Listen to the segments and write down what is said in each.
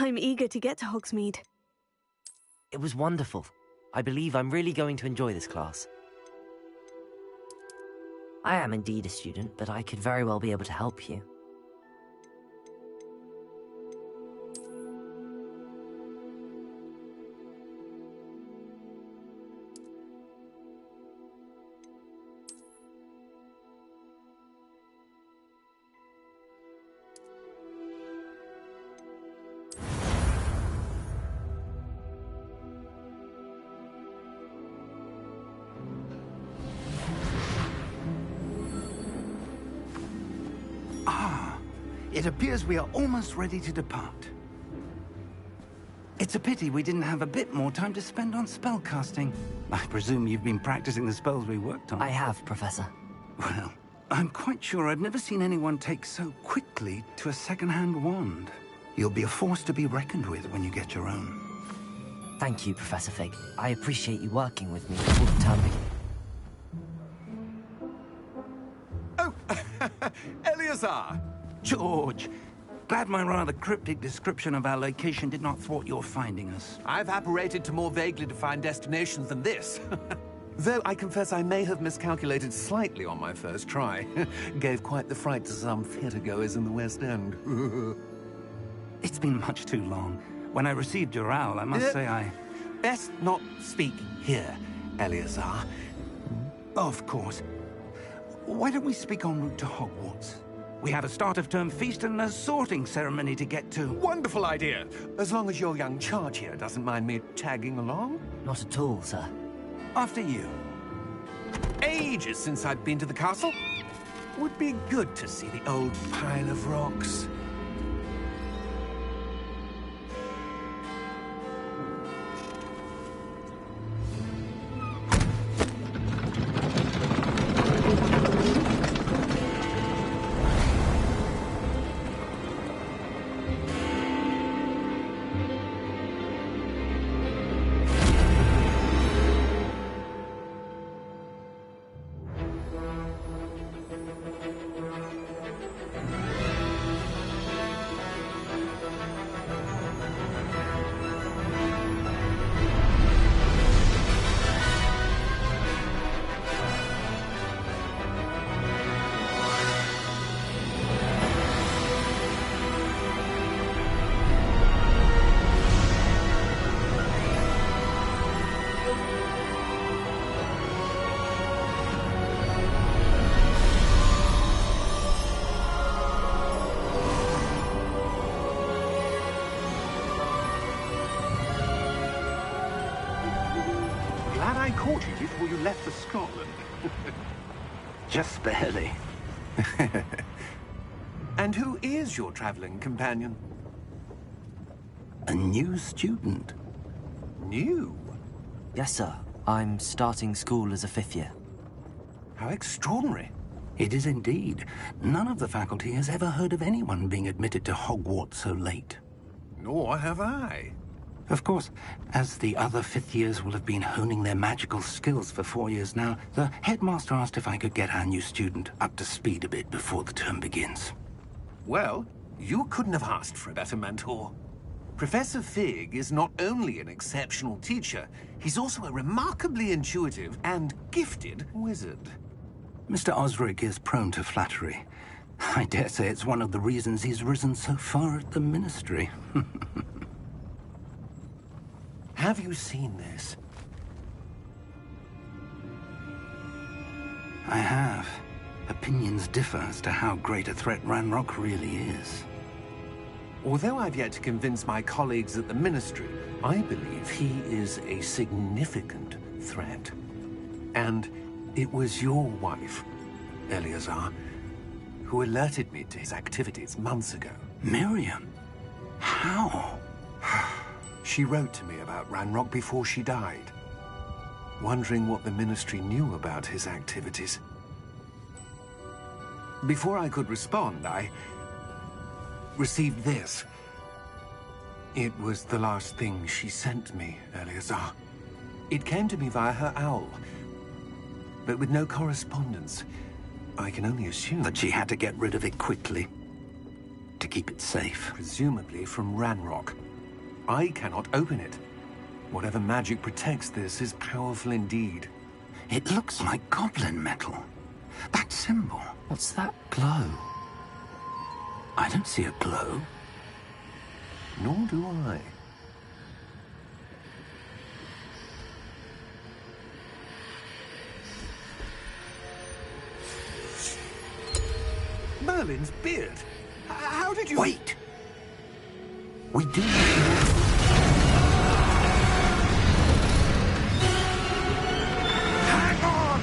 I'm eager to get to Hogsmeade. It was wonderful. I believe I'm really going to enjoy this class. I am indeed a student, but I could very well be able to help you. It appears we are almost ready to depart. It's a pity we didn't have a bit more time to spend on spellcasting. I presume you've been practicing the spells we worked on. I have, Professor. Well, I'm quite sure I've never seen anyone take so quickly to a second-hand wand. You'll be a force to be reckoned with when you get your own. Thank you, Professor Fig. I appreciate you working with me before the term begins. Oh, Eleazar! George, glad my rather cryptic description of our location did not thwart your finding us. I've apparated to more vaguely defined destinations than this. Though I confess I may have miscalculated slightly on my first try. Gave quite the fright to some theatre-goers in the West End. It's been much too long. When I received your owl, I must say I... Best not speak here, Eleazar. Of course. Why don't we speak en route to Hogwarts? We have a start-of-term feast and a sorting ceremony to get to. Wonderful idea! As long as your young charge here doesn't mind me tagging along. Not at all, sir. After you. Ages since I've been to the castle. Would be good to see the old pile of rocks. I caught you before you left for Scotland. Just barely. And who is your traveling companion? A new student. New? Yes, sir. I'm starting school as a 5th year. How extraordinary. It is indeed. None of the faculty has ever heard of anyone being admitted to Hogwarts so late. Nor have I. Of course, as the other 5th years will have been honing their magical skills for 4 years now, the headmaster asked if I could get our new student up to speed a bit before the term begins. Well, you couldn't have asked for a better mentor. Professor Fig is not only an exceptional teacher, he's also a remarkably intuitive and gifted wizard. Mr. Osric is prone to flattery. I dare say it's one of the reasons he's risen so far at the Ministry. Have you seen this? I have. Opinions differ as to how great a threat Ranrock really is. Although I've yet to convince my colleagues at the Ministry, I believe he is a significant threat. And it was your wife, Eleazar, who alerted me to his activities months ago. Miriam? How? She wrote to me about Ranrock before she died, wondering what the Ministry knew about his activities. Before I could respond, I received this. It was the last thing she sent me, Eleazar. It came to me via her owl, but with no correspondence. I can only assume that she had to get rid of it quickly, to keep it safe. Presumably from Ranrock. I cannot open it. Whatever magic protects this is powerful indeed. It looks like goblin metal. That symbol. What's that? Glow. I don't see a glow. Nor do I. Merlin's beard. How did you... Wait! We do... Hang on!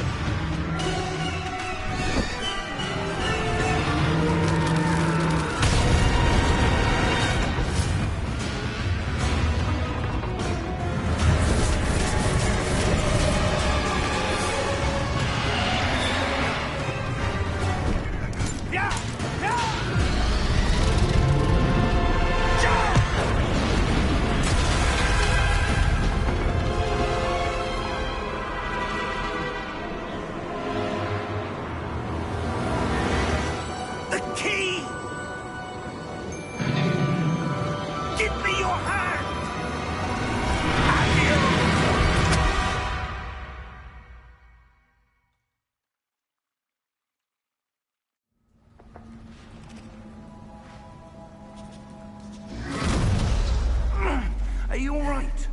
Are you all right?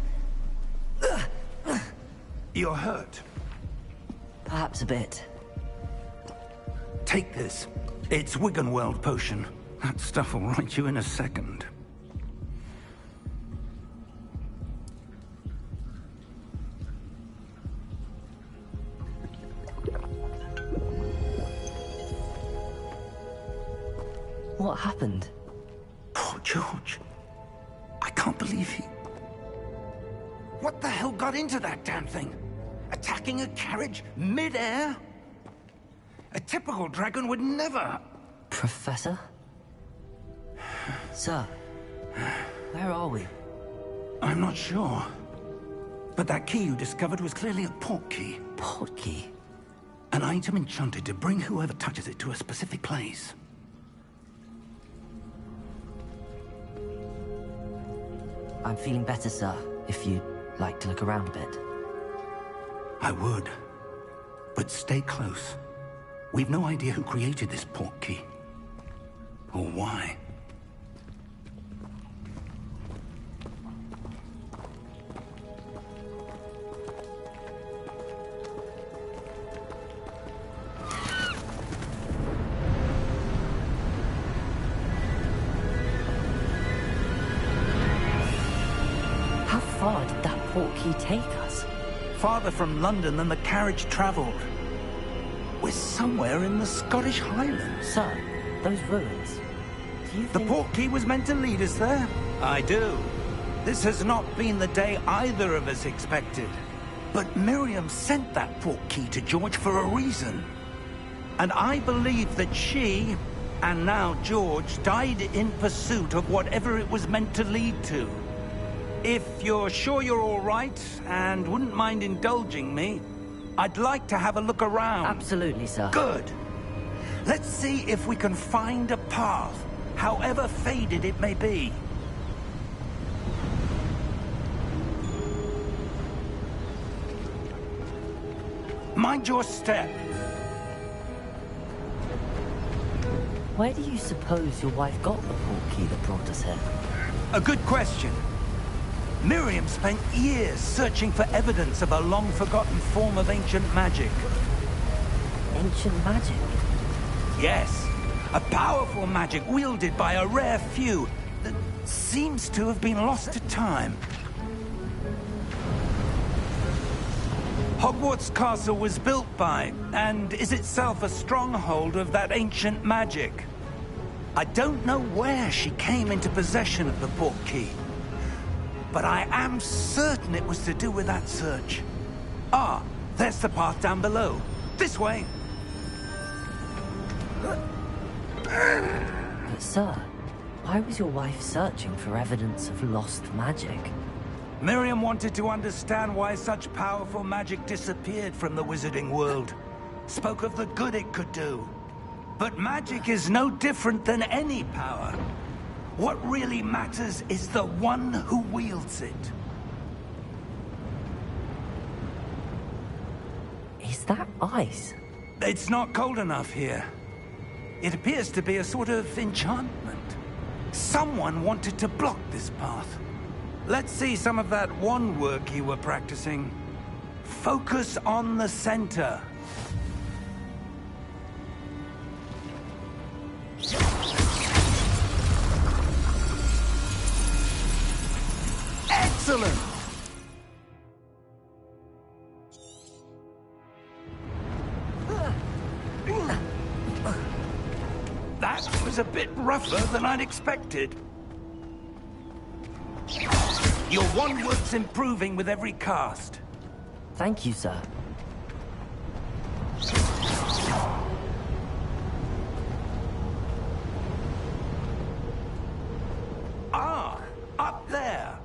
You're hurt. Perhaps a bit. Take this. It's Wiggenweld potion. That stuff will right you in a second. What happened? Poor George. I can't believe he... What the hell got into that damn thing? Attacking a carriage mid-air? A typical dragon would never... Professor? Sir, where are we? I'm not sure. But that key you discovered was clearly a port key. Port key? An item enchanted to bring whoever touches it to a specific place. I'm feeling better, sir, if you'd like to look around a bit. I would. But stay close. We've no idea who created this port key. Or why. How far did that port key take us? Farther from London than the carriage traveled. We're somewhere in the Scottish Highlands. Sir, those ruins. Do you The think... port key was meant to lead us there? I do. This has not been the day either of us expected. But Miriam sent that port key to George for a reason. And I believe that she, and now George, died in pursuit of whatever it was meant to lead to. If you're sure you're all right, and wouldn't mind indulging me, I'd like to have a look around. Absolutely, sir. Good. Let's see if we can find a path, however faded it may be. Mind your step. Where do you suppose your wife got the port key that brought us here? A good question. Miriam spent years searching for evidence of a long-forgotten form of ancient magic. Ancient magic? Yes, a powerful magic wielded by a rare few that seems to have been lost to time. Hogwarts Castle was built by, and is itself a stronghold of that ancient magic. I don't know where she came into possession of the port key, but I am certain it was to do with that search. Ah, there's the path down below. This way. But sir, why was your wife searching for evidence of lost magic? Miriam wanted to understand why such powerful magic disappeared from the wizarding world. Spoke of the good it could do. But magic is no different than any power. What really matters is the one who wields it. Is that ice? It's not cold enough here. It appears to be a sort of enchantment. Someone wanted to block this path. Let's see some of that wand work you were practicing. Focus on the center. Excellent! That was a bit rougher than I'd expected. Your wand work's improving with every cast. Thank you, sir. Ah, up there.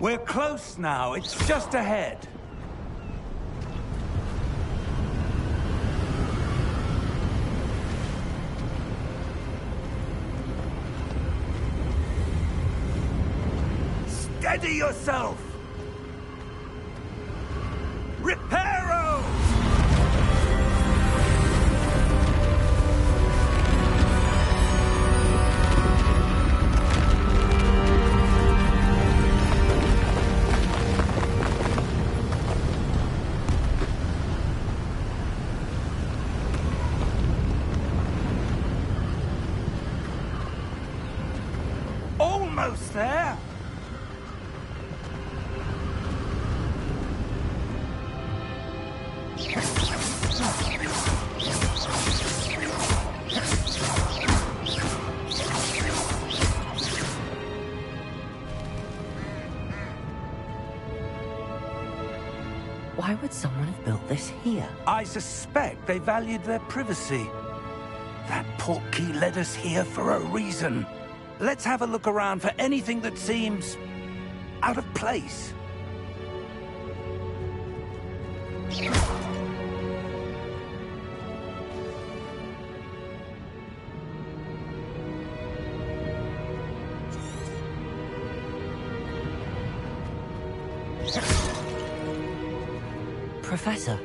We're close now. It's just ahead. Steady yourself! Reparo! Almost there! Why would someone have built this here? I suspect they valued their privacy. That portkey led us here for a reason. Let's have a look around for anything that seems out of place. Professor,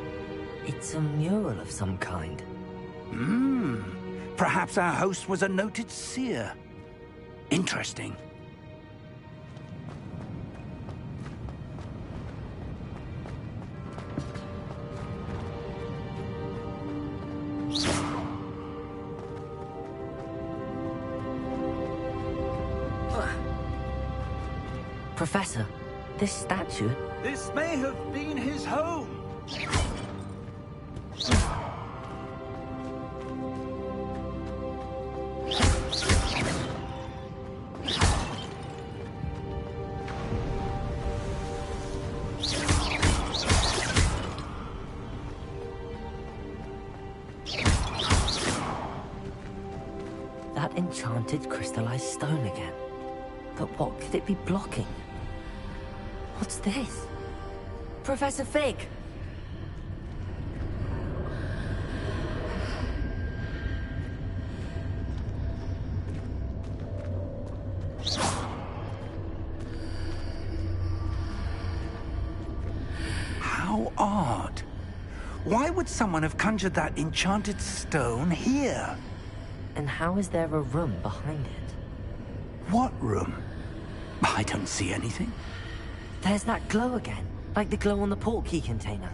it's a mural of some kind. Perhaps our host was a noted seer. Interesting. Professor, this statue... This may have been his home. That enchanted crystallized stone again. But what could it be blocking? What's this? Professor Fig! How odd. Why would someone have conjured that enchanted stone here? And how is there a room behind it? What room? I don't see anything. There's that glow again, like the glow on the portkey container.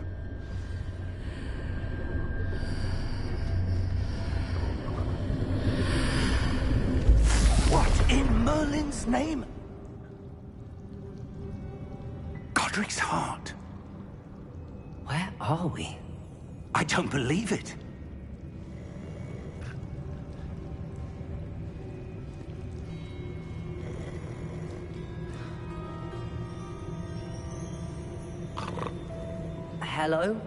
What in Merlin's name? Godric's heart. Where are we? I don't believe it. Hello?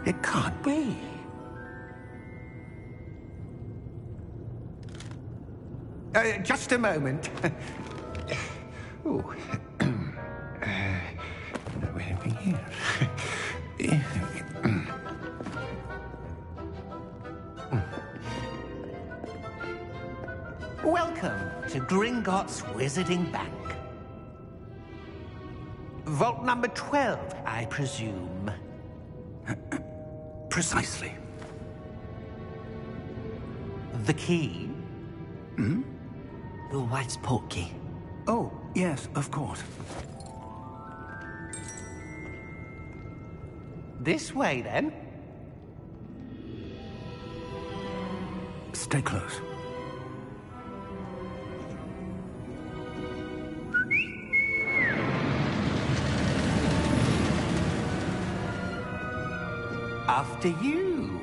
It can't be. Just a moment. Oh. Anything here? Welcome to Gringotts Wizarding Bank. Vault number 12, I presume. Precisely. The key? Hmm? Your wife's portkey. Oh, yes, of course. This way, then. Stay close. After you.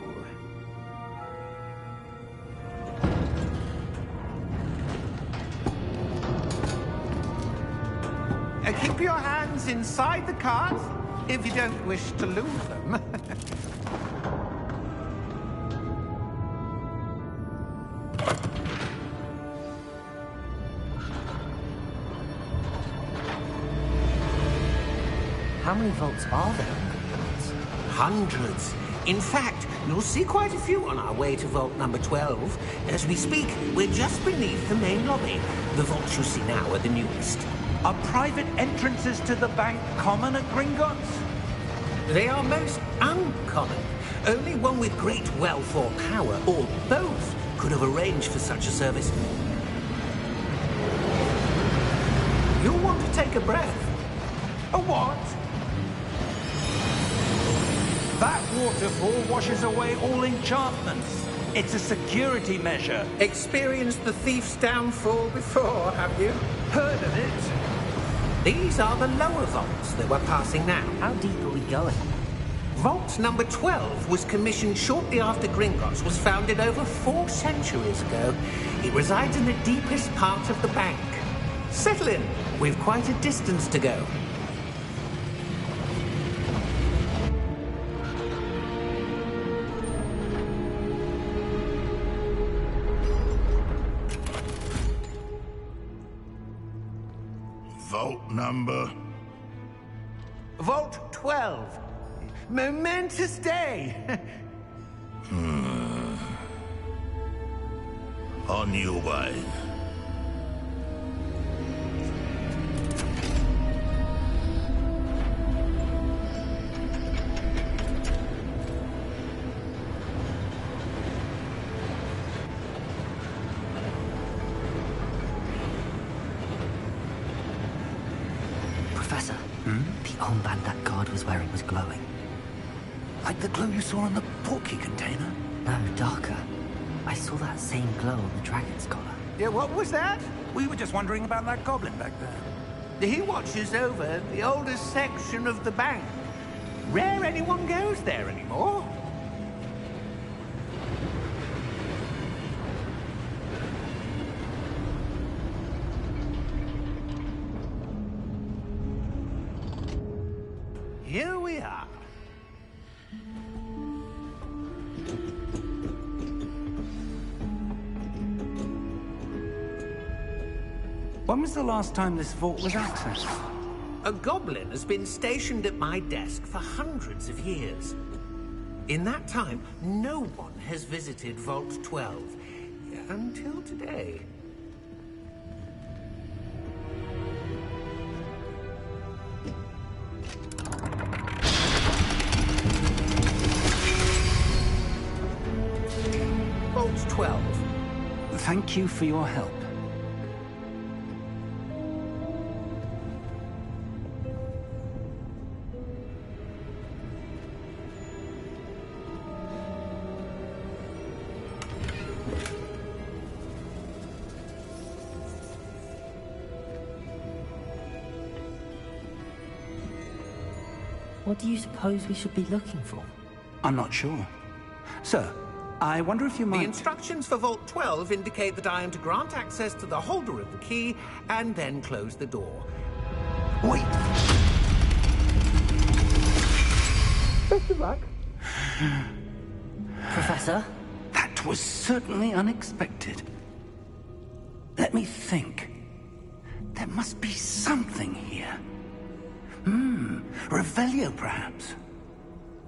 Keep your hands inside the cart if you don't wish to lose them. How many vaults are there? Hundreds. In fact, you'll see quite a few on our way to vault number 12. As we speak, we're just beneath the main lobby. The vaults you see now are the newest. Are private entrances to the bank common at Gringotts? They are most uncommon. Only one with great wealth or power, or both, could have arranged for such a service. You'll want to take a breath. A what? That waterfall washes away all enchantments. It's a security measure. Experienced the thief's downfall before, have you? Heard of it? These are the lower vaults that we're passing now. How deep are we going? Vault number 12 was commissioned shortly after Gringotts was founded over 4 centuries ago. It resides in the deepest part of the bank. Settle in. We've quite a distance to go. Vault number? Vault 12. Momentous day. On your way. Professor, the armband that guard was wearing was glowing. Like the glow you saw on the portkey container? No, darker. I saw that same glow on the dragon's collar. Yeah, what was that? We were just wondering about that goblin back there. He watches over the oldest section of the bank. Rare anyone goes there anymore. Here we are. When was the last time this vault was accessed? A goblin has been stationed at my desk for hundreds of years. In that time, no one has visited Vault 12. Until today. Vault 12. Thank you for your help. What do you suppose we should be looking for? I'm not sure. Sir, I wonder if you The might... instructions for Vault 12 indicate that I am to grant access to the holder of the key and then close the door. Wait! Best of luck. Professor? That was certainly unexpected. Let me think. There must be something here. Revelio, perhaps?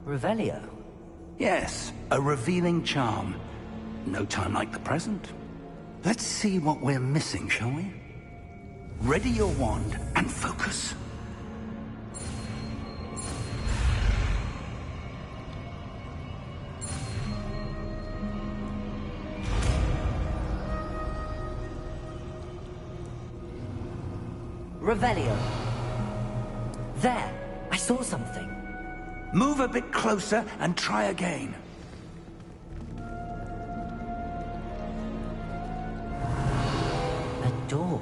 Revelio? Yes, a revealing charm. No time like the present. Let's see what we're missing, shall we? Ready your wand and focus. Revelio. There! I saw something. Move a bit closer and try again. A door.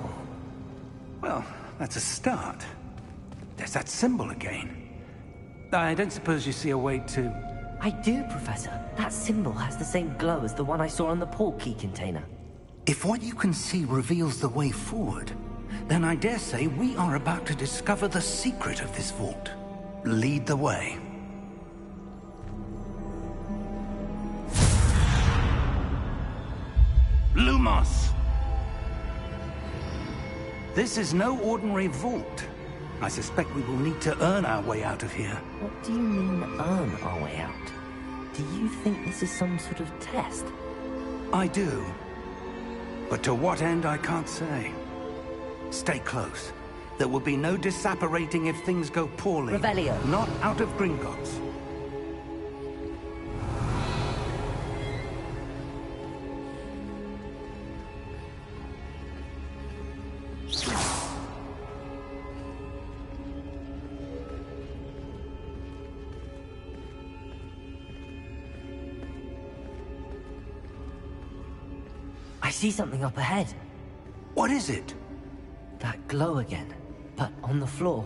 Well, that's a start. There's that symbol again. I don't suppose you see a way to... I do, Professor. That symbol has the same glow as the one I saw on the portkey container. If what you can see reveals the way forward, then I dare say we are about to discover the secret of this vault. Lead the way. Lumos! This is no ordinary vault. I suspect we will need to earn our way out of here. What do you mean, earn our way out? Do you think this is some sort of test? I do. But to what end, I can't say. Stay close. There will be no disapparating if things go poorly. Revelio. Not out of Gringotts. I see something up ahead. What is it? That glow again, but on the floor.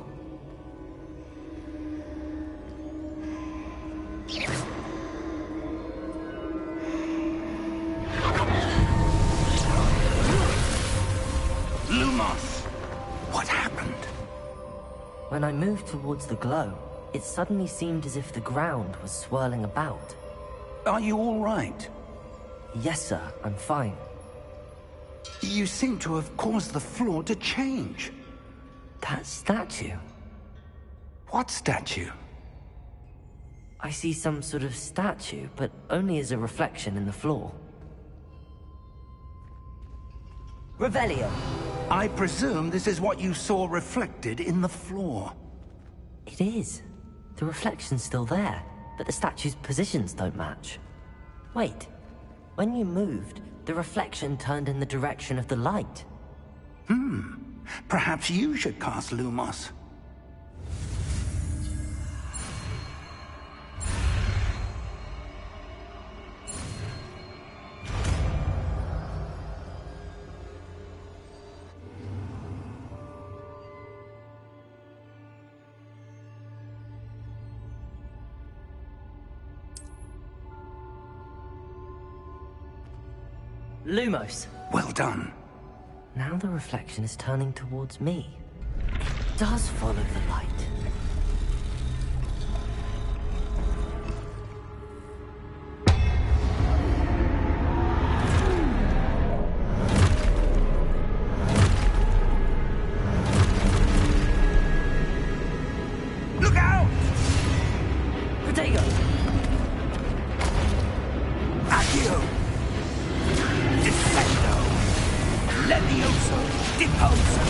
Lumos! What happened? When I moved towards the glow, it suddenly seemed as if the ground was swirling about. Are you all right? Yes, sir, I'm fine. You seem to have caused the floor to change. That statue? What statue? I see some sort of statue, but only as a reflection in the floor. Revelio! I presume this is what you saw reflected in the floor. It is. The reflection's still there, but the statue's positions don't match. Wait. When you moved, the reflection turned in the direction of the light. Perhaps you should cast Lumos. Lumos! Well done. Now the reflection is turning towards me. It does follow the light. Look out! Protego! Accio! Defendo! Levioso! Deposo!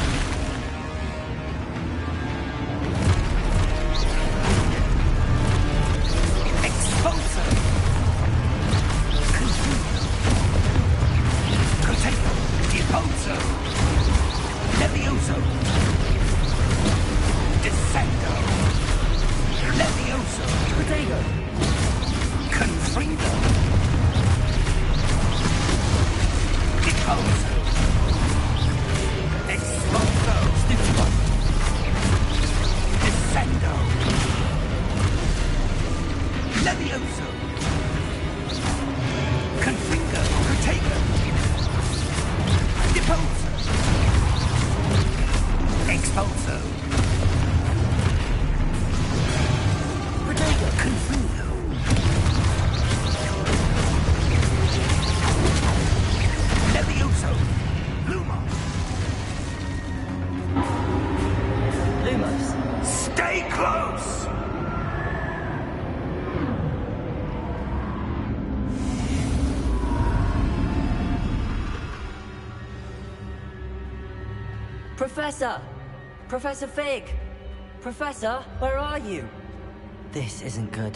Expulso! Protego! Deposo! Levioso! Defendo! Levioso! Protego! Confrido! Deposo! Expulso! Professor! Professor Fig! Professor, where are you? This isn't good.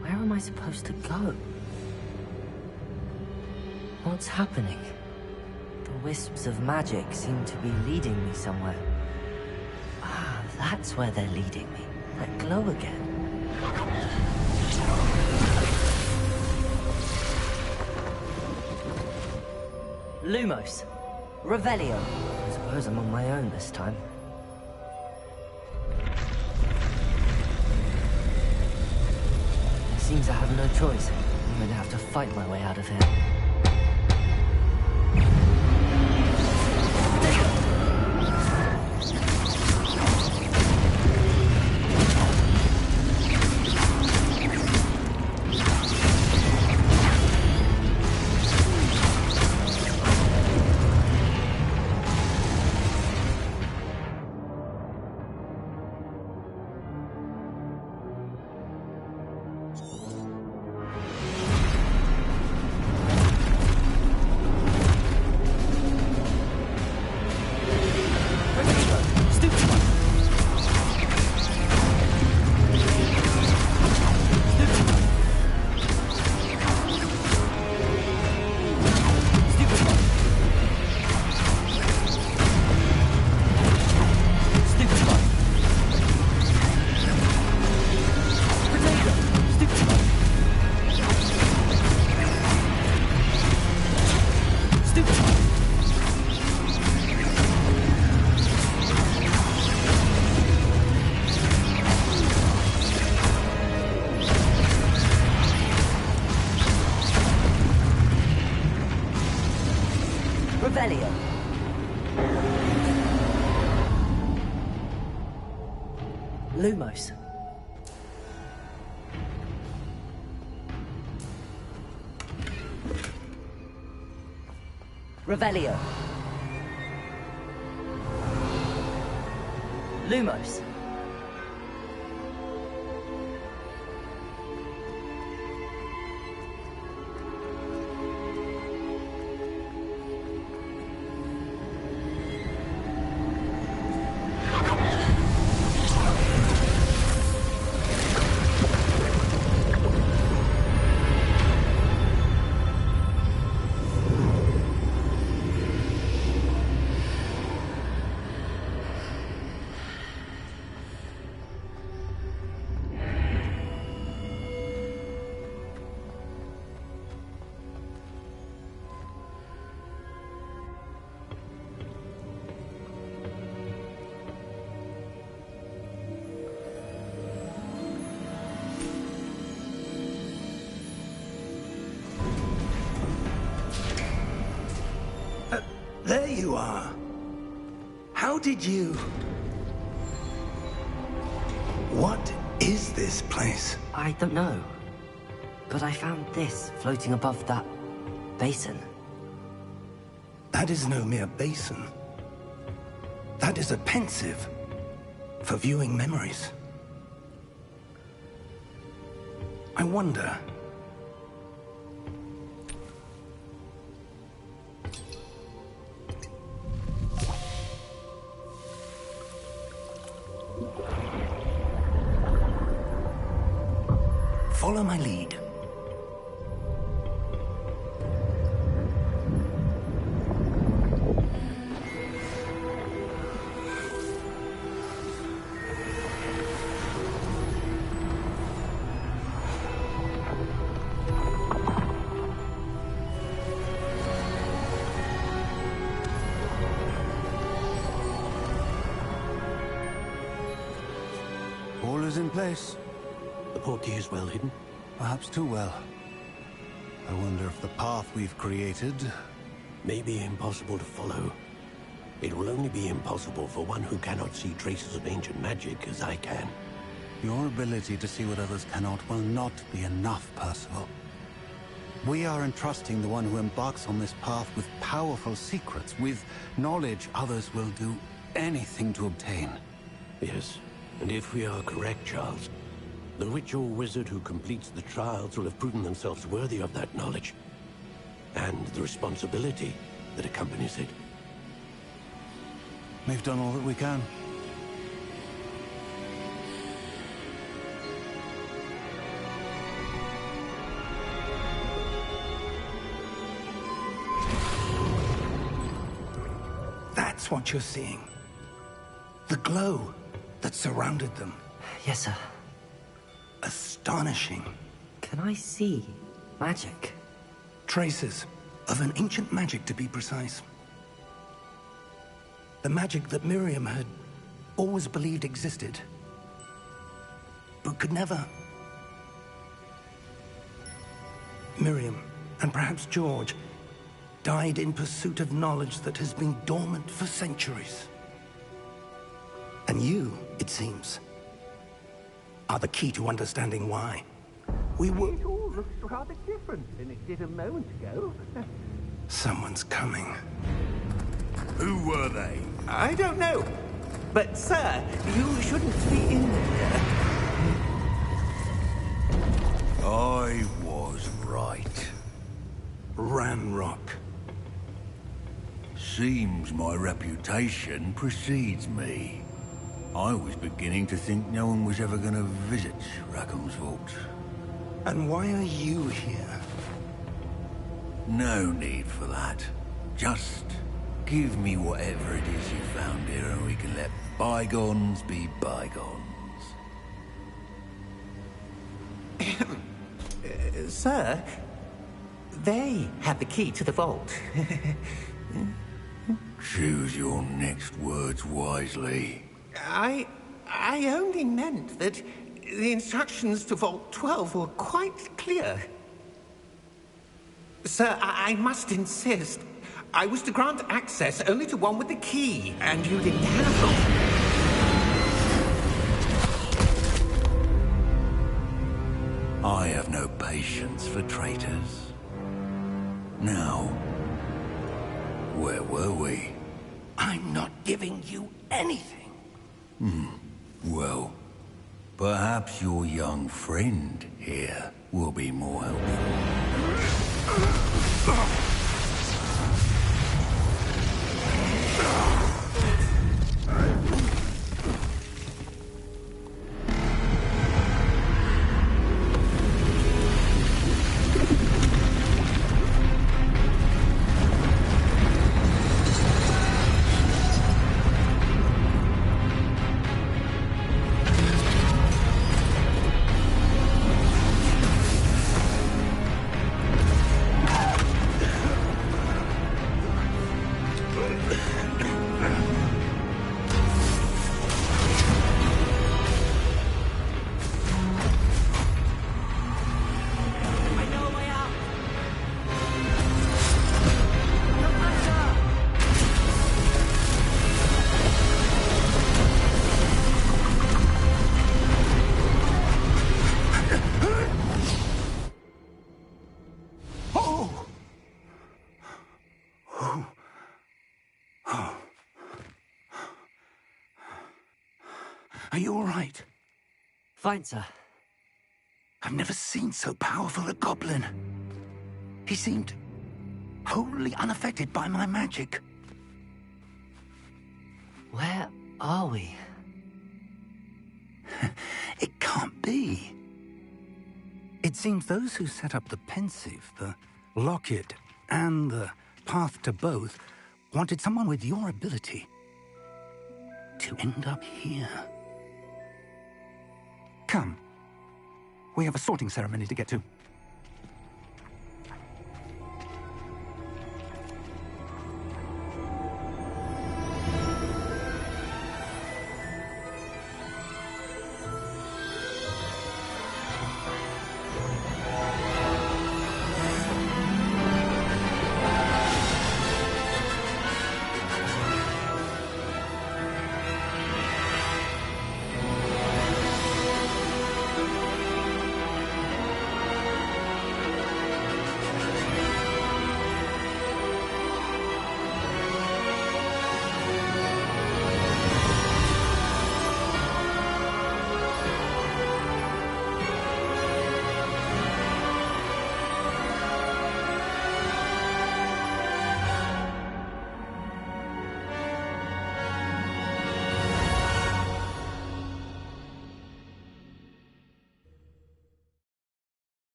Where am I supposed to go? What's happening? The wisps of magic seem to be leading me somewhere. Ah, that's where they're leading me. That glow again. Lumos. Revelio. I suppose I'm on my own this time. It seems I have no choice. I'm going to have to fight my way out of here. Revelio. Lumos. Revelio. Lumos. There you are. How did you... What is this place? I don't know. But I found this floating above that basin. That is no mere basin. That is a pensive for viewing memories. I wonder... Follow my lead. All is in place. The portkey is well hidden. Perhaps too well. I wonder if the path we've created... May be impossible to follow. It will only be impossible for one who cannot see traces of ancient magic as I can. Your ability to see what others cannot will not be enough, Percival. We are entrusting the one who embarks on this path with powerful secrets, with knowledge others will do anything to obtain. Yes, and if we are correct, Charles, the witch or wizard who completes the trials will have proven themselves worthy of that knowledge, and the responsibility that accompanies it. We've done all that we can. That's what you're seeing. The glow that surrounded them. Yes, sir. Astonishing. Can I see magic? Traces of an ancient magic, to be precise. The magic that Miriam had always believed existed, but could never. Miriam, and perhaps George, died in pursuit of knowledge that has been dormant for centuries. And you, it seems, are the key to understanding why. We were... It all looks rather different than it did a moment ago. Someone's coming. Who were they? I don't know. But, sir, you shouldn't be in there. I was right. Ramrock. Seems my reputation precedes me. I was beginning to think no one was ever going to visit Rackham's vault. And why are you here? No need for that. Just give me whatever it is you found here and we can let bygones be bygones. Sir, they had the key to the vault. Choose your next words wisely. I only meant that the instructions to Vault 12 were quite clear. Sir, I must insist. I was to grant access only to one with the key, and you didn't have them. I have no patience for traitors. Now, where were we? I'm not giving you anything. Well, perhaps your young friend here will be more helpful. Are you all right? Fine, sir. I've never seen so powerful a goblin. He seemed wholly unaffected by my magic. Where are we? It can't be. It seems those who set up the pensive, the locket, and the path to both wanted someone with your ability to end up here. Come. We have a sorting ceremony to get to.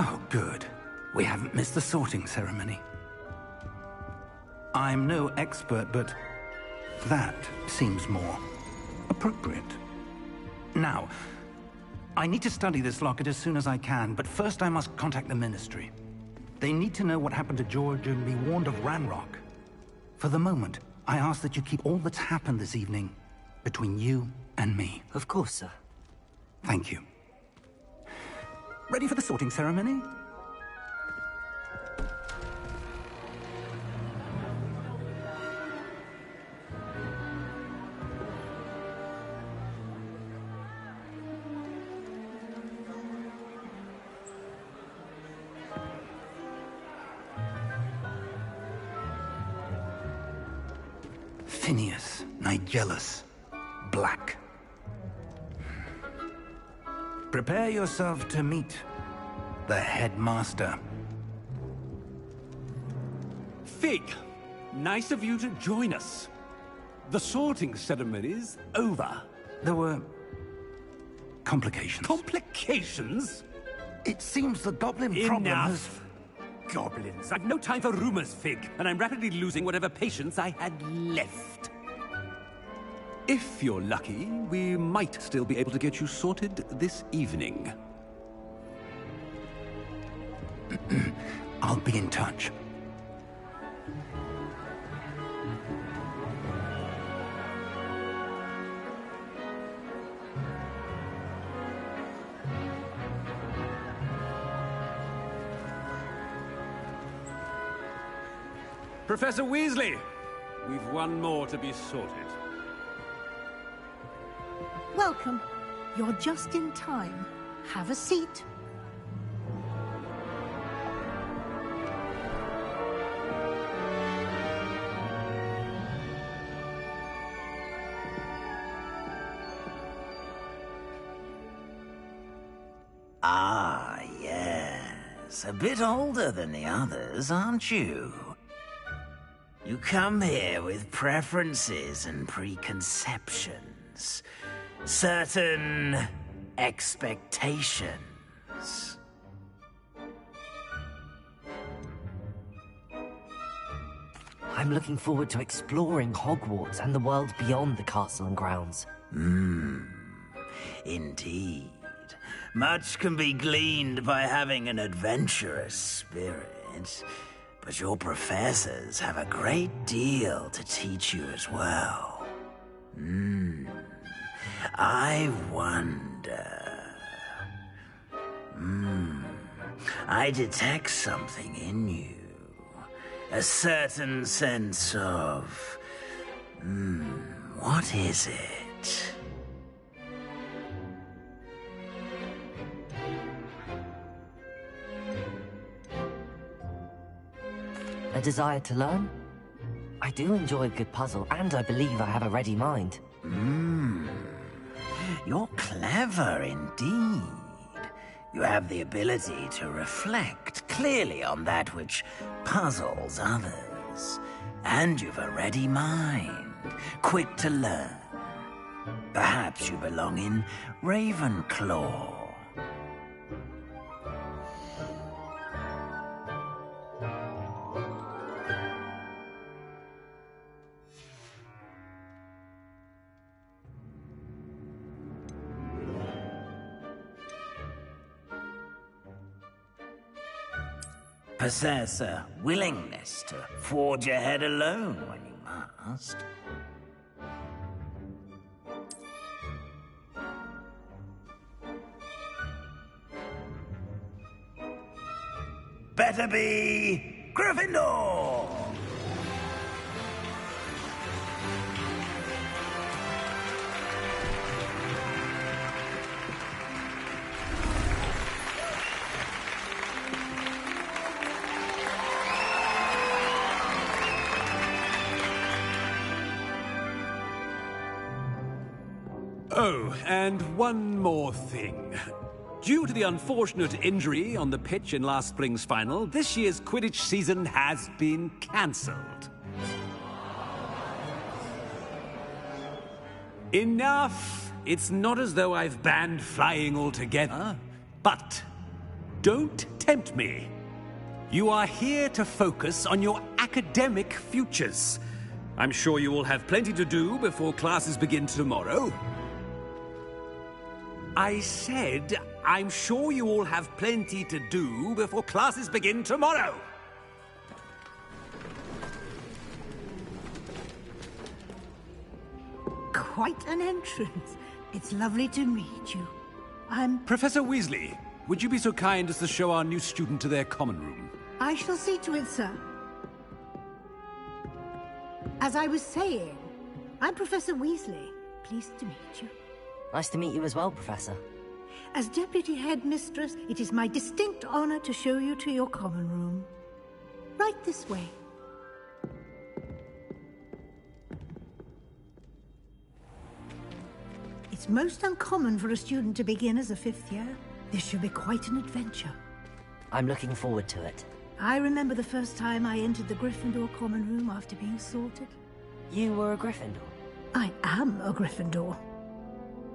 Oh, good. We haven't missed the sorting ceremony. I'm no expert, but that seems more appropriate. Now, I need to study this locket as soon as I can, but first I must contact the Ministry. They need to know what happened to George and be warned of Ranrock. For the moment, I ask that you keep all that's happened this evening between you and me. Of course, sir. Thank you. Ready for the sorting ceremony? Phineas, Nigellus, Black. Prepare yourself to meet the headmaster. Fig, nice of you to join us. The sorting ceremony's over. There were complications. Complications? It seems the goblin problem has... Enough! Goblins. I've no time for rumors, Fig, and I'm rapidly losing whatever patience I had left. If you're lucky, we might still be able to get you sorted this evening. I'll be in touch. Professor Weasley, we've one more to be sorted. Welcome. You're just in time. Have a seat. Ah, yes. A bit older than the others, aren't you? You come here with preferences and preconceptions. Certain expectations. I'm looking forward to exploring Hogwarts and the world beyond the castle and grounds. Indeed. Much can be gleaned by having an adventurous spirit, but your professors have a great deal to teach you as well. I wonder... I detect something in you. A certain sense of... what is it? A desire to learn? I do enjoy a good puzzle, and I believe I have a ready mind. You're clever indeed. You have the ability to reflect clearly on that which puzzles others. And you've a ready mind, quick to learn. Perhaps you belong in Ravenclaw. Possess a willingness to forge ahead alone when you must. Better be Gryffindor! Oh, and one more thing. Due to the unfortunate injury on the pitch in last spring's final, this year's Quidditch season has been cancelled. Enough! It's not as though I've banned flying altogether. But don't tempt me. You are here to focus on your academic futures. I'm sure you will have plenty to do before classes begin tomorrow. I said, I'm sure you all have plenty to do before classes begin tomorrow. Quite an entrance. It's lovely to meet you. Professor Weasley, would you be so kind as to show our new student to their common room? I shall see to it, sir. As I was saying, I'm Professor Weasley. Pleased to meet you. Nice to meet you as well, Professor. As Deputy Headmistress, it is my distinct honor to show you to your common room. Right this way. It's most uncommon for a student to begin as a 5th year. This should be quite an adventure. I'm looking forward to it. I remember the first time I entered the Gryffindor common room after being sorted. You were a Gryffindor? I am a Gryffindor.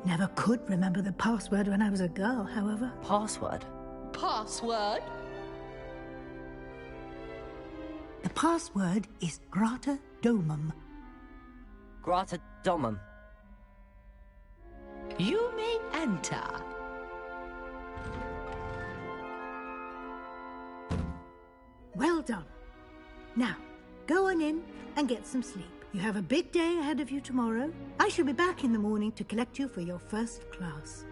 Never could remember the password when I was a girl, however. Password? Password? The password is Grata Domum. Grata Domum. You may enter. Well done. Now, go on in and get some sleep. You have a big day ahead of you tomorrow. I shall be back in the morning to collect you for your first class.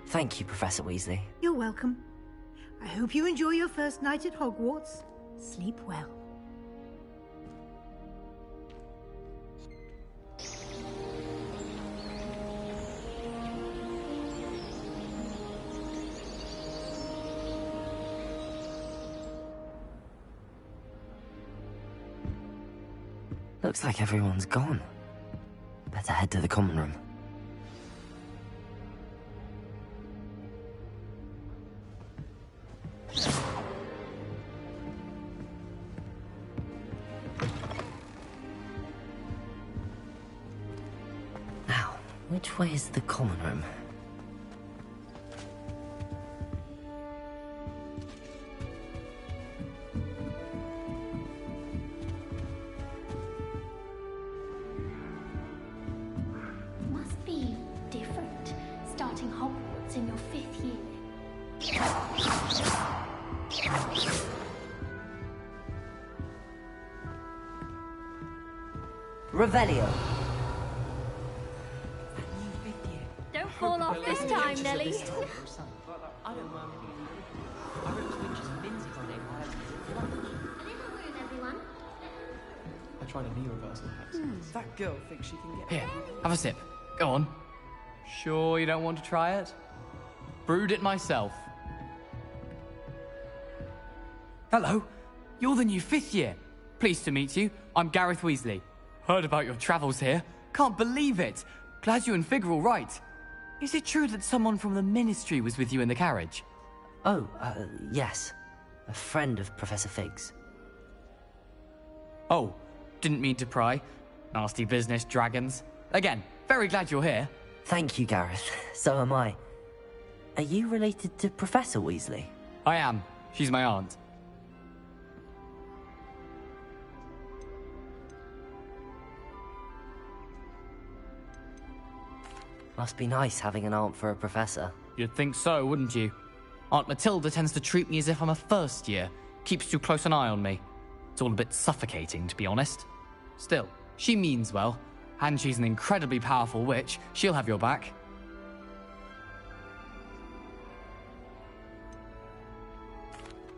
Thank you, Professor Weasley. You're welcome. I hope you enjoy your first night at Hogwarts. Sleep well. Looks like everyone's gone. Better head to the common room. Now, which way is the common room? in your 5th year. Revelio. Don't fall off this time, Nelly. I tried a knee reversal hack. That girl thinks she can get... Here, have a sip. Go on. Sure you don't want to try it? Brewed it myself. Hello, you're the new 5th year. Pleased to meet you. I'm Gareth Weasley. Heard about your travels here. Can't believe it. Glad you and Fig are all right. Is it true that someone from the Ministry was with you in the carriage? Oh, yes. A friend of Professor Fig's. Oh, didn't mean to pry. Nasty business, dragons. Again, very glad you're here. Thank you, Gareth. So am I. Are you related to Professor Weasley? I am. She's my aunt. Must be nice having an aunt for a professor. You'd think so, wouldn't you? Aunt Matilda tends to treat me as if I'm a first year. Keeps too close an eye on me. It's all a bit suffocating, to be honest. Still, she means well. And she's an incredibly powerful witch. She'll have your back.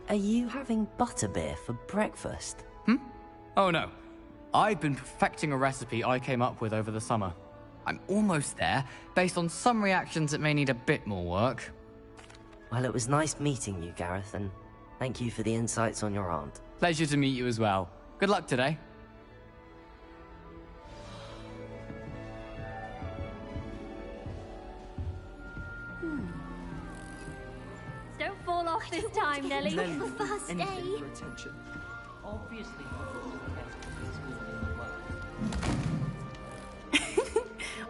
Are you having butterbeer for breakfast? Oh no. I've been perfecting a recipe I came up with over the summer. I'm almost there, based on some reactions that may need a bit more work. Well, it was nice meeting you, Gareth, and thank you for the insights on your aunt. Pleasure to meet you as well. Good luck today. Don't fall off this time, Nelly. Nelly, For first day. anything for attention. Obviously,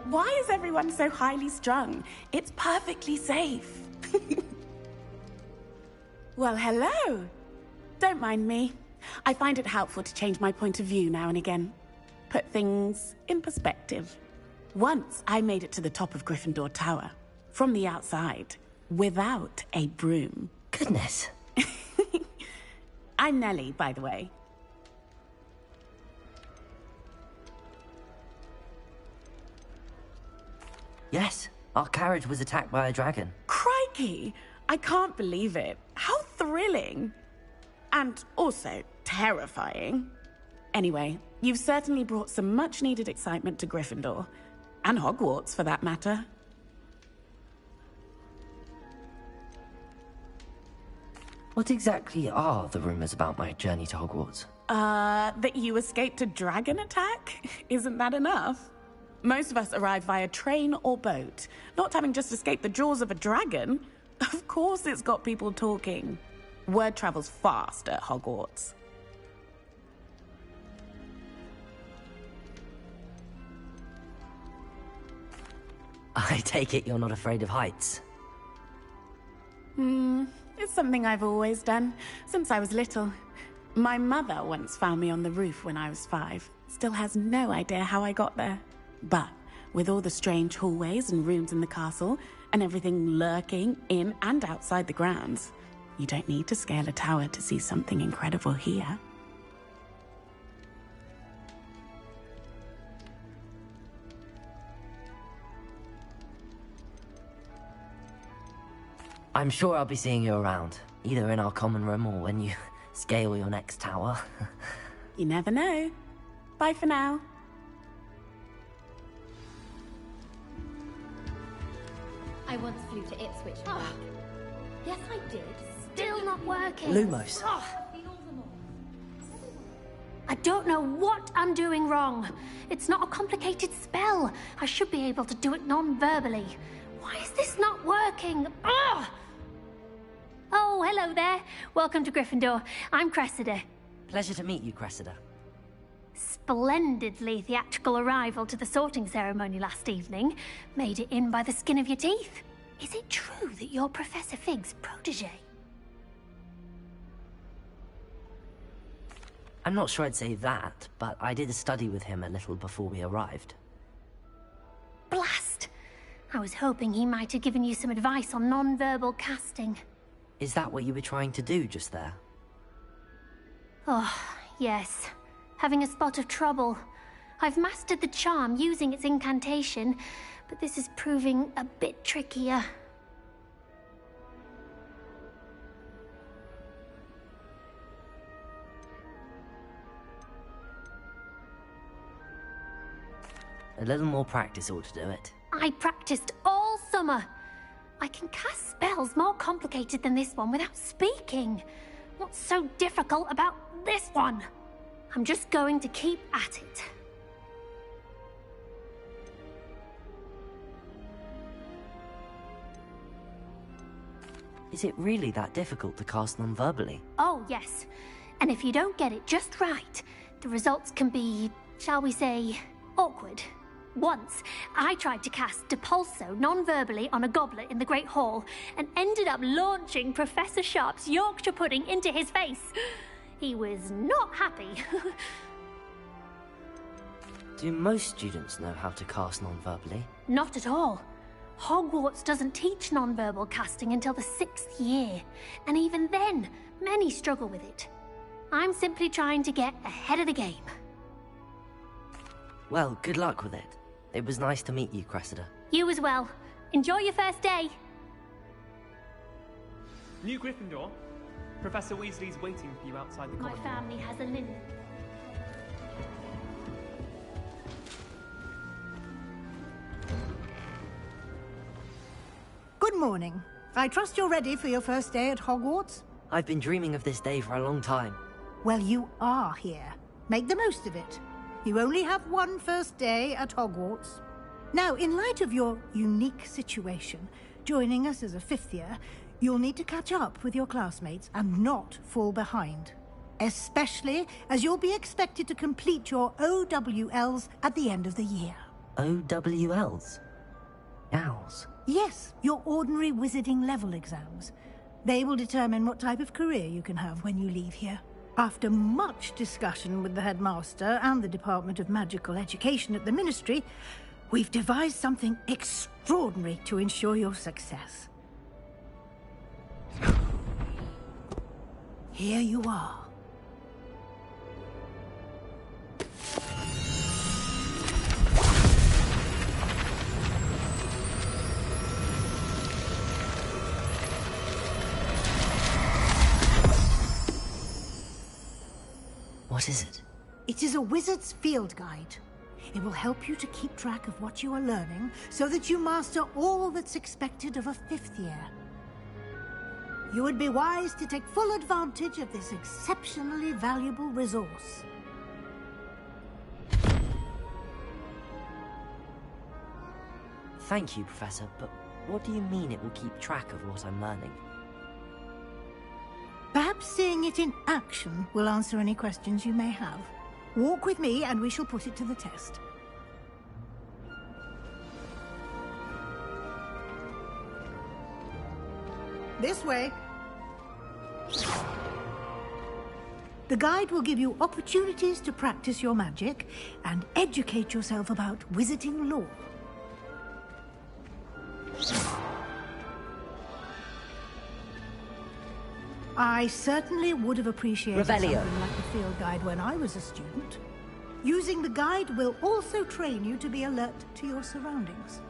Why is everyone so highly strung? It's perfectly safe. Well, hello. Don't mind me. I find it helpful to change my point of view now and again. Put things in perspective. Once I made it to the top of Gryffindor Tower, from the outside, without a broom. Goodness. I'm Nellie, by the way. Yes, our carriage was attacked by a dragon. Crikey! I can't believe it. How thrilling. And also terrifying. Anyway, you've certainly brought some much-needed excitement to Gryffindor. And Hogwarts, for that matter. What exactly are the rumors about my journey to Hogwarts? That you escaped a dragon attack? Isn't that enough? Most of us arrive via train or boat, not having just escaped the jaws of a dragon. Of course it's got people talking. Word travels fast at Hogwarts. I take it you're not afraid of heights? It's something I've always done, since I was little. My mother once found me on the roof when I was 5. Still has no idea how I got there. But with all the strange hallways and rooms in the castle, and everything lurking in and outside the grounds, you don't need to scale a tower to see something incredible here. I'm sure I'll be seeing you around, either in our common room or when you scale your next tower. You never know. Bye for now. I once flew to Ipswich. Yes, I did. Still not working. Lumos. I don't know what I'm doing wrong. It's not a complicated spell. I should be able to do it non-verbally. Why is this not working? Ugh! Oh, hello there. Welcome to Gryffindor. I'm Cressida. Pleasure to meet you, Cressida. Splendidly theatrical arrival to the sorting ceremony last evening. Made it in by the skin of your teeth. Is it true that you're Professor Fig's protege? I'm not sure I'd say that, but I did study with him a little before we arrived. Blast! I was hoping he might have given you some advice on non-verbal casting. Is that what you were trying to do just there? Oh, yes. Having a spot of trouble. I've mastered the charm using its incantation, but this is proving a bit trickier. A little more practice ought to do it. I practiced all summer. I can cast spells more complicated than this one without speaking. What's so difficult about this one? I'm just going to keep at it. Is it really that difficult to cast non-verbally? Oh, yes. And if you don't get it just right, the results can be, shall we say, awkward. Once, I tried to cast Depulso non-verbally on a goblet in the Great Hall and ended up launching Professor Sharp's Yorkshire pudding into his face. He was not happy. Do most students know how to cast non-verbally? Not at all. Hogwarts doesn't teach non-verbal casting until the 6th year, and even then, many struggle with it. I'm simply trying to get ahead of the game. Well, good luck with it. It was nice to meet you, Cressida. You as well. Enjoy your first day. New Gryffindor. Professor Weasley's waiting for you outside the My corridor. family has a linen. Good morning. I trust you're ready for your first day at Hogwarts? I've been dreaming of this day for a long time. Well, you are here. Make the most of it. You only have one first day at Hogwarts. Now, in light of your unique situation, joining us as a 5th year, you'll need to catch up with your classmates and not fall behind. Especially as you'll be expected to complete your OWLs at the end of the year. OWLs? Owls? Yes, your ordinary wizarding level exams. They will determine what type of career you can have when you leave here. After much discussion with the headmaster and the Department of Magical Education at the Ministry, we've devised something extraordinary to ensure your success. Here you are. What is it? It is a wizard's field guide. It will help you to keep track of what you are learning so that you master all that's expected of a 5th year. You would be wise to take full advantage of this exceptionally valuable resource. Thank you, Professor, but what do you mean it will keep track of what I'm learning? Perhaps seeing it in action will answer any questions you may have. Walk with me and we shall put it to the test. This way. The guide will give you opportunities to practice your magic and educate yourself about wizarding lore. I certainly would have appreciated something like a field guide when I was a student. Using the guide will also train you to be alert to your surroundings.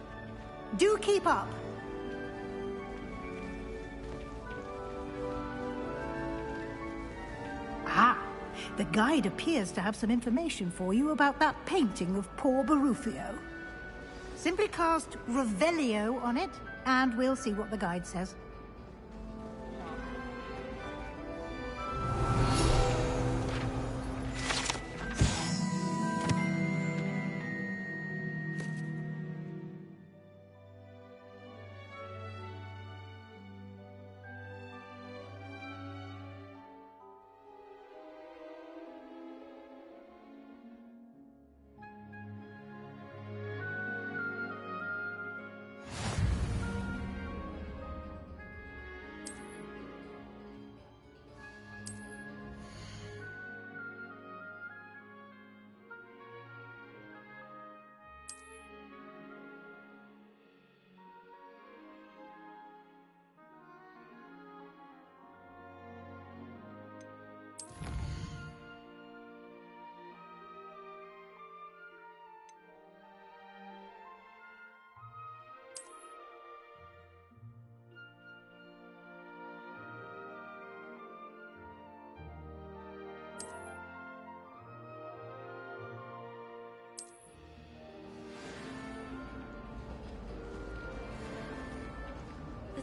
Do keep up! Ah, the guide appears to have some information for you about that painting of poor Barufio. Simply cast Revelio on it, and we'll see what the guide says.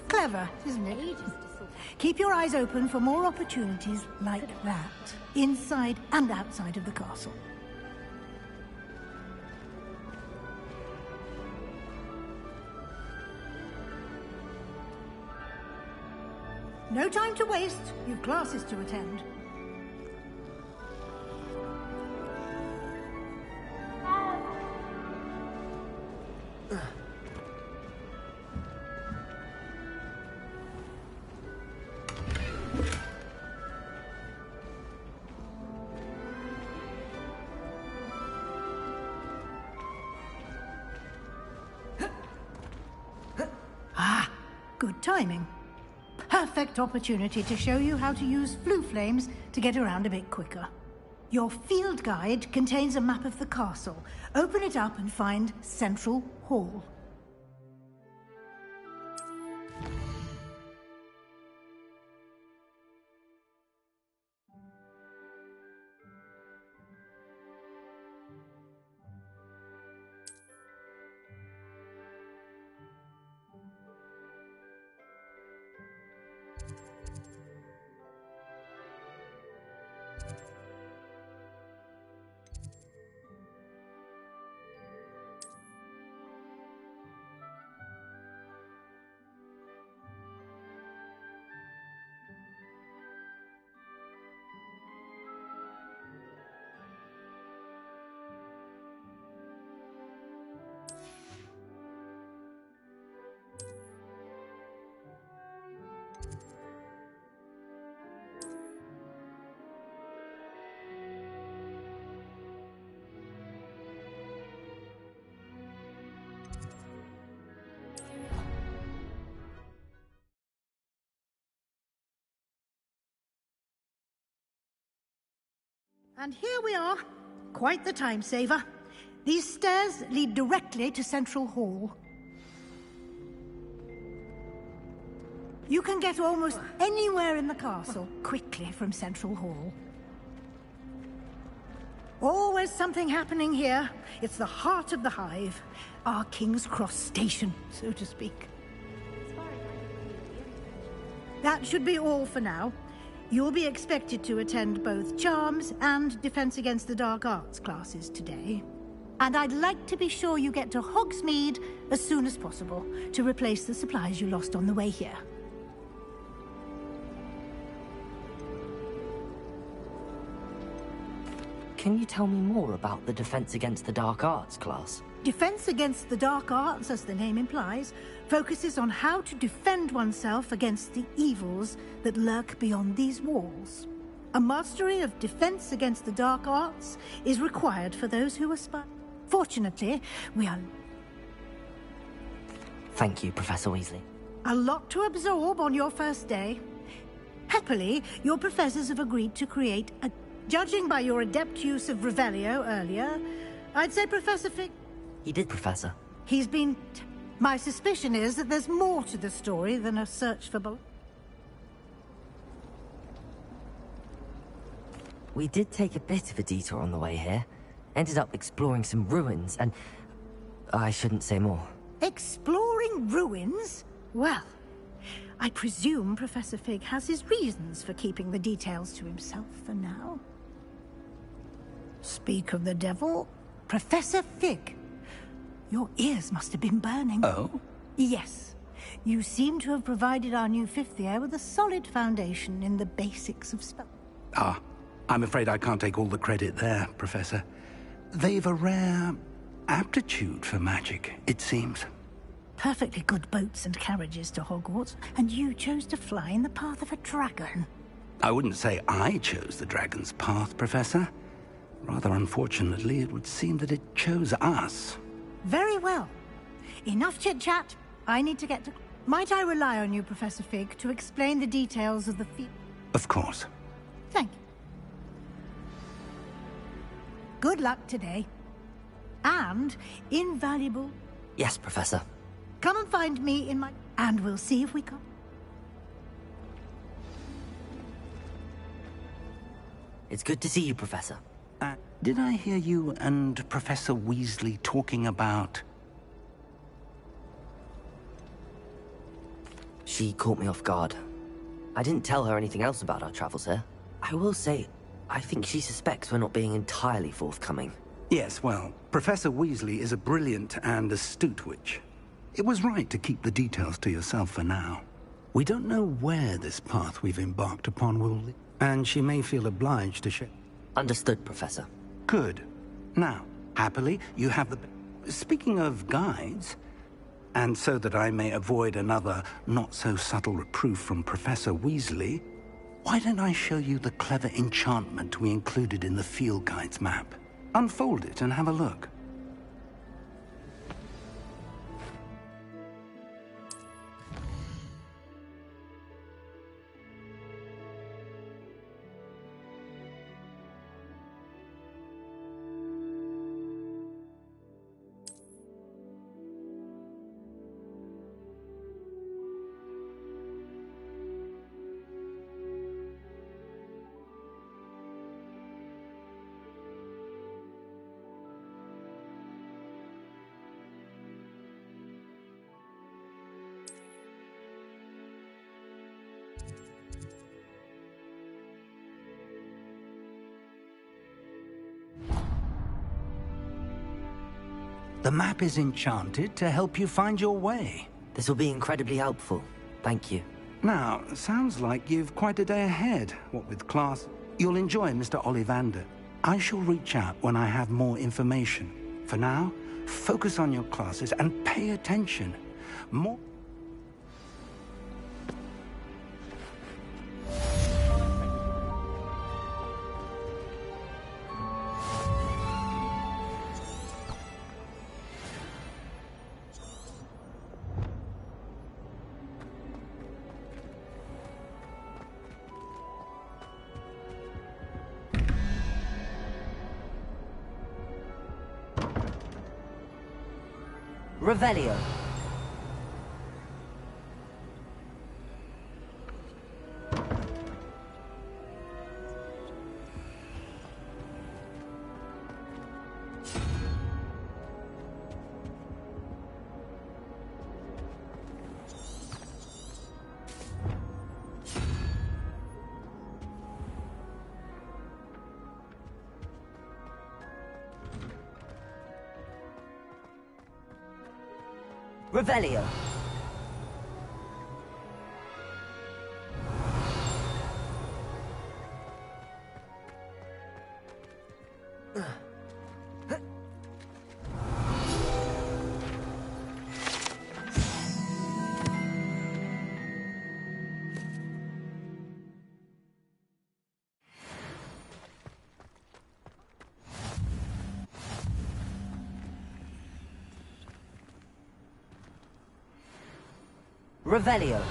Clever, isn't it? Keep your eyes open for more opportunities like that, inside and outside of the castle. No time to waste. You've classes to attend. Good timing. Perfect opportunity to show you how to use flue flames to get around a bit quicker. Your field guide contains a map of the castle. Open it up and find Central Hall. And here we are. Quite the time saver. These stairs lead directly to Central Hall. You can get almost anywhere in the castle quickly from Central Hall. Always something happening here. It's the heart of the Hive. Our King's Cross station, so to speak. That should be all for now. You'll be expected to attend both Charms and Defense Against the Dark Arts classes today. And I'd like to be sure you get to Hogsmeade as soon as possible to replace the supplies you lost on the way here. Can you tell me more about the Defense Against the Dark Arts class? Defense Against the Dark Arts, as the name implies, focuses on how to defend oneself against the evils that lurk beyond these walls. A mastery of Defense Against the Dark Arts is required for those who aspire. Fortunately, we are... Thank you, Professor Weasley. A lot to absorb on your first day. Happily, your professors have agreed to create a... Judging by your adept use of Revelio earlier, I'd say Professor Fig... He did, Professor. He's been... My suspicion is that there's more to the story than a search for... We did take a bit of a detour on the way here. Ended up exploring some ruins, and... I shouldn't say more. Exploring ruins? Well, I presume Professor Fig has his reasons for keeping the details to himself for now. Speak of the devil, Professor Fig. Your ears must have been burning. Oh? Yes. You seem to have provided our new fifth year with a solid foundation in the basics of spell. Ah, I'm afraid I can't take all the credit there, Professor. They've a rare aptitude for magic, it seems. Perfectly good boats and carriages to Hogwarts, and you chose to fly in the path of a dragon. I wouldn't say I chose the dragon's path, Professor. Rather unfortunately, it would seem that it chose us. Very well. Enough chit-chat. I need to get to... Might I rely on you, Professor Fig, to explain the details of the feat? Of course. Thank you. Good luck today. And invaluable... Yes, Professor. Come and find me in my... And we'll see if we can... It's good to see you, Professor. Did I hear you and Professor Weasley talking about... She caught me off guard. I didn't tell her anything else about our travels here. I will say, I think she suspects we're not being entirely forthcoming. Yes, well, Professor Weasley is a brilliant and astute witch. It was right to keep the details to yourself for now. We don't know where this path we've embarked upon will lead, and she may feel obliged to share. Understood, Professor. Good. Now, happily, you have the... Speaking of guides, and so that I may avoid another not-so-subtle reproof from Professor Weasley, why don't I show you the clever enchantment we included in the field guide's map? Unfold it and have a look. The map is enchanted to help you find your way. This will be incredibly helpful. Thank you. Now, sounds like you've quite a day ahead, what with class. You'll enjoy Mr. Ollivander. I shall reach out when I have more information. For now, focus on your classes and pay attention. More... Revelio. Revelio. Revelio.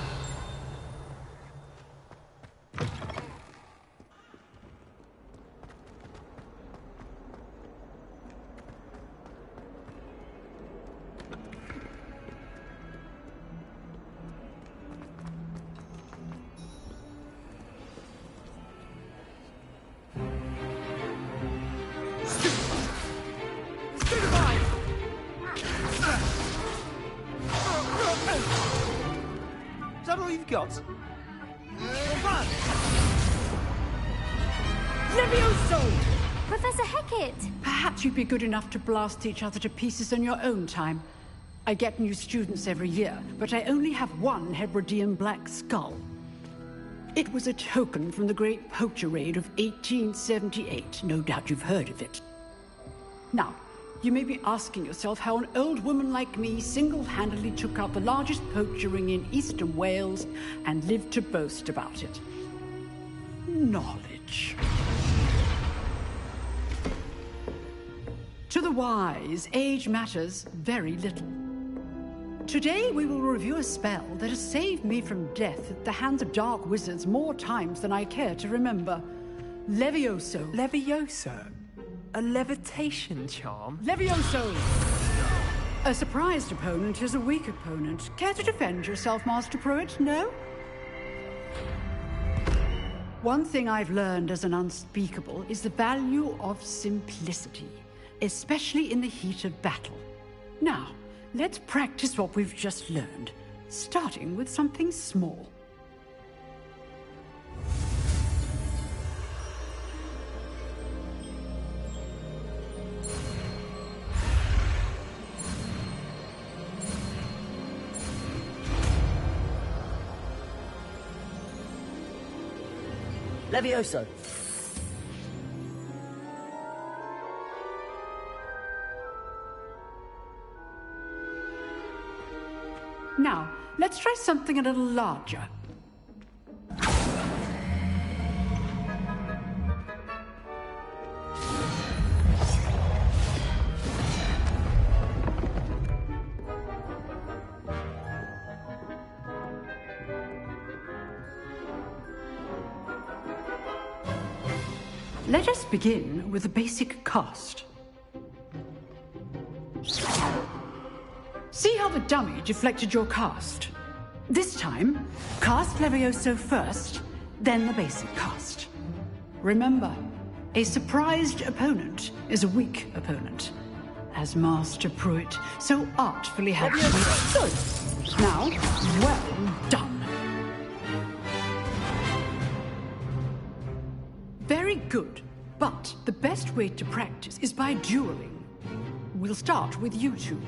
Is that all you've got? Run! Levioso! Professor Hecat! Perhaps you'd be good enough to blast each other to pieces in your own time. I get new students every year, but I only have one Hebridean black skull. It was a token from the Great Poacher Raid of 1878. No doubt you've heard of it. Now, you may be asking yourself how an old woman like me single-handedly took out the largest poacher ring in eastern Wales and lived to boast about it. Knowledge. To the wise, age matters very little. Today we will review a spell that has saved me from death at the hands of dark wizards more times than I care to remember. Levioso. Levioso? A levitation charm? Levioso! A surprised opponent is a weak opponent. Care to defend yourself, Master Pruitt? No? One thing I've learned as an unspeakable is the value of simplicity, especially in the heat of battle. Now, let's practice what we've just learned, starting with something small. Levioso. Now, let's try something a little larger. Let us begin with a basic cast. See how the dummy deflected your cast? This time, cast Levioso first, then the basic cast. Remember, a surprised opponent is a weak opponent, as Master Pruitt so artfully helped me. So, now, well done. Very good, but the best way to practice is by dueling. We'll start with you two.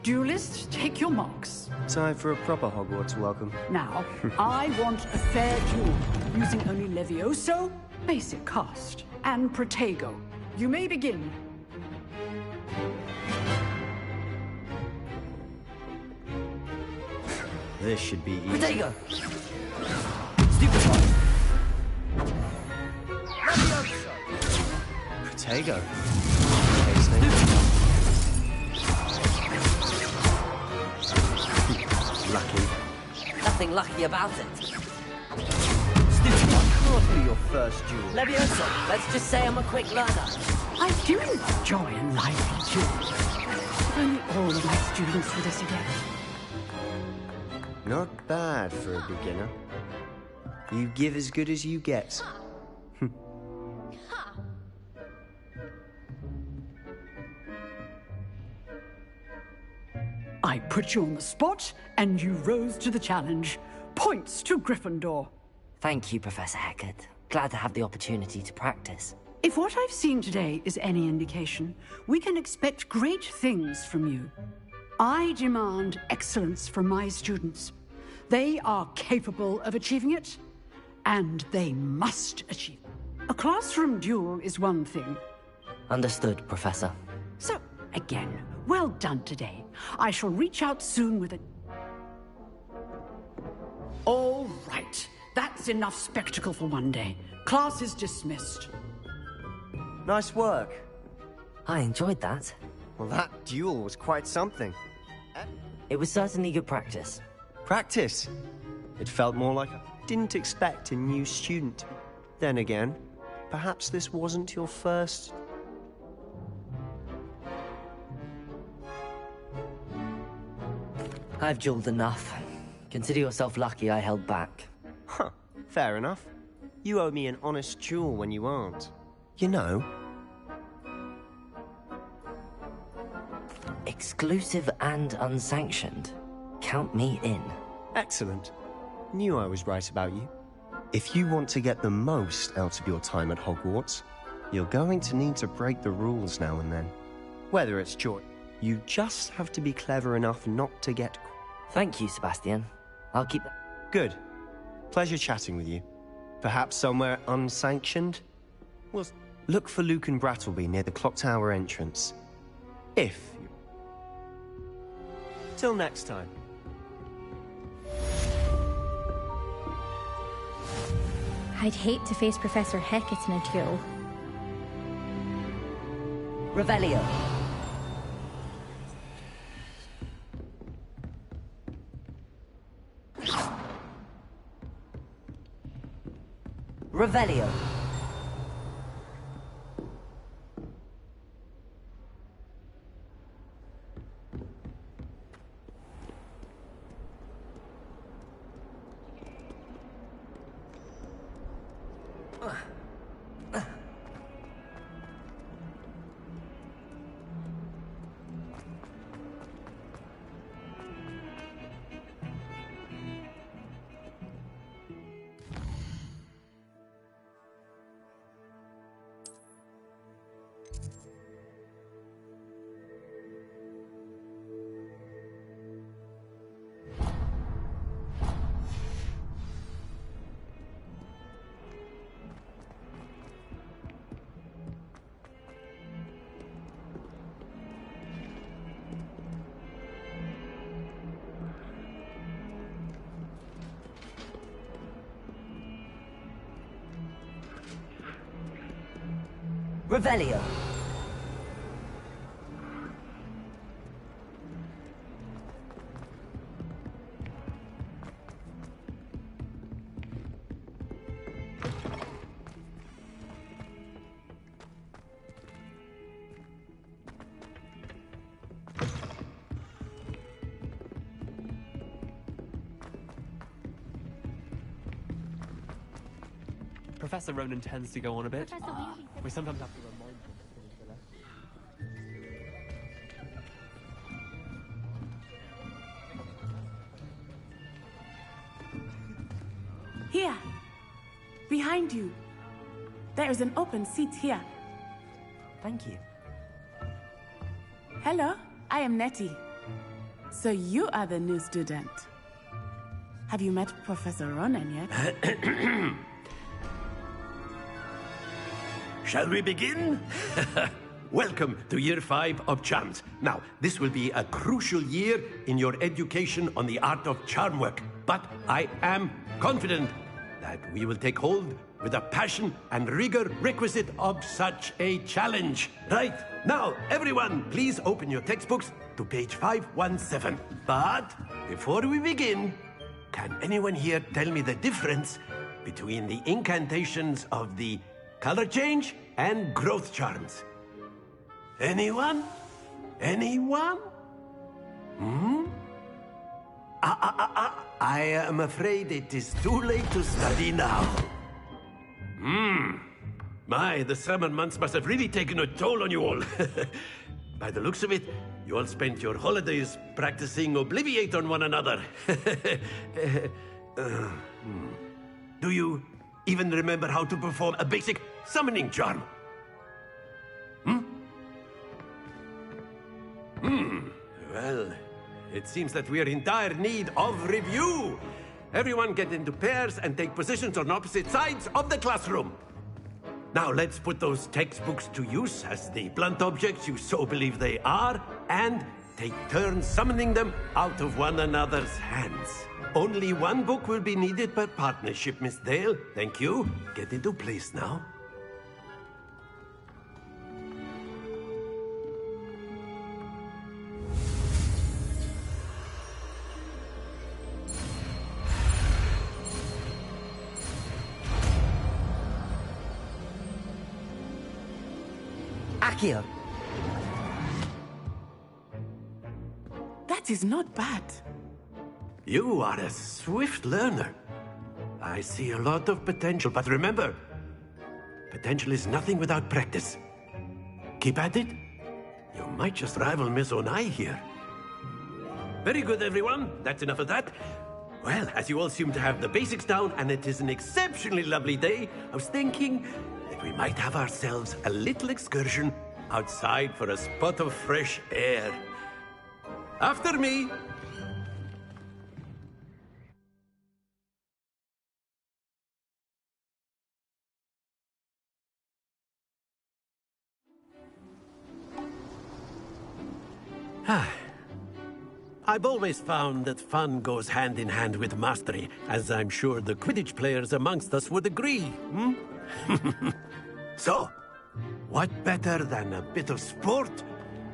Duelists, take your marks. Time for a proper Hogwarts welcome. Now, I want a fair duel, using only Levioso, basic cast, and Protego. You may begin. This should be easy. Protego! Stupefy! Protego. Lucky. Nothing lucky about it. Stupefy can't be your first duel. Levioso, let's just say I'm a quick learner. I do enjoy a lively duel. If only all of my students were this adept. Not bad for a beginner. You give as good as you get. I put you on the spot, and you rose to the challenge. Points to Gryffindor. Thank you, Professor Hecat. Glad to have the opportunity to practice. If what I've seen today is any indication, we can expect great things from you. I demand excellence from my students. They are capable of achieving it, and they must achieve it. A classroom duel is one thing. Understood, Professor. So, again, well done today. I shall reach out soon with a... All right. That's enough spectacle for one day. Class is dismissed. Nice work. I enjoyed that. Well, that duel was quite something. It was certainly good practice. Practice? It felt more like I didn't expect a new student. Then again, perhaps this wasn't your first... I've dueled enough. Consider yourself lucky I held back. Huh, fair enough. You owe me an honest duel when you aren't. You know... Exclusive and unsanctioned. Count me in. Excellent. Knew I was right about you. If you want to get the most out of your time at Hogwarts, you're going to need to break the rules now and then. Whether it's joy, you just have to be clever enough not to get... Thank you, Sebastian. I'll keep... Good. Pleasure chatting with you. Perhaps somewhere unsanctioned? Well, look for Luke and Brattleby near the Clock Tower entrance. If you... Till next time. I'd hate to face Professor Hecat in a duel. Revelio. Revelio. Revelio. Professor Ronan tends to go on a bit. We sometimes have to remind him. Here. Behind you. There is an open seat here. Thank you. Hello, I am Nettie. So you are the new student. Have you met Professor Ronan yet? Shall we begin? Welcome to Year 5 of Charms. Now, this will be a crucial year in your education on the art of charm work. But I am confident that we will take hold with the passion and rigor requisite of such a challenge. Right, now, everyone, please open your textbooks to page 517. But before we begin, can anyone here tell me the difference between the incantations of the color change and growth charms? Anyone? Anyone? Hmm? I am afraid it is too late to study now. The summer months must have really taken a toll on you all. By the looks of it, you all spent your holidays practicing Obliviate on one another. Do you even remember how to perform a basic summoning charm? Well, it seems that we are in dire need of review. Everyone get into pairs and take positions on opposite sides of the classroom. Now let's put those textbooks to use as the blunt objects you so believe they are, and take turns summoning them out of one another's hands. Only one book will be needed per partnership, Miss Dale. Thank you. Get into place now. Accio! That is not bad. You are a swift learner. I see a lot of potential, but remember, potential is nothing without practice. Keep at it. You might just rival Miss Onai here. Very good, everyone. That's enough of that. Well, as you all seem to have the basics down, and it is an exceptionally lovely day, I was thinking that we might have ourselves a little excursion outside for a spot of fresh air. After me. I've always found that fun goes hand in hand with mastery, as I'm sure the Quidditch players amongst us would agree, So, what better than a bit of sport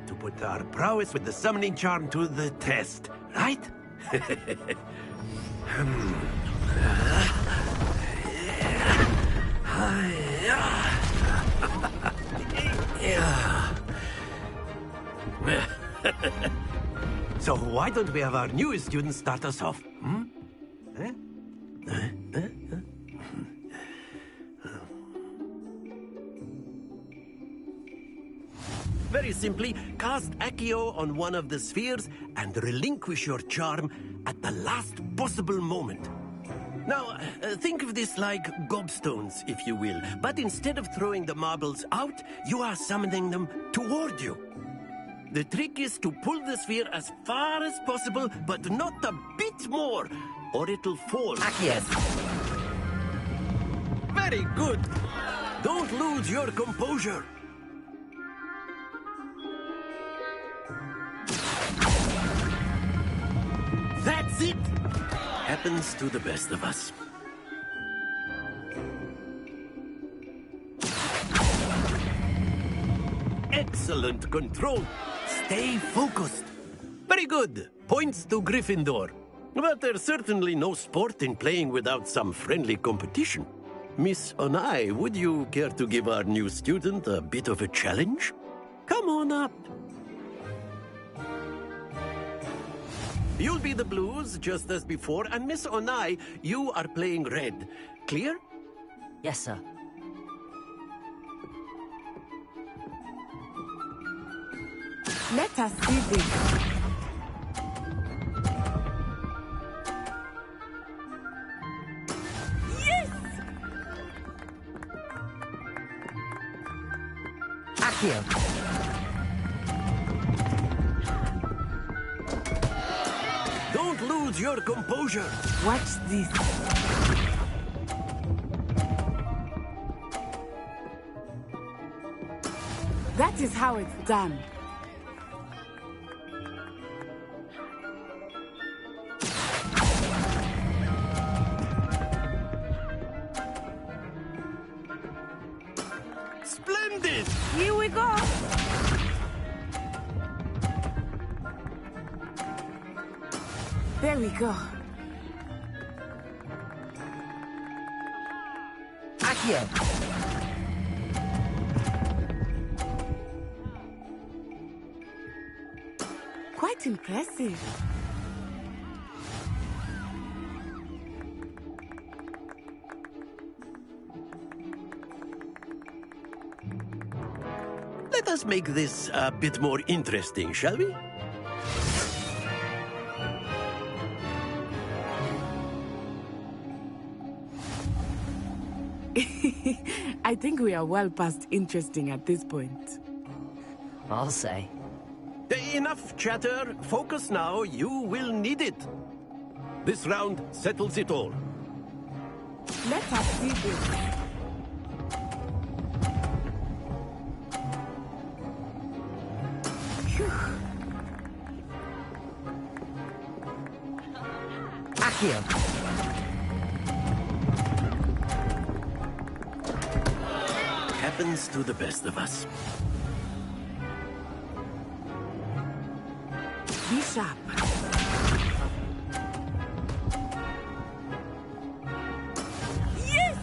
to put our prowess with the summoning charm to the test, right? So why don't we have our newest student start us off? Very simply, cast Accio on one of the spheres and relinquish your charm at the last possible moment. Now, think of this like gobstones, if you will. But instead of throwing the marbles out, you are summoning them toward you. The trick is to pull the sphere as far as possible, but not a bit more, or it'll fall. Accio! Very good. Don't lose your composure. That's it! Happens to the best of us. Excellent control. Stay focused. Very good. Points to Gryffindor. But there's certainly no sport in playing without some friendly competition. Miss Onai, would you care to give our new student a bit of a challenge? Come on up. You'll be the blues, just as before, and Miss Onai, you are playing red. Clear? Yes, sir. Let us see this. Yes! Accio! Don't lose your composure. Watch this. That is how it's done. Splendid! Here we go. There we go. Accio! Quite impressive. Let us make this a bit more interesting, shall we? I think we are well past interesting at this point. I'll say. Enough chatter. Focus now. You will need it. This round settles it all. Let us see this. Accio. Happens to the best of us. Be sharp. Yes!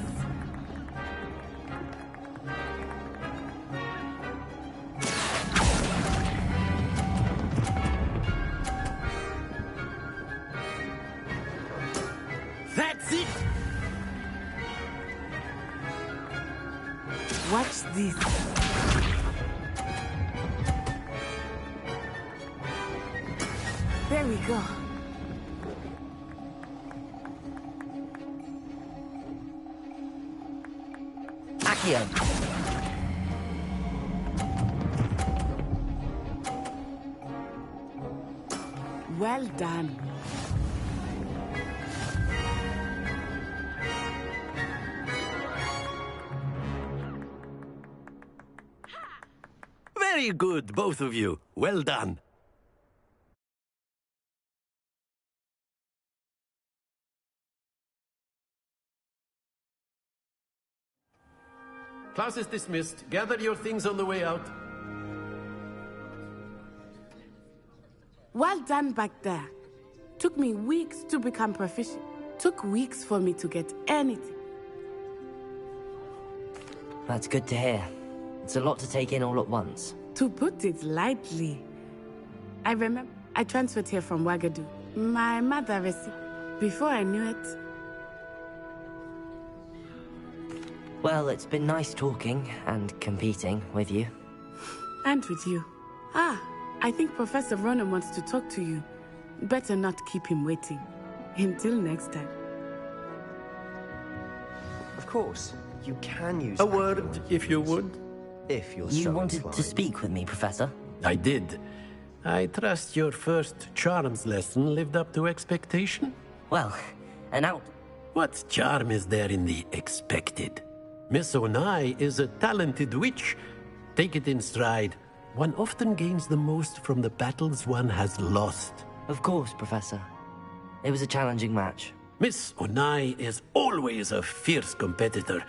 That's it! Watch this. There we go. Accio. Well done. Very good, both of you. Well done. Class is dismissed. Gather your things on the way out. Well done back there. Took me weeks to become proficient. Took weeks for me to get anything. That's good to hear. It's a lot to take in all at once. To put it lightly, I remember I transferred here from Wagadu. My mother received. Before I knew it. Well, it's been nice talking and competing with you. And with you. I think Professor Ronan wants to talk to you. Better not keep him waiting. Until next time. Of course, you can use a word, if you would. If you're You so wanted inclined. to speak with me, Professor? I did. I trust your first charms lesson lived up to expectation? Well, What charm is there in the expected? Miss Onai is a talented witch. Take it in stride. One often gains the most from the battles one has lost. Of course, Professor. It was a challenging match. Miss Onai is always a fierce competitor,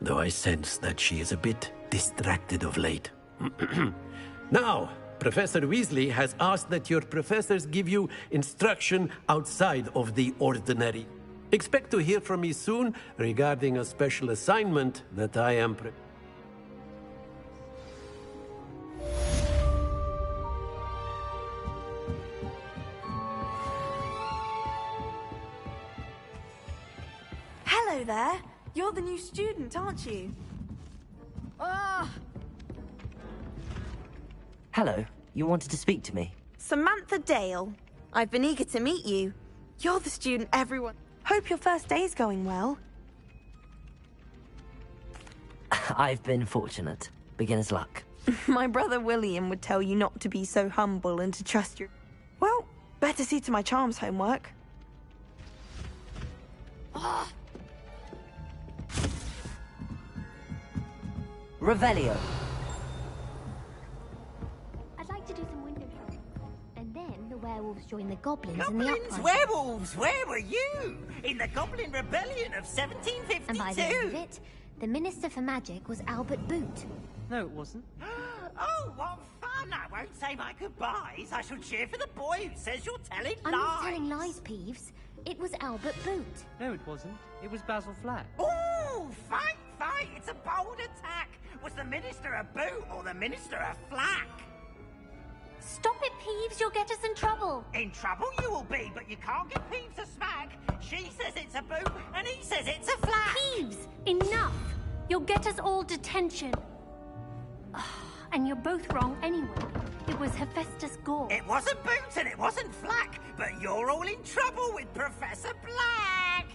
though I sense that she is a bit distracted of late. Now, Professor Weasley has asked that your professors give you instruction outside of the ordinary. Expect to hear from me soon regarding a special assignment that I am Hello there. You're the new student, aren't you? Hello, you wanted to speak to me? Samantha Dale. I've been eager to meet you. You're the student everyone... Hope your first day's going well. I've been fortunate. Beginner's luck. My brother William would tell you not to be so humble and to trust your... Well, better see to my charms homework. Revelio. I'd like to do some window shopping. And then the werewolves join the goblins in the Goblins, uprising. werewolves, where were you? In the Goblin Rebellion of 1752? And by the end of it, the Minister for Magic was Albert Boot. No, it wasn't. Oh, what fun! I won't say my goodbyes. I shall cheer for the boy who says you're telling I'm lies. not telling lies, Peeves. It was Albert Boot. No, it wasn't. It was Basil Flack. Oh, fight, fight! It's a bold attack. Was the Minister a boot or the Minister a flack? Stop it, Peeves. You'll get us in trouble. In trouble you will be, but you can't give Peeves a smack. She says it's a boot, and he says it's a flat. Peeves, enough. You'll get us all detention. And you're both wrong anyway. It was Hephaestus Gore. It wasn't Boots and it wasn't Flack, but you're all in trouble with Professor Black.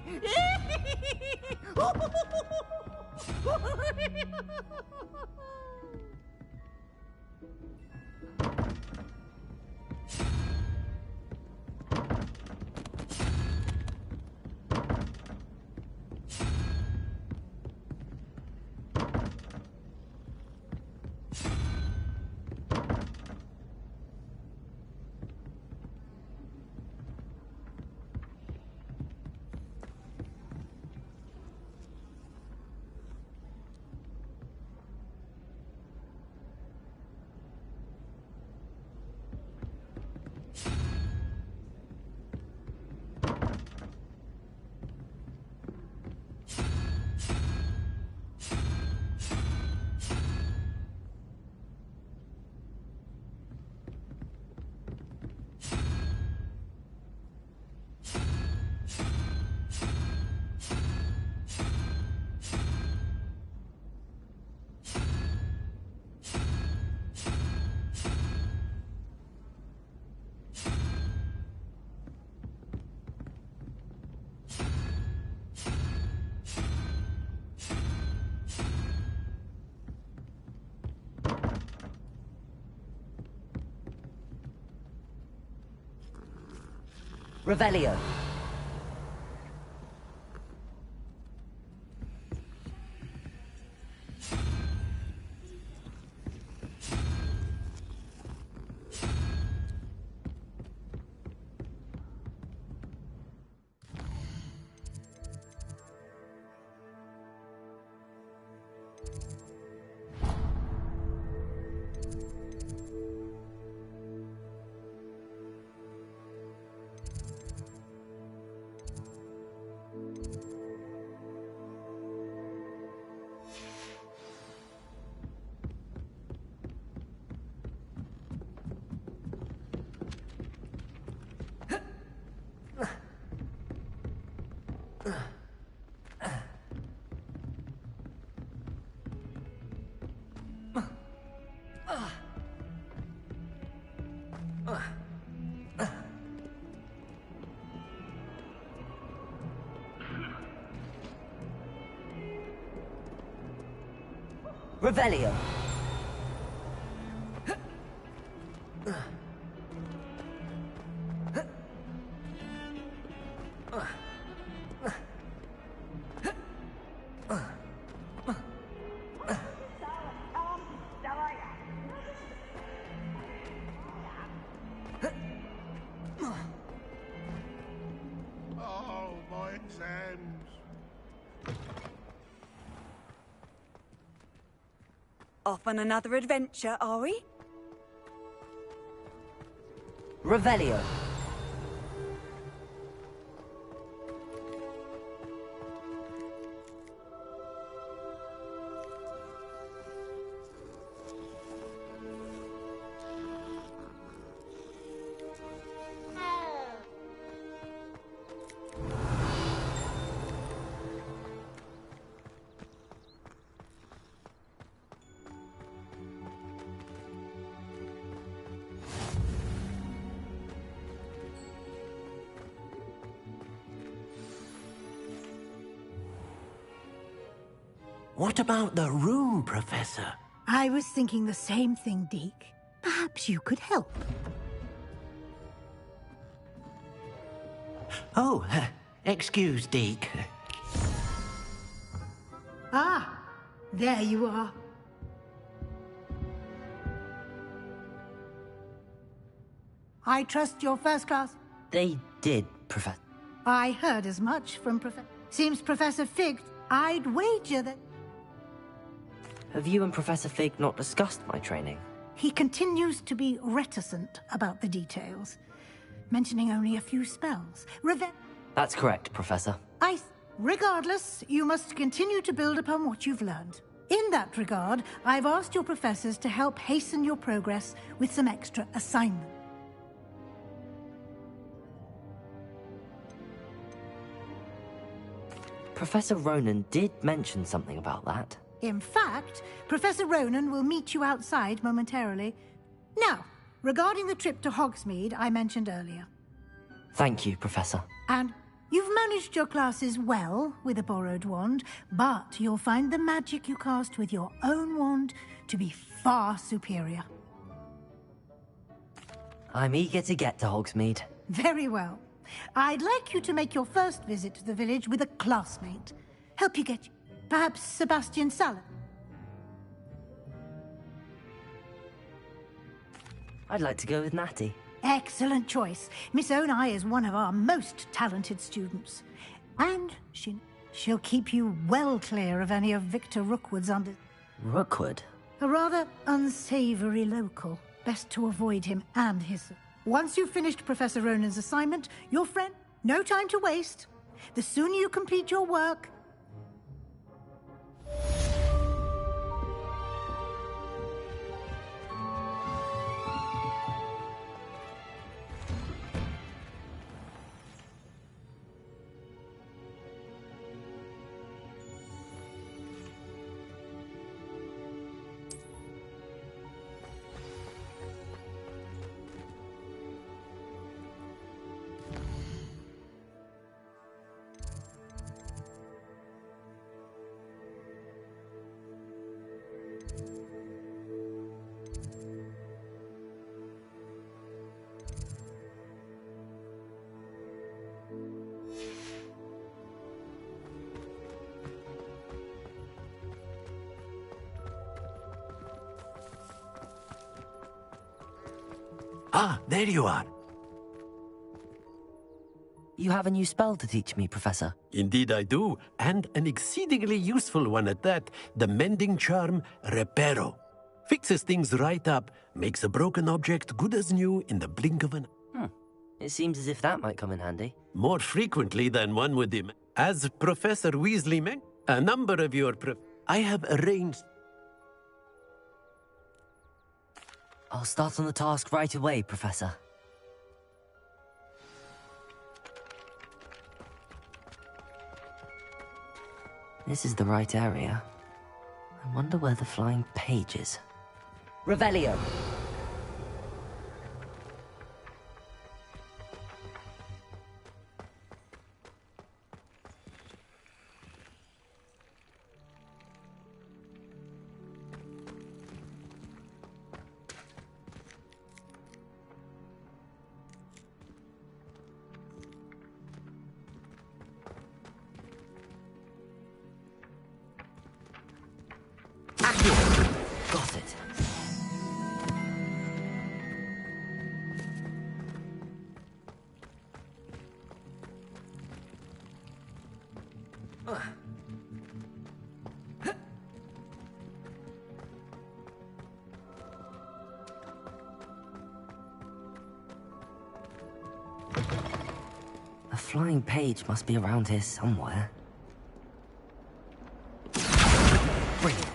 Revelio. Revelio. Oh, my exams. Off on another adventure, are we? Revelio. What about the room, Professor? I was thinking the same thing, Deke. Perhaps you could help. Oh, excuse, Deke. Ah, there you are. I trust you're first class. They did, Professor. I heard as much from Professor... Seems Professor Fig... I'd wager that... Have you and Professor Fig not discussed my training? He continues to be reticent about the details, mentioning only a few spells. That's correct, Professor. Regardless, you must continue to build upon what you've learned. In that regard, I've asked your professors to help hasten your progress with some extra assignments. Professor Ronan did mention something about that. In fact, Professor Ronan will meet you outside momentarily. Now, regarding the trip to Hogsmeade I mentioned earlier. Thank you, Professor. And you've managed your classes well with a borrowed wand, but you'll find the magic you cast with your own wand to be far superior. I'm eager to get to Hogsmeade. Very well. I'd like you to make your first visit to the village with a classmate. Help you get... perhaps Sebastian Salad? I'd like to go with Natty. Excellent choice. Miss Onai is one of our most talented students. And she'll keep you well clear of any of Victor Rookwood's under... Rookwood? A rather unsavory local. Best to avoid him and his... Once you've finished Professor Ronan's assignment, your friend... No time to waste. The sooner you complete your work... Ah, there you are. You have a new spell to teach me, Professor. Indeed I do, and an exceedingly useful one at that. The mending charm, Reparo. Fixes things right up, makes a broken object good as new in the blink of an... It seems as if that might come in handy. More frequently than one would imagine. As Professor Weasley mentioned, a number of your... I have arranged... I'll start on the task right away, Professor. This is the right area. I wonder where the flying page is. Revelio! Got it. A flying page must be around here somewhere. Brilliant.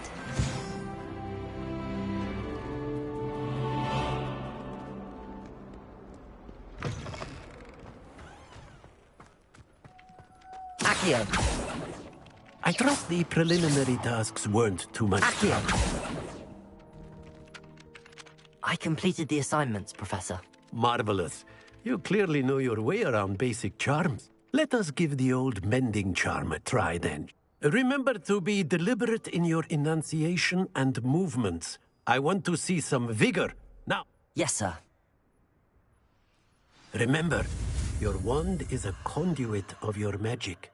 I trust the preliminary tasks weren't too much. I completed the assignments, Professor. Marvelous. You clearly know your way around basic charms. Let us give the old mending charm a try then. Remember to be deliberate in your enunciation and movements. I want to see some vigor. Now. Yes, sir. Remember, your wand is a conduit of your magic.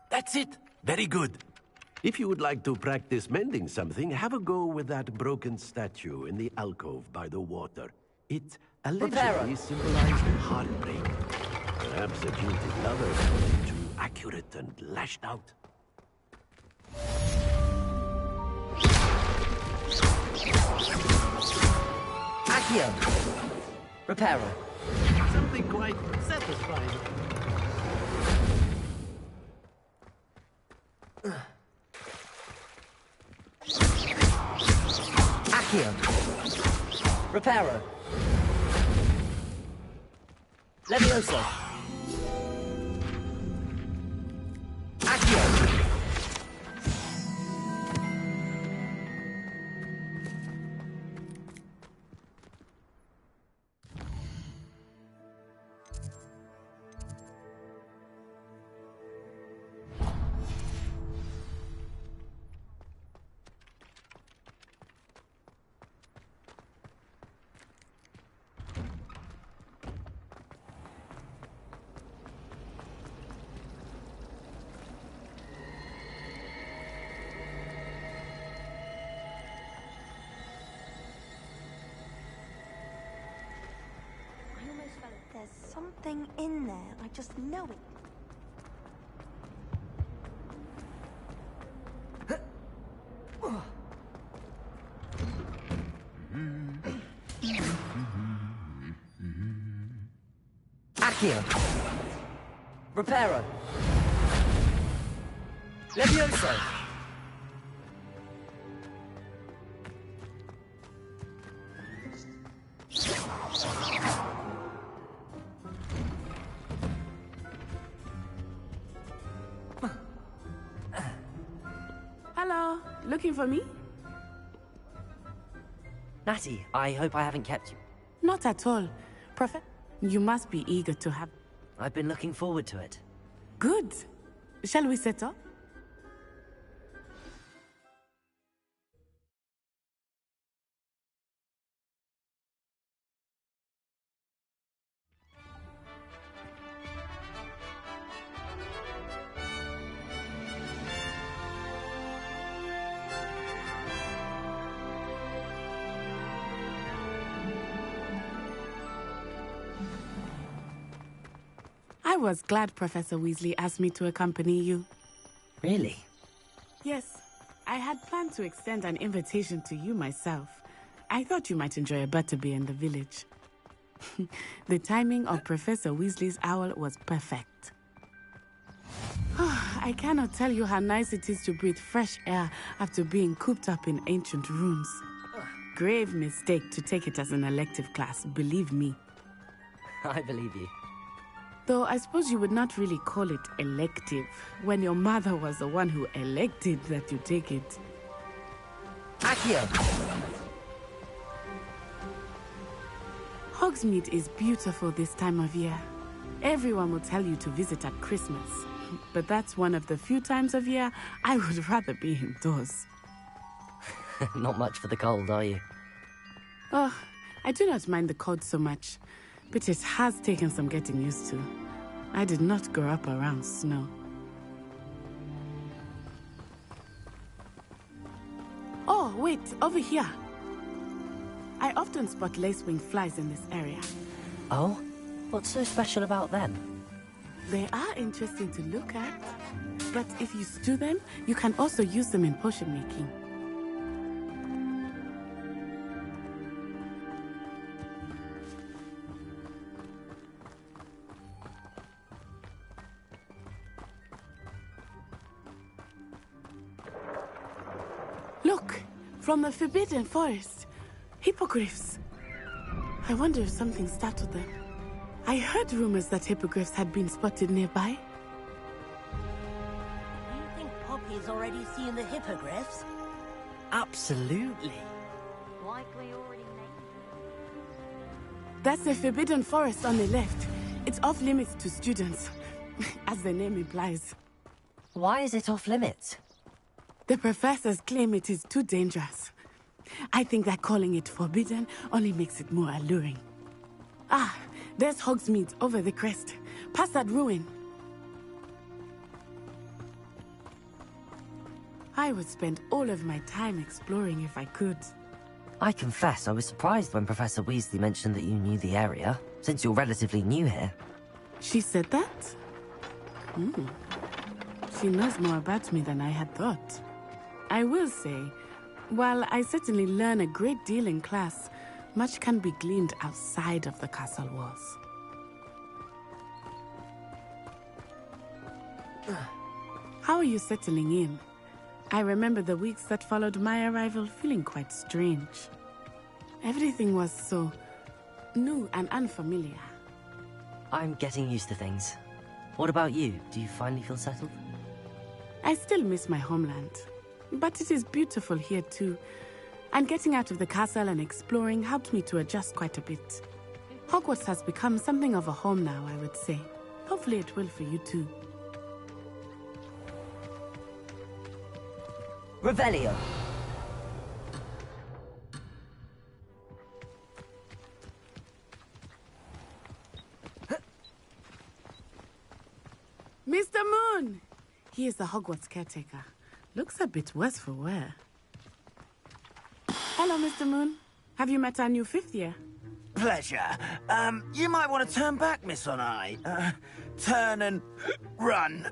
That's it. Very good. If you would like to practice mending something, have a go with that broken statue in the alcove by the water. It allegedly symbolized heartbreak. Perhaps a jilted lover was too accurate and lashed out. Accio! Reparo. Something quite satisfying. Accio! Reparo. Levioso. Accio! There's something in there. I just know it. Accio! Reparo. Levioso. Hello, looking for me? Natty, I hope I haven't kept you. Not at all. Prophet, you must be eager to have... I've been looking forward to it. Good. Shall we set up? I was glad Professor Weasley asked me to accompany you. Really? Yes. I had planned to extend an invitation to you myself. I thought you might enjoy a butterbeer in the village. The timing of Professor Weasley's owl was perfect. I cannot tell you how nice it is to breathe fresh air after being cooped up in ancient rooms. Grave mistake to take it as an elective class, believe me. I believe you. Though I suppose you would not really call it elective when your mother was the one who elected that you take it. Accio! Hogsmeade is beautiful this time of year. Everyone will tell you to visit at Christmas. But that's one of the few times of year I would rather be indoors. Not much for the cold, are you? Oh, I do not mind the cold so much. But it has taken some getting used to. I did not grow up around snow. Oh, wait, over here. I often spot lacewing flies in this area. Oh? What's so special about them? They are interesting to look at. But if you stew them, you can also use them in potion making. Look, from the Forbidden Forest. Hippogriffs. I wonder if something startled them. I heard rumors that hippogriffs had been spotted nearby. Do you think Poppy's already seen the hippogriffs? Absolutely. Likely already made. That's the Forbidden Forest on the left. It's off limits to students, as the name implies. Why is it off limits? The professors claim it is too dangerous. I think that calling it forbidden only makes it more alluring. Ah, there's Hogsmeade over the crest. Past that ruin. I would spend all of my time exploring if I could. I confess I was surprised when Professor Weasley mentioned that you knew the area, since you're relatively new here. She said that? She knows more about me than I had thought. I will say, while I certainly learn a great deal in class, much can be gleaned outside of the castle walls. How are you settling in? I remember the weeks that followed my arrival feeling quite strange. Everything was so new and unfamiliar. I'm getting used to things. What about you? Do you finally feel settled? I still miss my homeland, but it is beautiful here too. And getting out of the castle and exploring helped me to adjust quite a bit. Hogwarts has become something of a home now, I would say. Hopefully it will for you too. Revelio. Mr. Moon! He is the Hogwarts caretaker. Looks a bit worse for wear. Hello, Mr. Moon. Have you met our new 5th year? Pleasure. You might want to turn back, Miss Onai. Turn and run.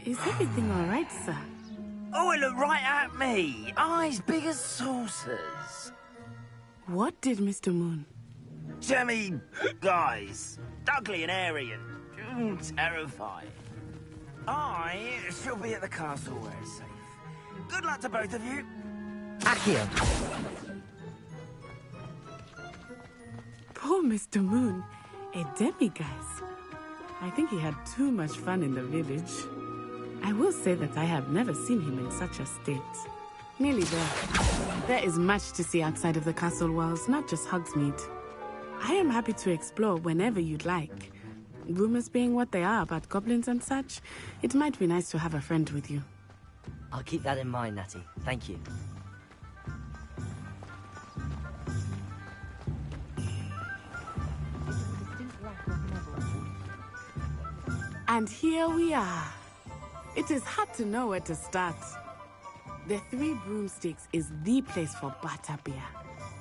Is everything all right, sir? Oh, it looked right at me. Eyes big as saucers. What did Mr. Moon? Jemmy, guys. Ugly and airy and terrifying. I shall be at the castle where it's safe. Good luck to both of you. Accio. Poor Mr. Moon. A demiguise. I think he had too much fun in the village. I will say that I have never seen him in such a state. Nearly there. There is much to see outside of the castle walls, not just Hogsmeade. I am happy to explore whenever you'd like. Rumors being what they are about goblins and such, it might be nice to have a friend with you. I'll keep that in mind, Natty. Thank you. And here we are. It is hard to know where to start. The Three Broomsticks is the place for butterbeer.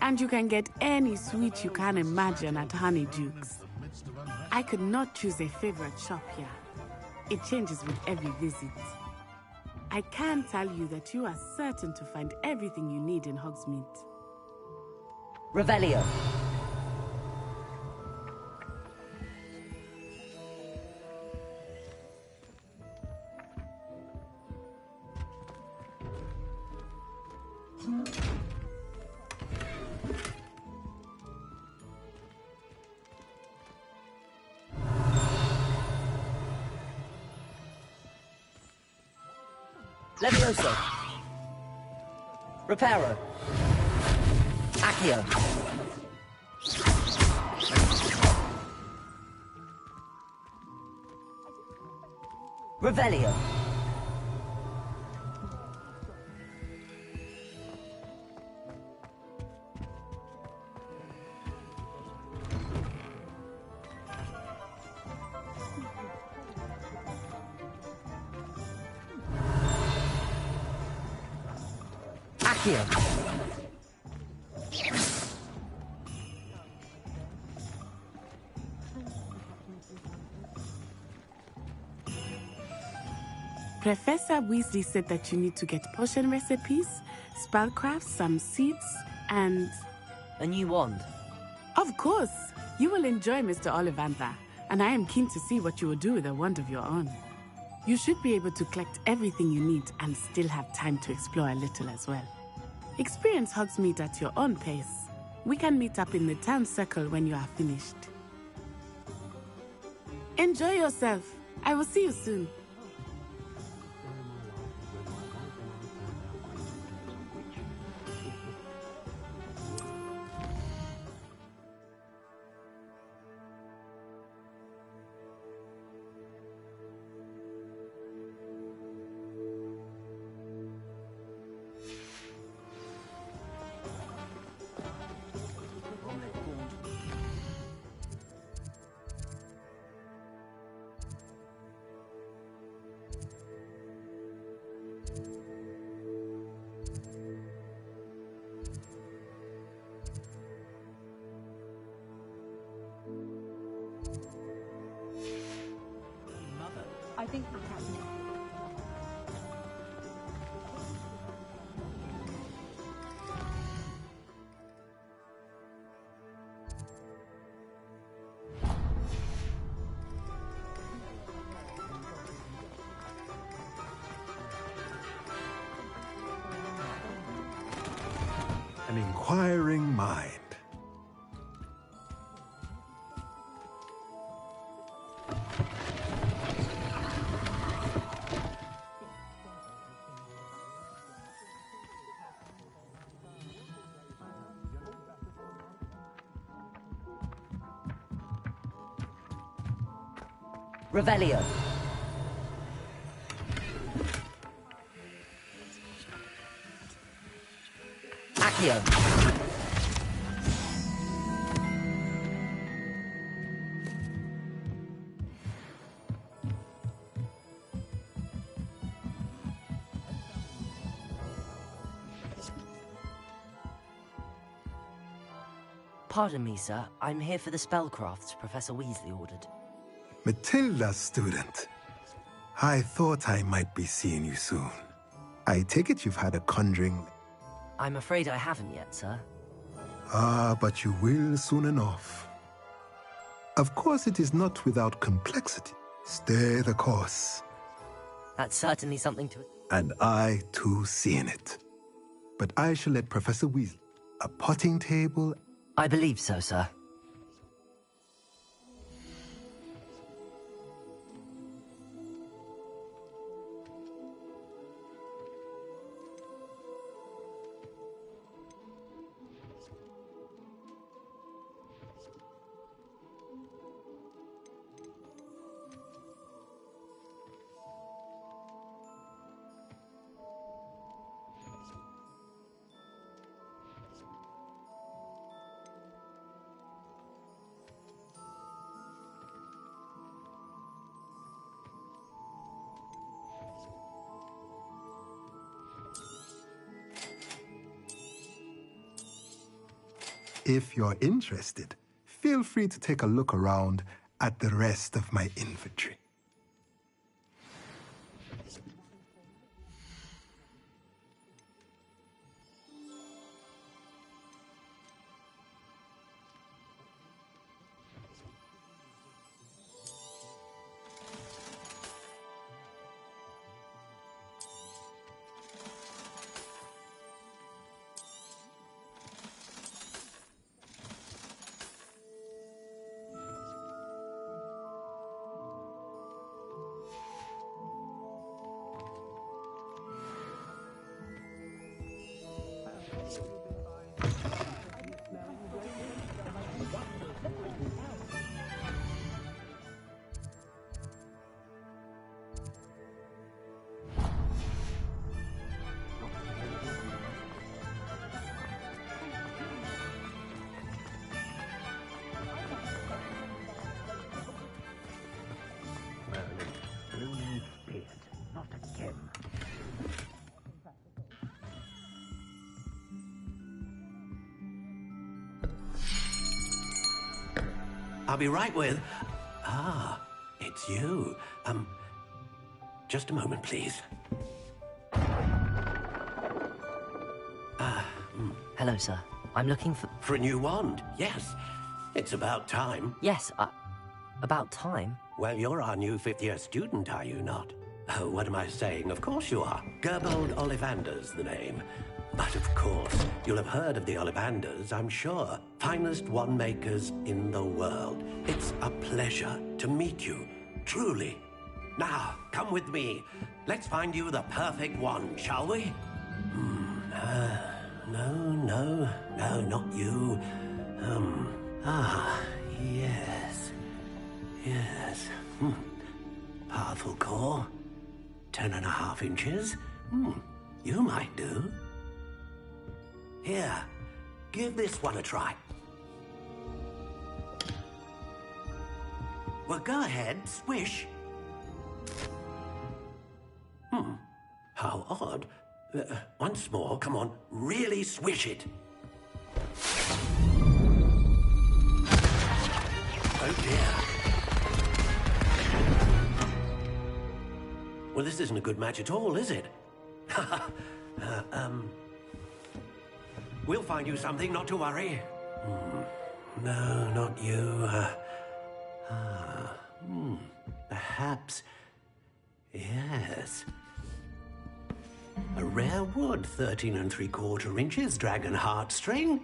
And you can get any sweet you can imagine at Honeydukes. I could not choose a favorite shop here. It changes with every visit. I can tell you that you are certain to find everything you need in Hogsmeade. Revelio. Levioso. Reparo. Accio. Revelio. Accio. Professor Weasley said that you need to get potion recipes, spellcrafts, some seeds, and... a new wand. Of course! You will enjoy Mr. Ollivander, and I am keen to see what you will do with a wand of your own. You should be able to collect everything you need and still have time to explore a little as well. Experience Hogsmeade at your own pace. We can meet up in the town circle when you are finished. Enjoy yourself. I will see you soon. I think An inquiring mind. Revelio. Accio. Pardon me, sir. I'm here for the spellcrafts Professor Weasley ordered. Matilda, student. I thought I might be seeing you soon. I take it you've had a conjuring... I'm afraid I haven't yet, sir. Ah, but you will soon enough. Of course, it is not without complexity. Stay the course. That's certainly something to... And I, too, see in it. But I shall let Professor Weasley... A potting table... I believe so, sir. If you're interested, feel free to take a look around at the rest of my inventory. I'll be right with... Ah, it's you. Just a moment, please. Hello, sir. I'm looking for... For a new wand, yes. It's about time. Yes, about time? Well, you're our new fifth-year student, are you not? Oh, what am I saying? Of course you are. Gerbold Ollivander's the name. But of course, you'll have heard of the Ollivanders, I'm sure. Finest wand makers in the world. It's a pleasure to meet you, truly. Now, come with me. Let's find you the perfect wand, shall we? No, not you. Yes. Powerful core. 10.5 inches. You might do. Here, give this one a try. Well, go ahead, swish. How odd. Once more, come on, really swish it. Oh dear. Well, this isn't a good match at all, is it? We'll find you something, not to worry. No, not you. Perhaps... Yes. A rare wood, 13 3/4 inches, dragon heartstring.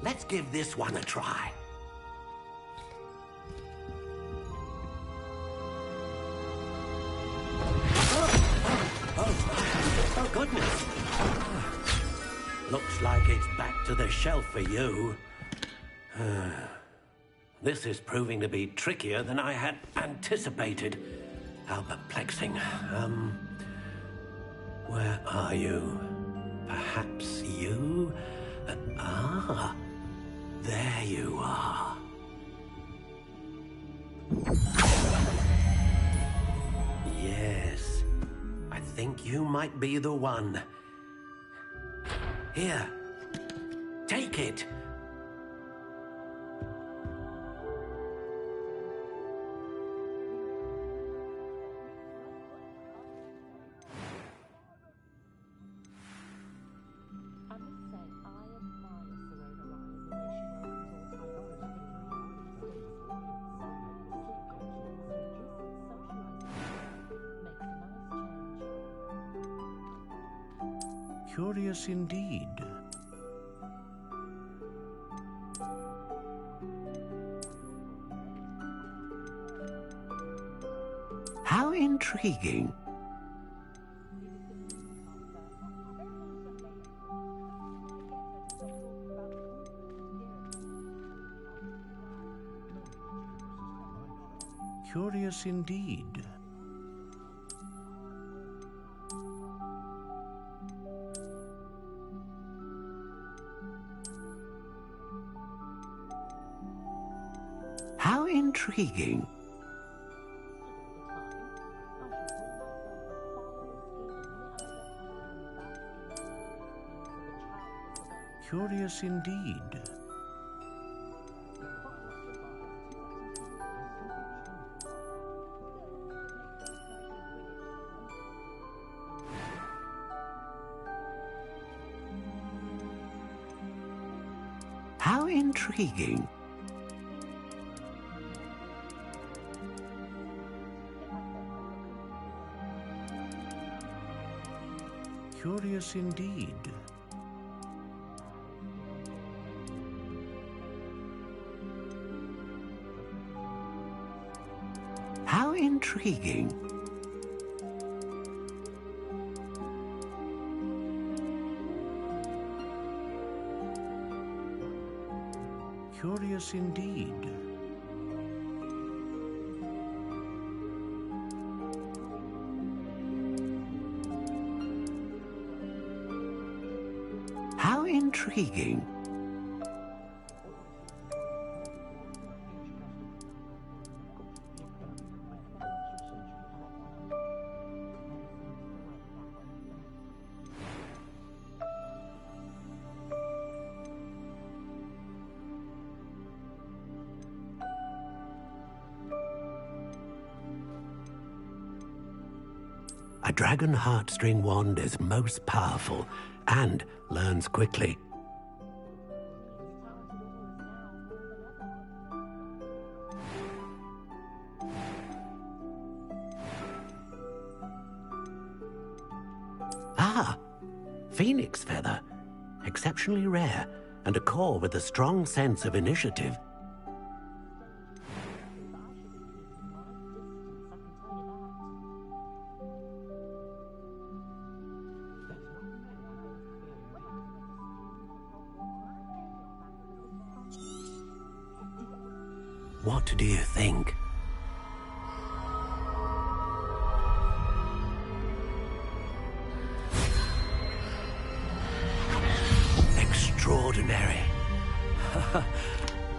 Let's give this one a try. Oh, goodness. Looks like it's back to the shelf for you. This is proving to be trickier than I had anticipated. How perplexing. Where are you? Perhaps you? There you are. Yes, I think you might be the one. Here, take it. Curious indeed. How intriguing. Curious indeed. How intriguing. Curious indeed. How intriguing. Curious indeed. How intriguing. Curious indeed. How intriguing. A dragon heartstring wand is most powerful and learns quickly. Phoenix feather. Exceptionally rare, and a core with a strong sense of initiative. What do you think? Extraordinary.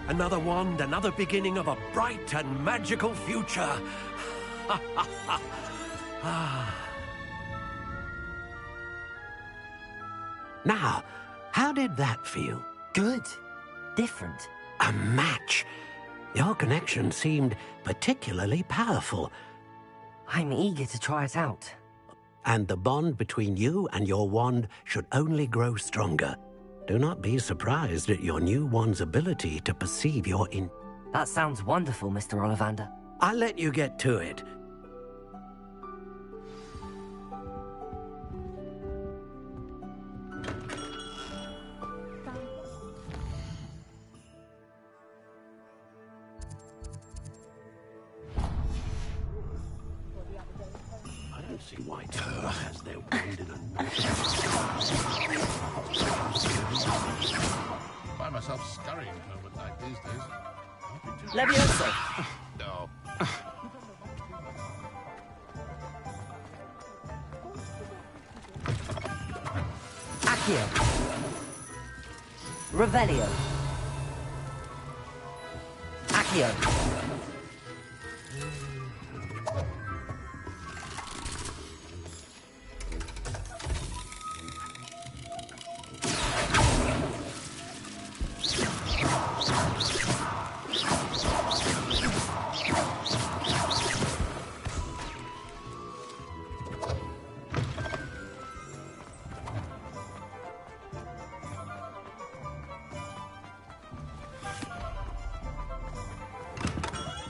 Another wand, another beginning of a bright and magical future. Now, how did that feel? Good. Different. A match. Your connection seemed particularly powerful. I'm eager to try it out. And the bond between you and your wand should only grow stronger. Do not be surprised at your new wand's ability to perceive your in... That sounds wonderful, Mr. Ollivander. I'll let you get to it. I don't see why Turtle has their wand in a... Find myself scurrying home at night these days. Levioso! No. Accio! Revelio! Accio!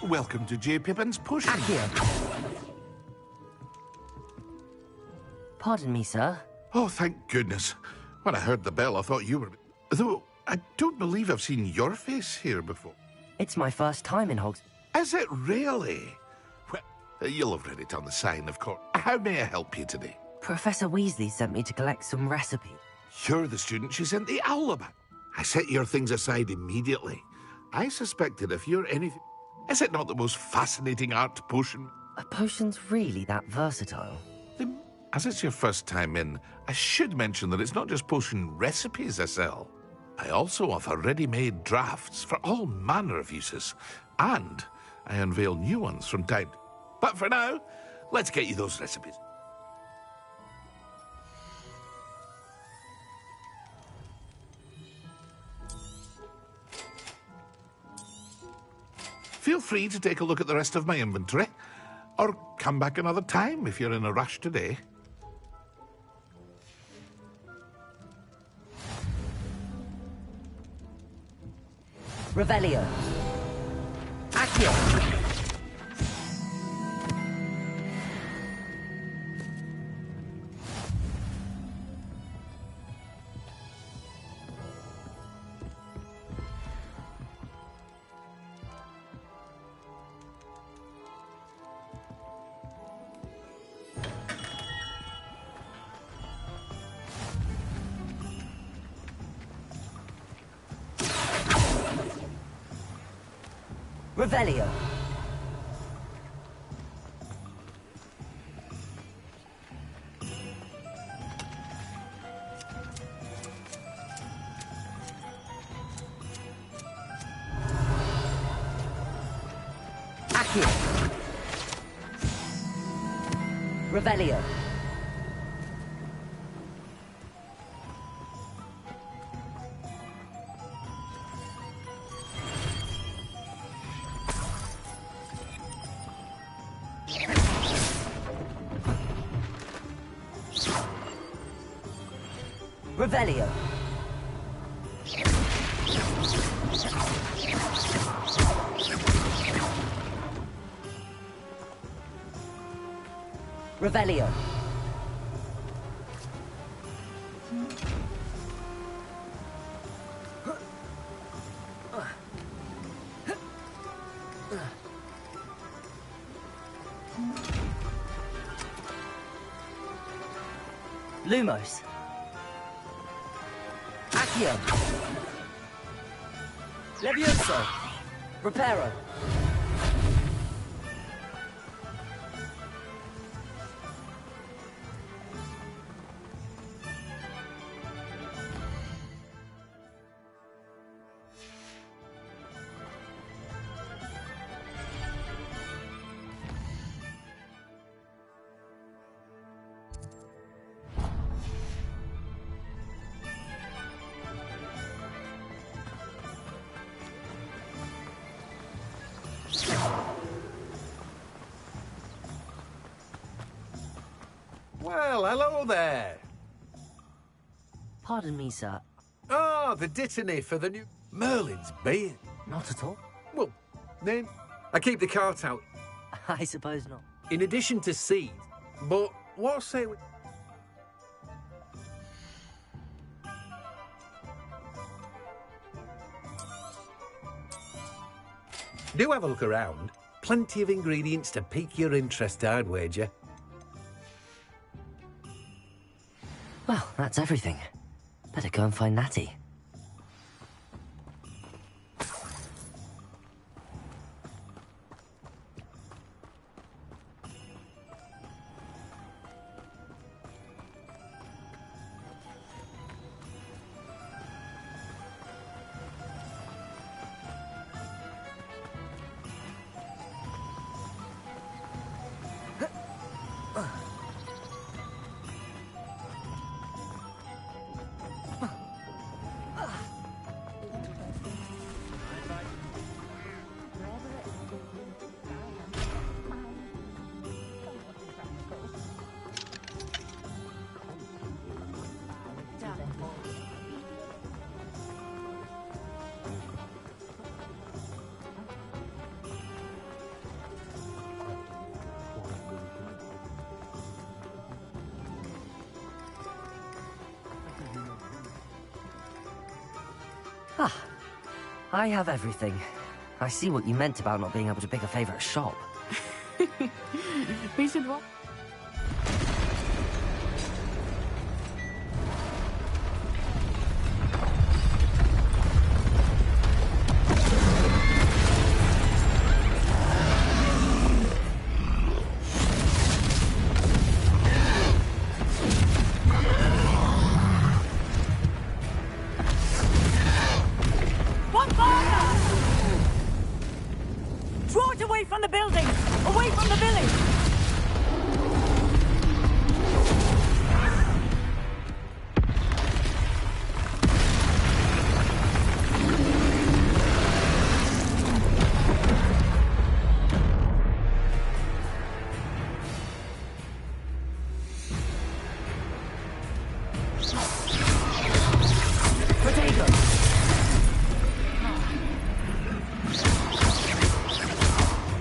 Welcome to J. Pippin's Push. Pardon me, sir. Oh, thank goodness. When I heard the bell, I thought you were... Though, I don't believe I've seen your face here before. It's my first time in Hogs... Is it really? Well, you'll have read it on the sign, of course. How may I help you today? Professor Weasley sent me to collect some recipes. You're the student she sent the owl about. I set your things aside immediately. I suspected if you're anything... Is it not the most fascinating art potion? Are potions really that versatile? As it's your first time in, I should mention that it's not just potion recipes I sell. I also offer ready-made drafts for all manner of uses, and I unveil new ones from time to time. But for now, let's get you those recipes. Feel free to take a look at the rest of my inventory, or come back another time if you're in a rush today. Revelio. Accio. Revelio. Accio. Revelio. Revelio. Revelio. Lumos. Accio. Levioso. Reparo. Well, hello there. Pardon me, sir. Ah, the dittany for the new... Merlin's beard. Not at all. Well, then, I keep the cart out. I suppose not. In addition to seed, but what say we... Do have a look around. Plenty of ingredients to pique your interest, I'd wager. Well, that's everything. Better go and find Natty. Ah, I have everything. I see what you meant about not being able to pick a favourite shop. We should walk. Draw it away from the building! Away from the village!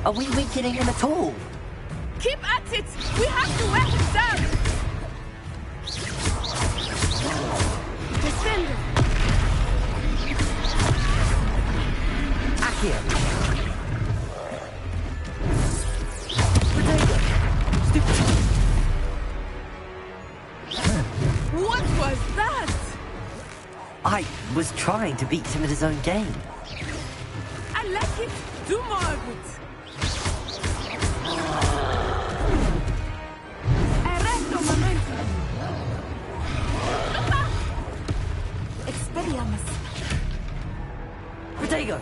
Are we weakening him at all? Keep at it! We have to wear him down! Descend! Accio! What was that? I was trying to beat him at his own game. I like it! Do more of it! Arresto momento! Expelliarmus! Protego!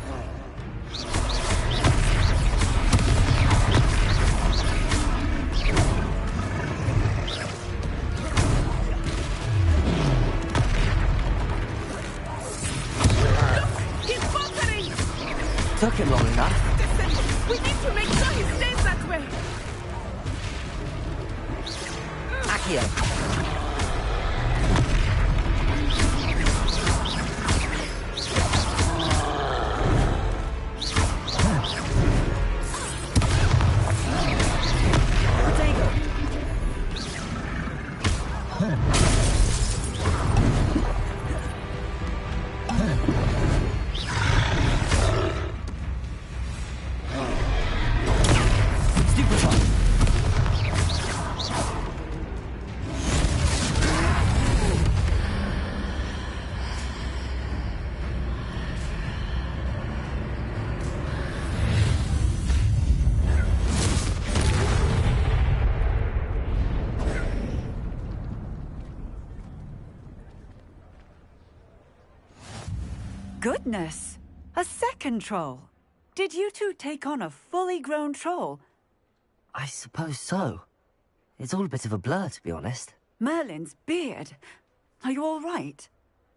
He's faltering! Took him long enough. We need to make sure he stays that way! Accio! Goodness! A second troll! Did you two take on a fully grown troll? I suppose so. It's all a bit of a blur, to be honest. Merlin's beard! Are you all right?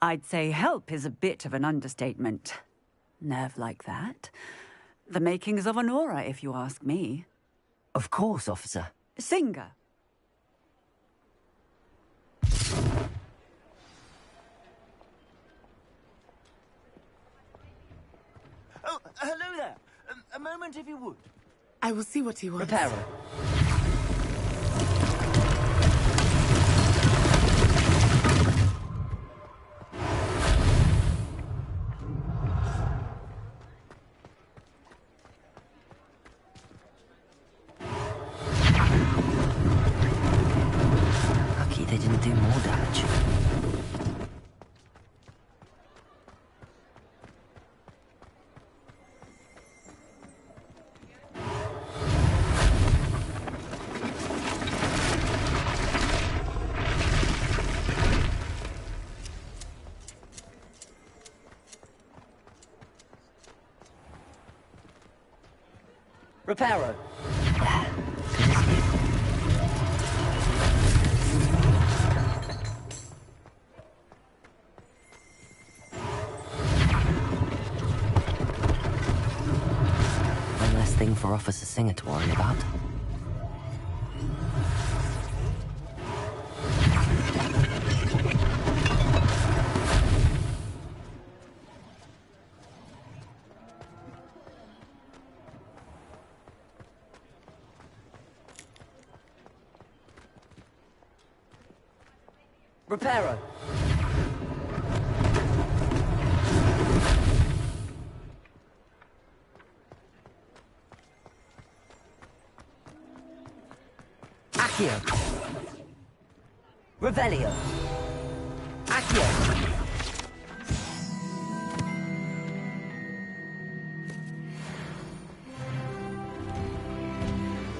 I'd say help is a bit of an understatement. Nerve like that? The makings of an aura, if you ask me. Of course, officer. Singer. Oh, hello there. A moment, if you would. I will see what he wants. Reparo. Lucky they didn't do more damage. Reparo. One less thing for Officer Singer to worry about. Reparo. Accio. Revelio. Accio.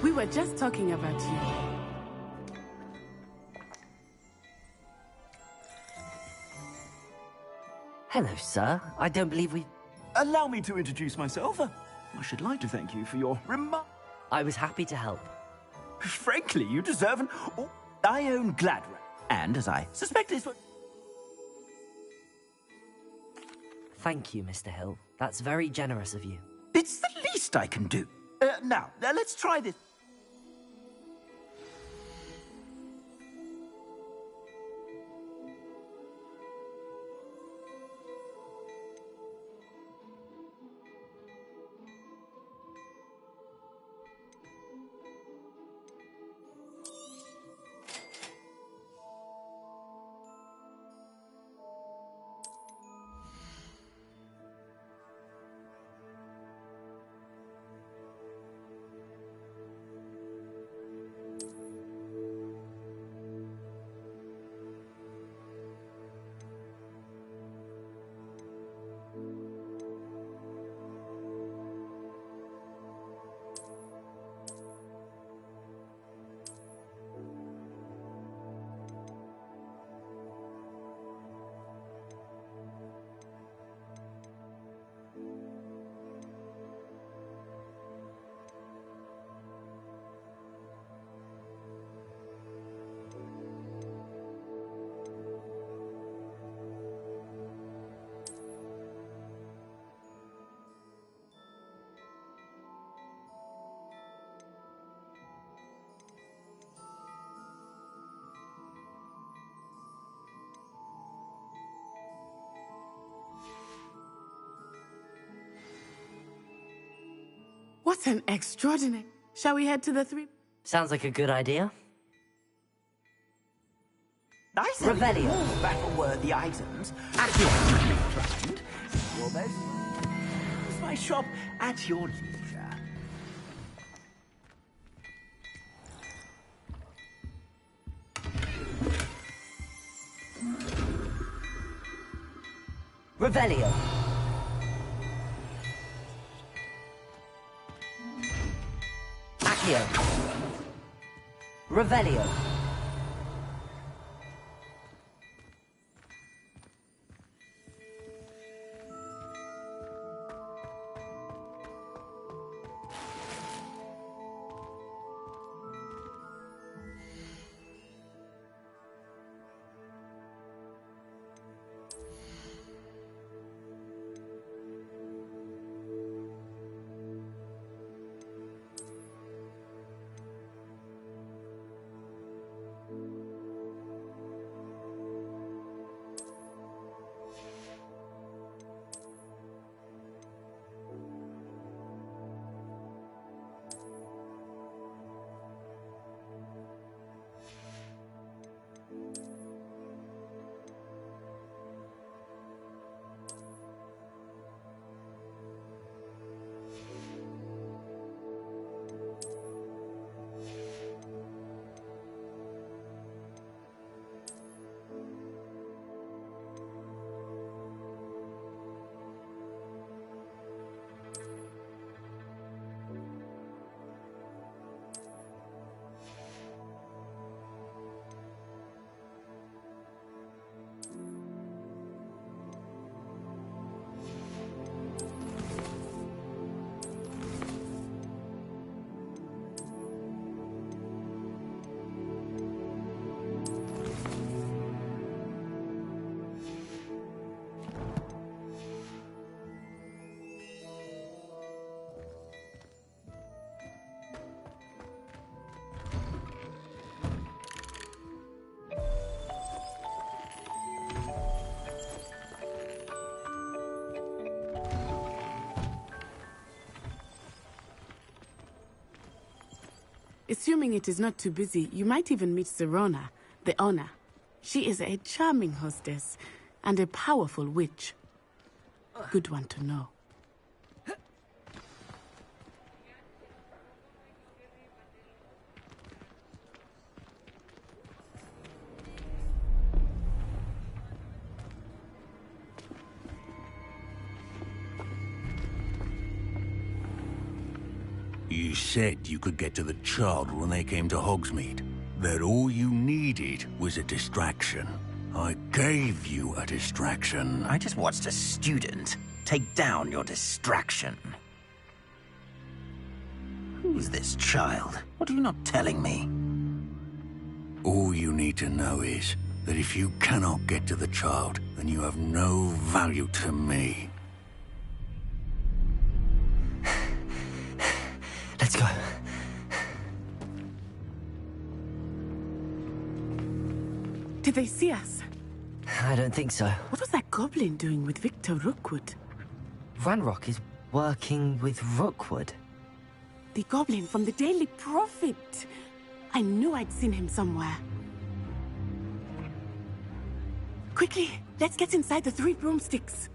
We were just talking about you. Hello, sir. I don't believe we... Allow me to introduce myself. I should like to thank you for your remark. I was happy to help. Frankly, you deserve an... Oh, I own Gladra. And, as I suspect is what... Thank you, Mr. Hill. That's very generous of you. It's the least I can do. Now, let's try this. What an extraordinary... Shall we head to the three... Sounds like a good idea. I said Revelio. more battle-worthy items. Accio. Almost. Use my shop at your leisure. Revelio. Accio. Revelio. Assuming it is not too busy, you might even meet Sirona, the owner. She is a charming hostess and a powerful witch. Good one to know. You said you could get to the child when they came to Hogsmeade. That all you needed was a distraction. I gave you a distraction. I just watched a student take down your distraction. Who's this child? What are you not telling me? All you need to know is that if you cannot get to the child, then you have no value to me. Let's go. Did they see us? I don't think so. What was that goblin doing with Victor Rookwood? Ranrock is working with Rookwood. The goblin from the Daily Prophet. I knew I'd seen him somewhere. Quickly, let's get inside the 3 broomsticks.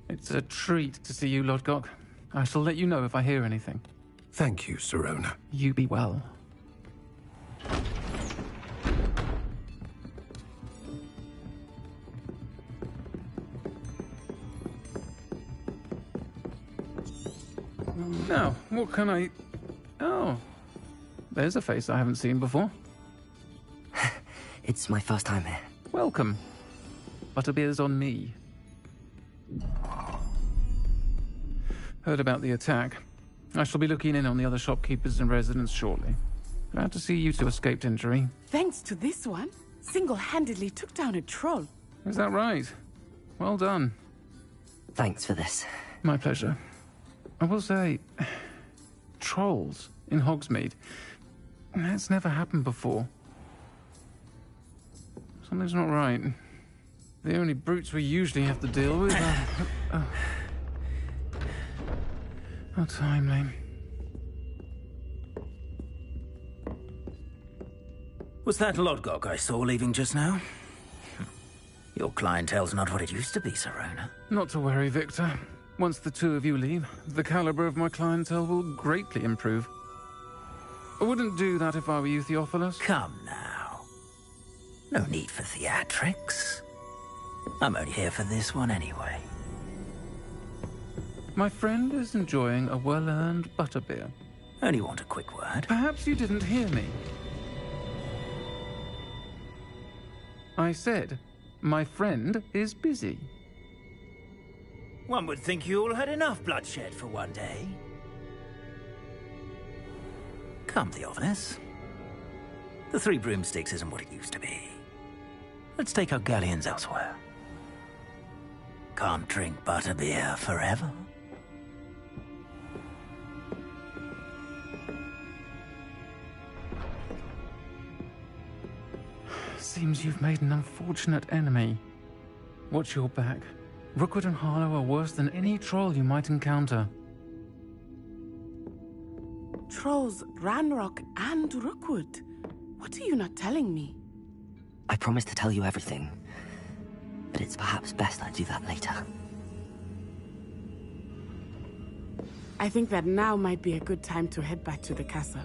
It's a treat to see you, Lodgok. I shall let you know if I hear anything. Thank you, Sirona. You be well. Now, what can I... Oh, there's a face I haven't seen before. It's my first time here. Welcome. Butterbeer's on me. Heard about the attack. I shall be looking in on the other shopkeepers and residents shortly. Glad to see you two escaped injury. Thanks to this one, single-handedly took down a troll. Is that right? Well done. Thanks for this. My pleasure. I will say, trolls in Hogsmeade. That's never happened before. Something's not right. The only brutes we usually have to deal with are... How timely. Was that Lodgok I saw leaving just now? Your clientele's not what it used to be, Sirona. Not to worry, Victor. Once the two of you leave, the caliber of my clientele will greatly improve. I wouldn't do that if I were you, Theophilus. Come now. No need for theatrics. I'm only here for this one anyway. My friend is enjoying a well-earned butterbeer. Only want a quick word. Perhaps you didn't hear me. I said, my friend is busy. One would think you all had enough bloodshed for one day. Come, Theophilus. The 3 broomsticks isn't what it used to be. Let's take our galleons elsewhere. Can't drink butterbeer forever. Seems you've made an unfortunate enemy. Watch your back. Rookwood and Harlow are worse than any troll you might encounter. Trolls, Ranrock, and Rookwood. What are you not telling me? I promised to tell you everything, but it's perhaps best I do that later. I think that now might be a good time to head back to the castle.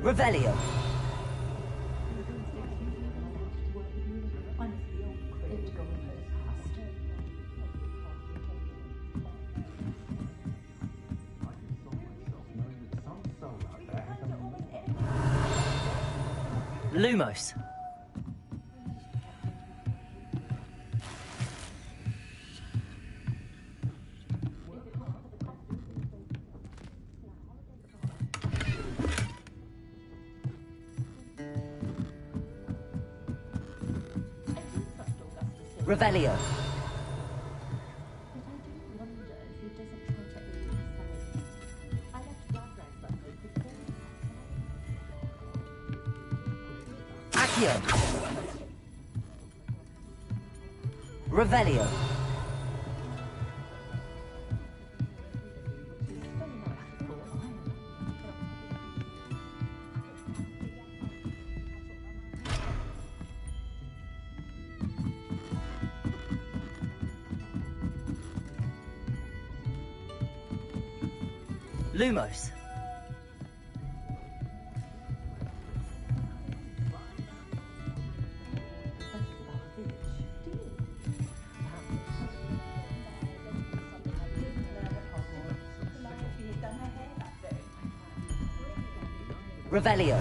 Revelio. Lumos. Revelio. Accio. Revelio. Lumos. Revelio.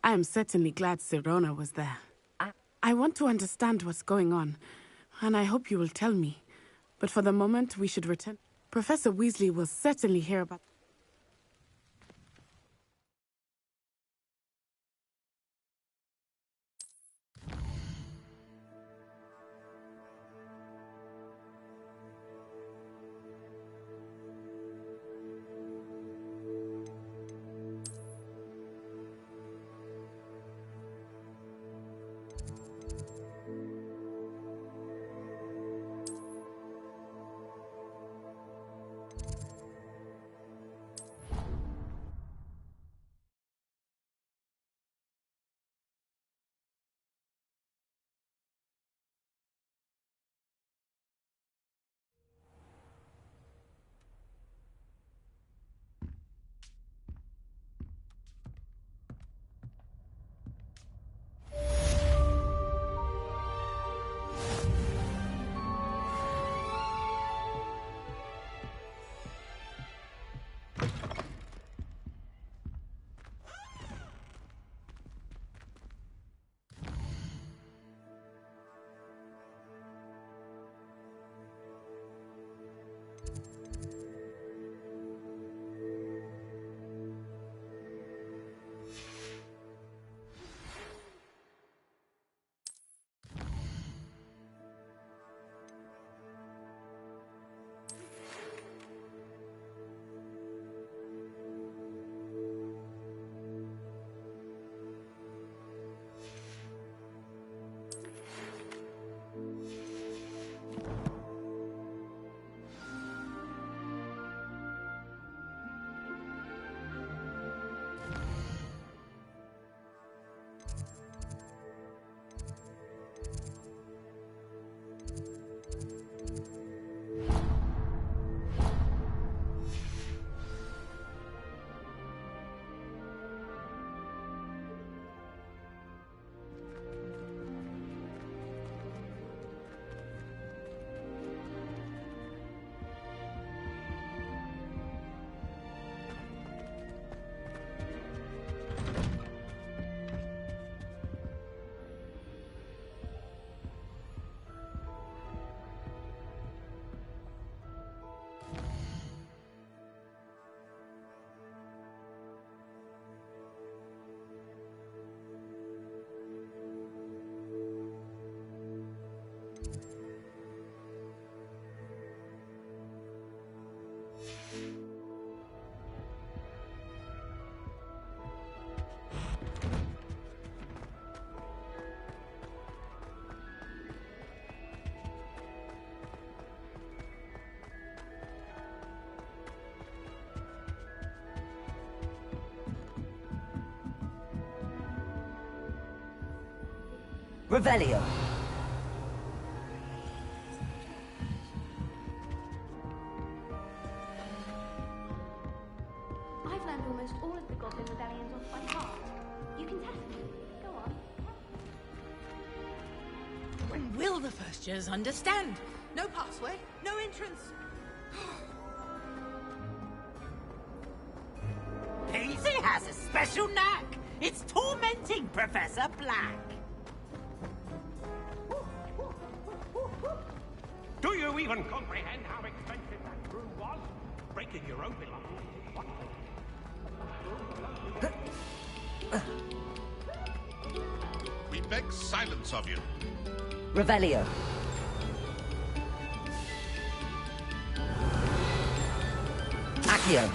I am certainly glad Sirona was there. I want to understand what's going on, and I hope you will tell me. But for the moment, we should return. Professor Weasley will certainly hear about... Revelio. almost all of the Goblin rebellions off by heart. You can test me. Go on. When will the first years understand? No pathway, no entrance. Paisley has a special knack. It's tormenting Professor Black. Do you even comprehend how expensive that room was? Breaking your own belongings is one thing. We beg silence of you. Revelio. Accio.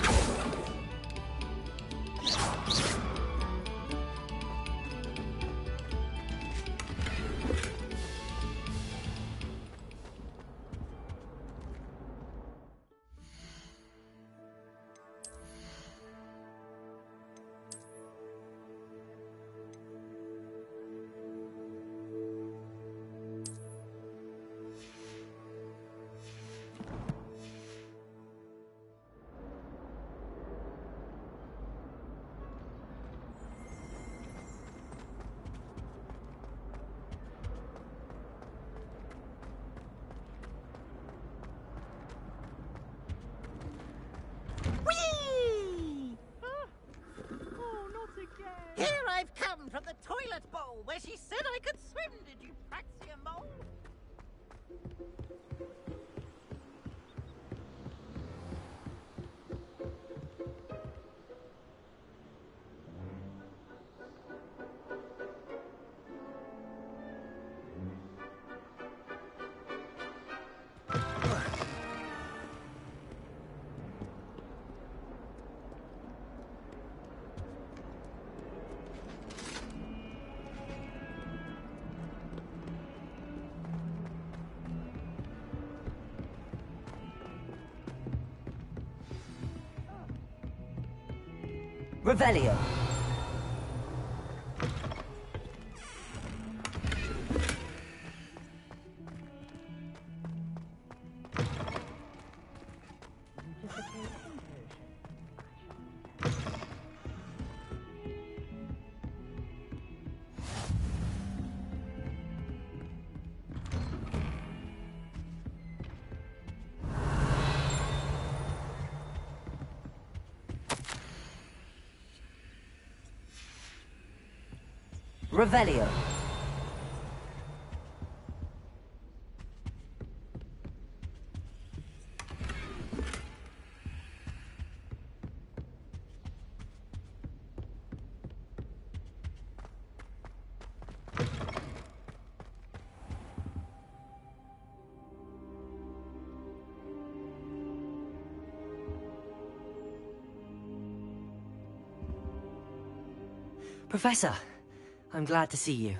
Whee! Oh, not again. Here I've come from the toilet bowl where she said I could swim, did you Praxia mole? Revelio. Revelio. Professor, I'm glad to see you.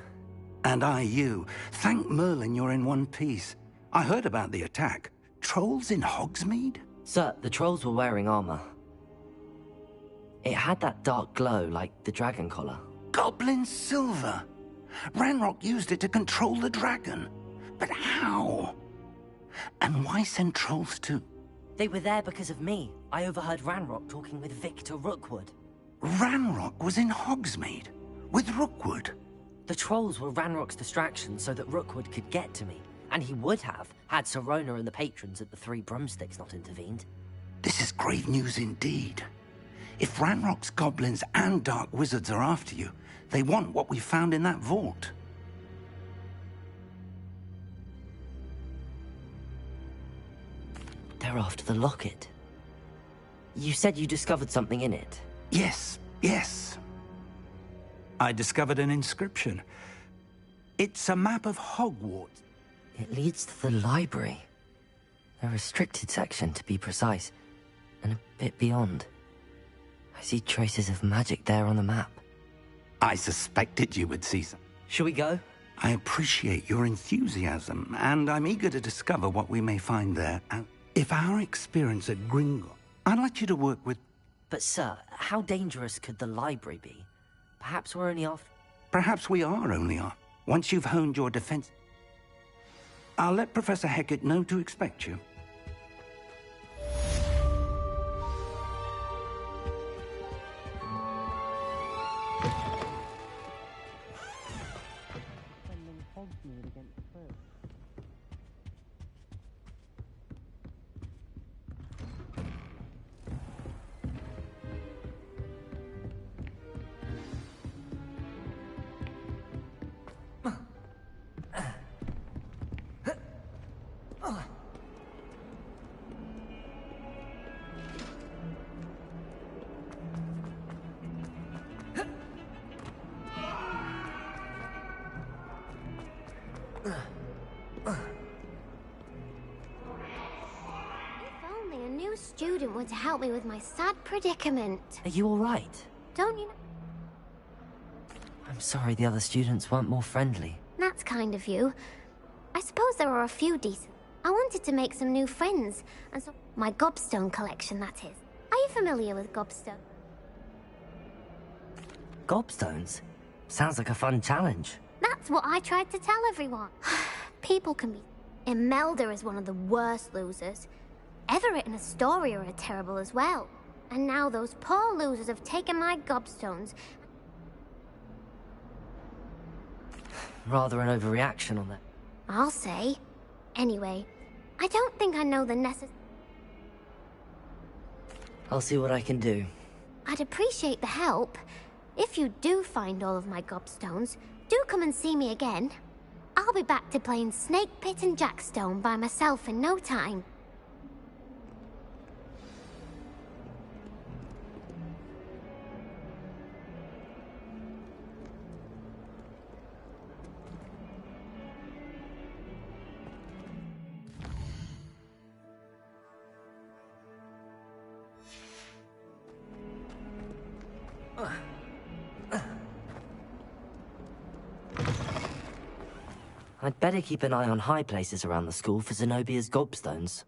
And I you. Thank Merlin you're in one piece. I heard about the attack. Trolls in Hogsmeade? Sir, the trolls were wearing armor. It had that dark glow like the dragon collar. Goblin silver! Ranrock used it to control the dragon. But how? And why send trolls too? They were there because of me. I overheard Ranrock talking with Victor Rookwood. Ranrock was in Hogsmeade? With Rookwood? The trolls were Ranrock's distraction so that Rookwood could get to me. And he would have, had Sirona and the patrons at the Three Broomsticks not intervened. This is grave news indeed. If Ranrock's goblins and dark wizards are after you, they want what we found in that vault. They're after the locket. You said you discovered something in it. Yes, yes. I discovered an inscription. It's a map of Hogwarts. It leads to the library. A restricted section, to be precise. And a bit beyond. I see traces of magic there on the map. I suspected you would see some. Shall we go? I appreciate your enthusiasm, and I'm eager to discover what we may find there. And if our experience at Gringotts, I'd like you to work with... But sir, how dangerous could the library be? Perhaps we're only off... Perhaps we are only off. Once you've honed your defense... I'll let Professor Hecat know to expect you. new student were to help me with my sad predicament. Are you alright? Don't you know? I'm sorry the other students weren't more friendly. That's kind of you. I suppose there are a few decent. I wanted to make some new friends, and so my gobstone collection, that is. Are you familiar with gobstone? Gobstones? Sounds like a fun challenge. That's what I tried to tell everyone. People can be... Imelda is one of the worst losers. Everett and Astoria are terrible as well. And now those poor losers have taken my gobstones. Rather an overreaction on that. I'll say. Anyway, I don't think I know the necessary... I'll see what I can do. I'd appreciate the help. If you do find all of my gobstones, do come and see me again. I'll be back to playing Snake Pit and Jackstone by myself in no time. I'd better keep an eye on high places around the school for Zenobia's gobstones.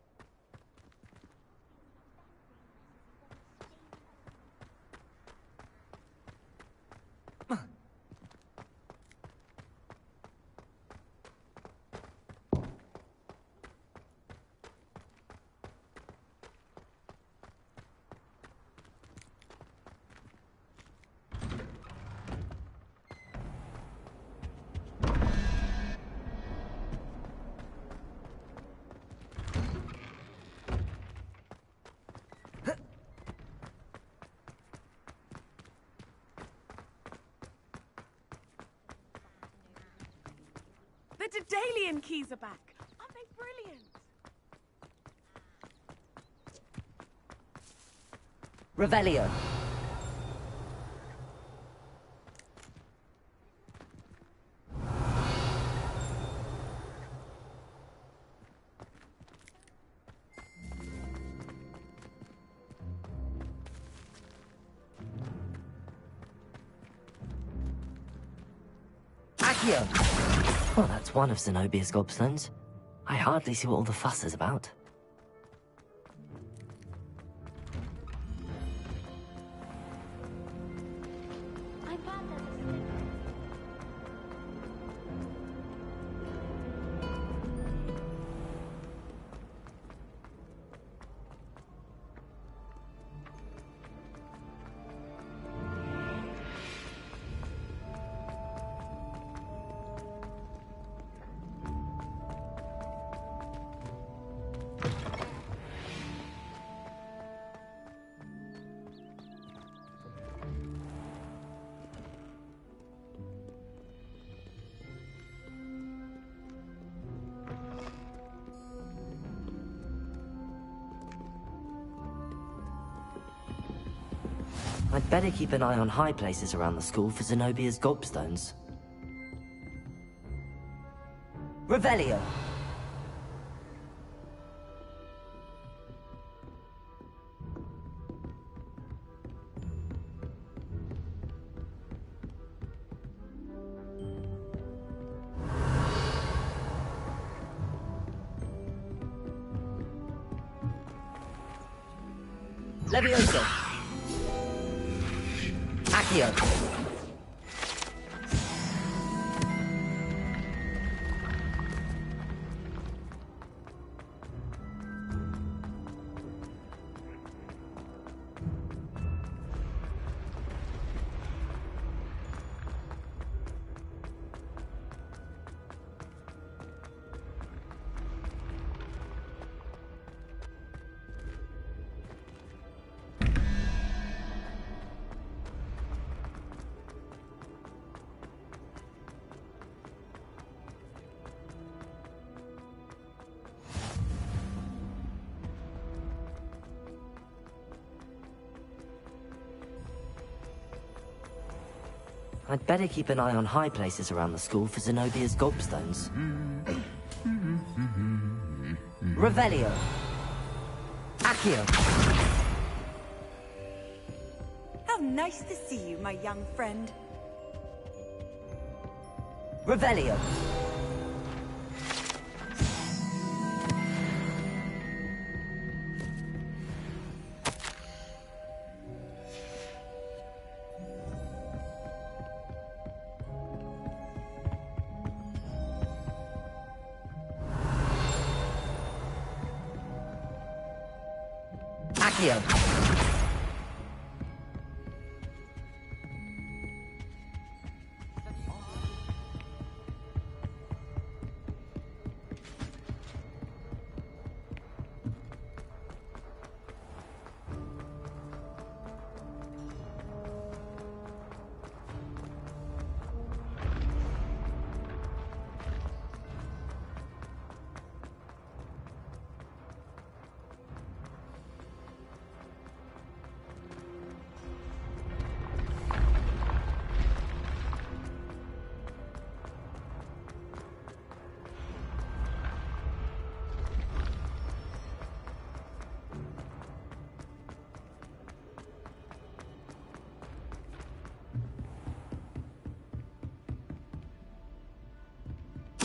The Daedalian keys are back. Aren't they brilliant? Revelio. Accio. Well, that's one of Zenobia's gobstones. I hardly see what all the fuss is about. I'd better keep an eye on high places around the school for Zenobia's gobstones. Revelio. Levioso. Accio. I'd better keep an eye on high places around the school for Zenobia's gobstones. Revelio. Accio! How nice to see you, my young friend. Revelio! Accio!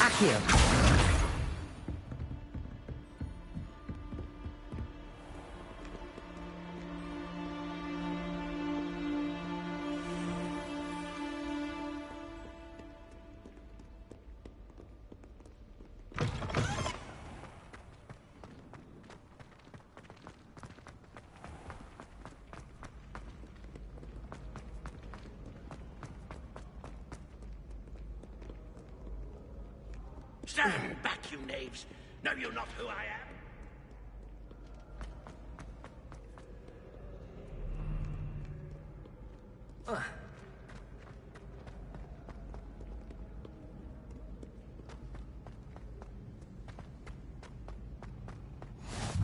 Accio! Stand back, you knaves! Know you not who I am?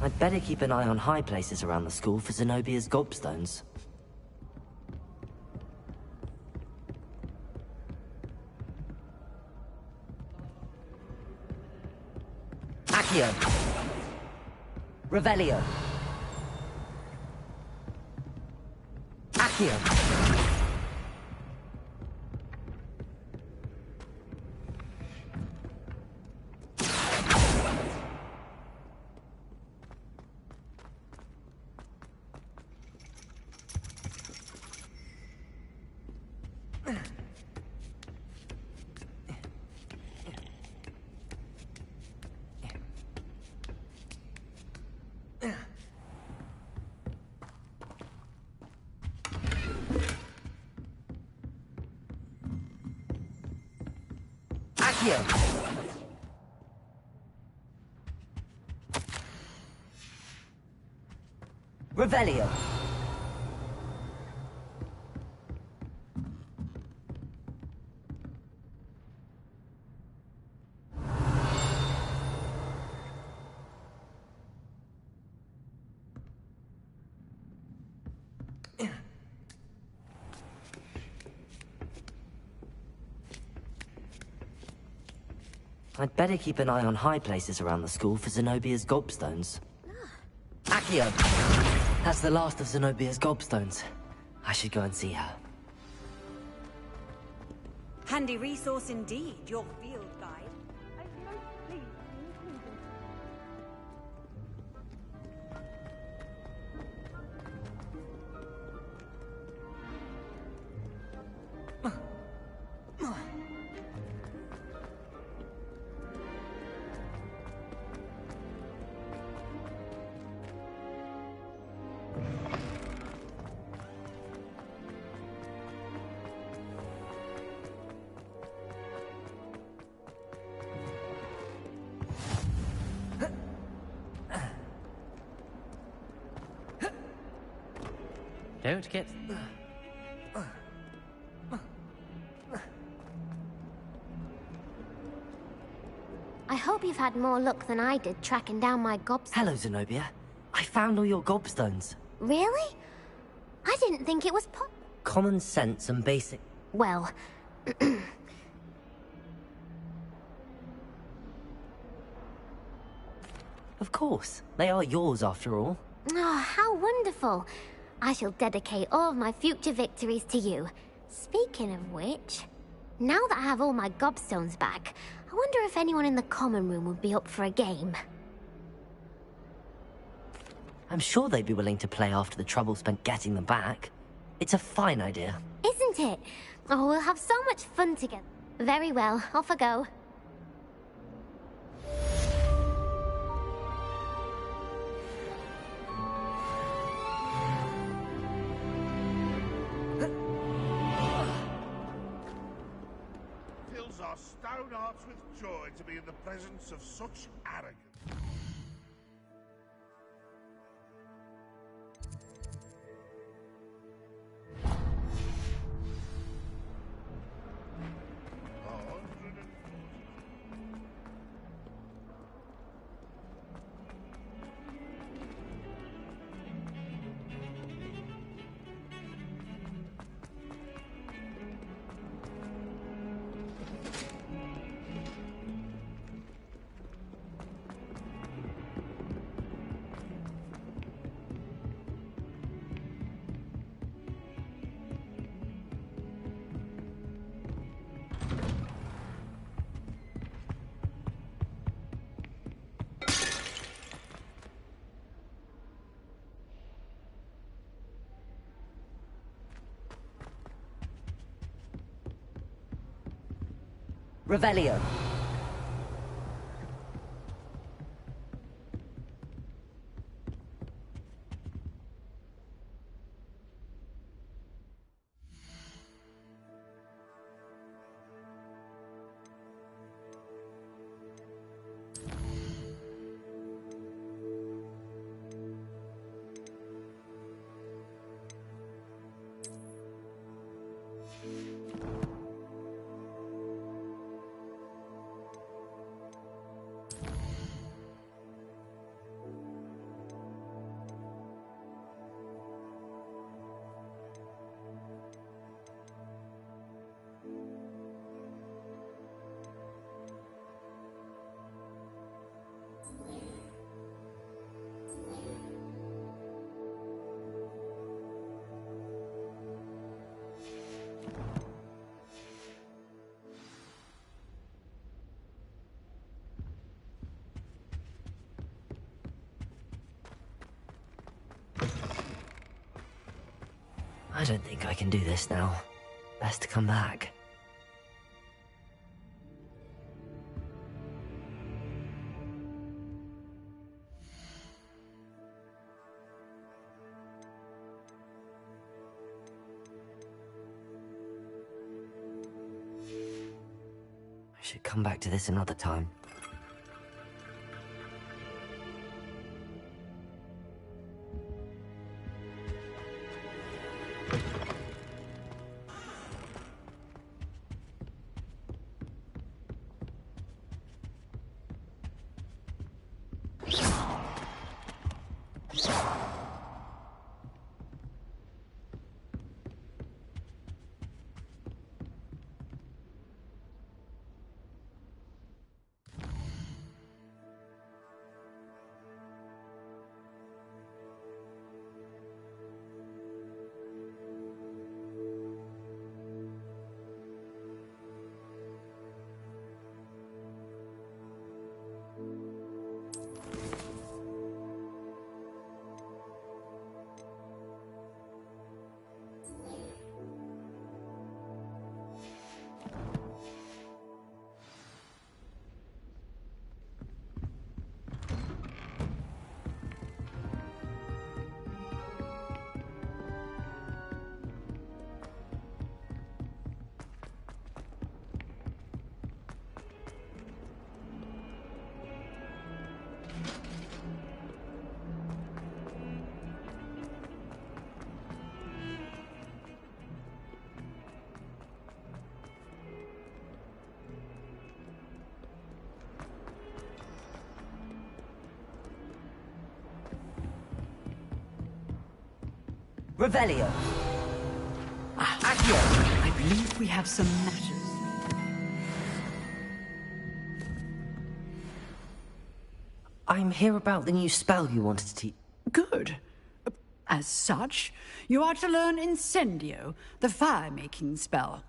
I'd better keep an eye on high places around the school for Zenobia's gobstones. Accio! Revelio! Accio! Accio! Revelio! I'd better keep an eye on high places around the school for Zenobia's gobstones. Accio! That's the last of Zenobia's gobstones. I should go and see her. Handy resource indeed, your field guide. Don't get... I hope you've had more luck than I did tracking down my gobstones. Hello, Zenobia. I found all your gobstones. Really? I didn't think it was Common sense and basic... Well... Of course. They are yours, after all. Oh, how wonderful. I shall dedicate all of my future victories to you. Speaking of which, now that I have all my gobstones back, I wonder if anyone in the common room would be up for a game. I'm sure they'd be willing to play after the trouble spent getting them back. It's a fine idea. Isn't it? Oh, we'll have so much fun together. Very well, off I go. Fills our stone hearts with joy to be in the presence of such arrogance. Revelio. I don't think I can do this now. Best to come back. I should come back to this another time. Revelio. Accio, I believe we have some matters. I'm here about the new spell you wanted to teach. Good. As such, you are to learn Incendio, the fire-making spell.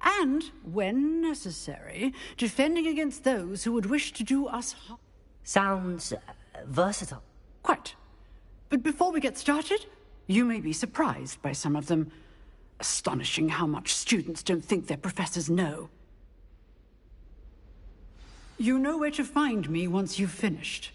And, when necessary, defending against those who would wish to do us harm. Sounds versatile. Quite. But before we get started, you may be surprised by some of them. Astonishing how much students don't think their professors know. You know where to find me once you've finished.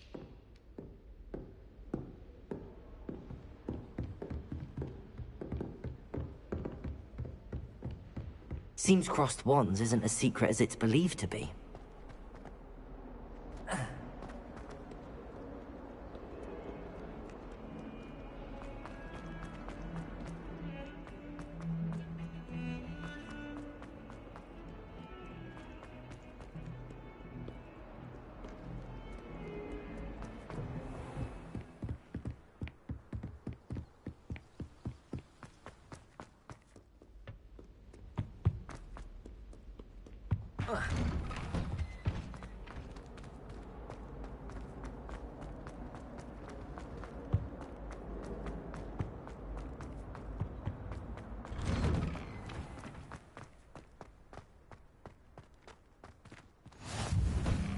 Seems crossed wands isn't as secret as it's believed to be.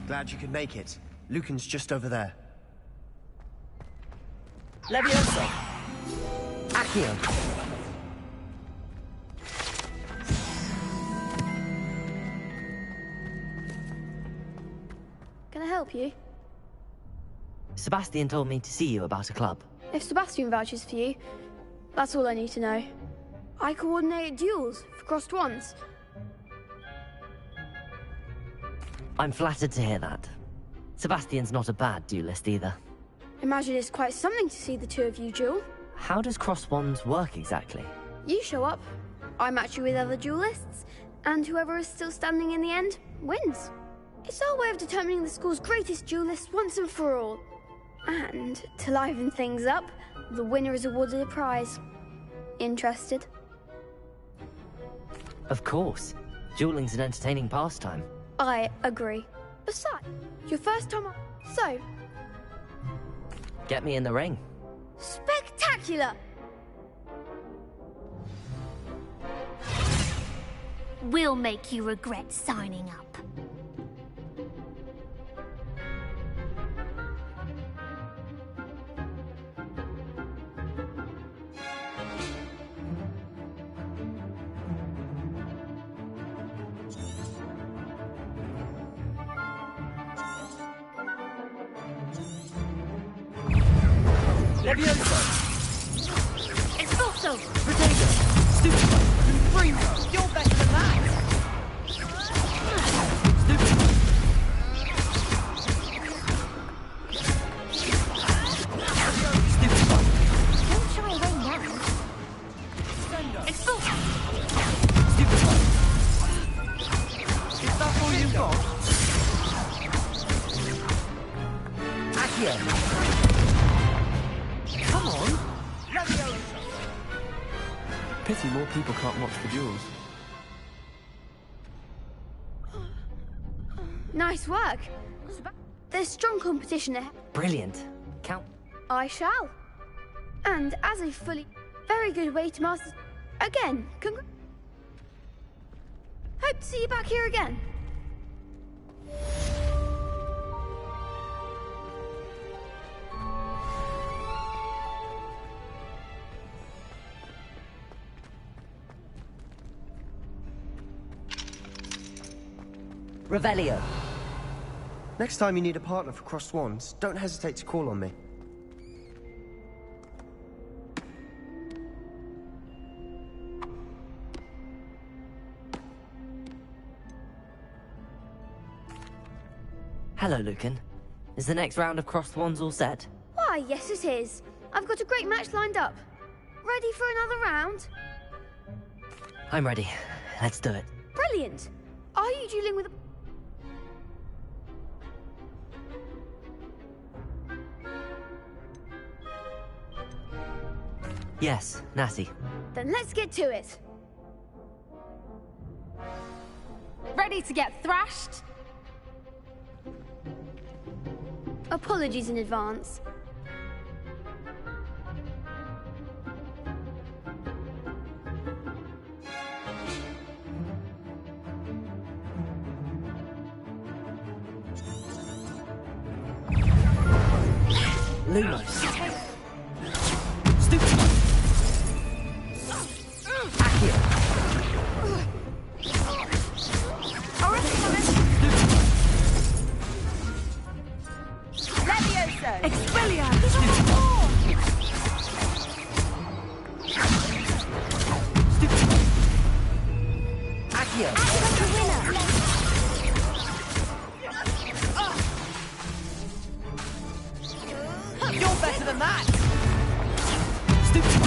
Glad you could make it. Lucan's just over there. Levioso! Accio! Can I help you? Sebastian told me to see you about a club. If Sebastian vouches for you, that's all I need to know. I coordinate duels for crossed wands. I'm flattered to hear that. Sebastian's not a bad duelist either. Imagine it's quite something to see the two of you duel. How does cross wands work exactly? You show up, I match you with other duelists, and whoever is still standing in the end wins. It's our way of determining the school's greatest duelist once and for all. And to liven things up, the winner is awarded a prize. Interested? Of course. Dueling's an entertaining pastime. I agree. Besides, your first time on... So... Get me in the ring. Spectacular! We'll make you regret signing up. Levioso! Expulso! Protego! Stupid! Primo, you're better than that! Don't shy away now. Expulso! Stupid one! Is that all you've got? Accio! Come on! Pity more people can't watch the duels. Nice work. There's strong competition ahead. Brilliant. Count. I shall. And as a very good way to master... Again, hope to see you back here again. Revelio. Next time you need a partner for crossed wands, don't hesitate to call on me. Hello, Lucan. Is the next round of crossed wands all set? Why, yes it is. I've got a great match lined up. Ready for another round? I'm ready. Let's do it. Brilliant. Are you dueling with a... Yes, Natty. Then let's get to it. Ready to get thrashed? Apologies in advance. Lumos. Stupid. Accio. Levioso! Expelliarmus! Accio. You're better than that! Stupid.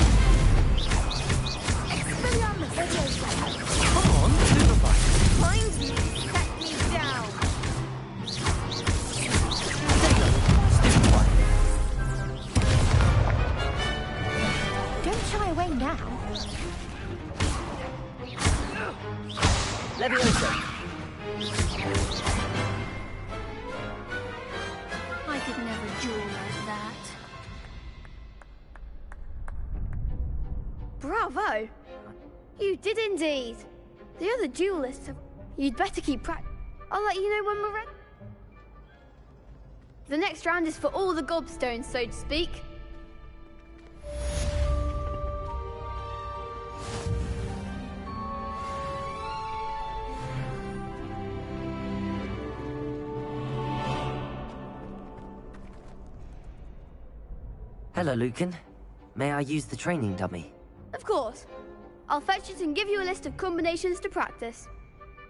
Expelliarmus! Come on, Stupefy. Find me! Set me down! Don't shy away now. Levioso. I could never duel like that. Bravo! You did indeed. The other duelists have... You'd better keep I'll let you know when we're ready. The next round is for all the gobstones, so to speak. Hello, Lucan. May I use the training dummy? Of course. I'll fetch it and give you a list of combinations to practice.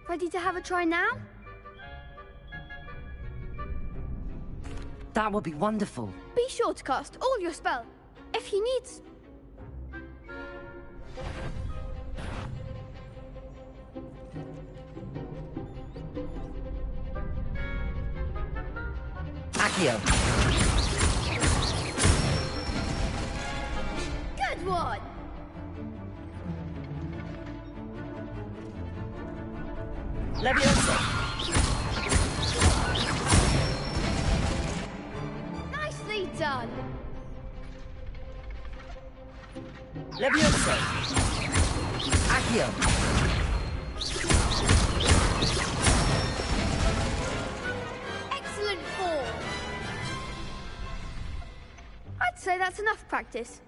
Ready to have a try now? That would be wonderful. Be sure to cast all your spells. If you need... Accio. Good one! Levioso. Nicely done! Levioso. Accio. Excellent form! I'd say that's enough practice.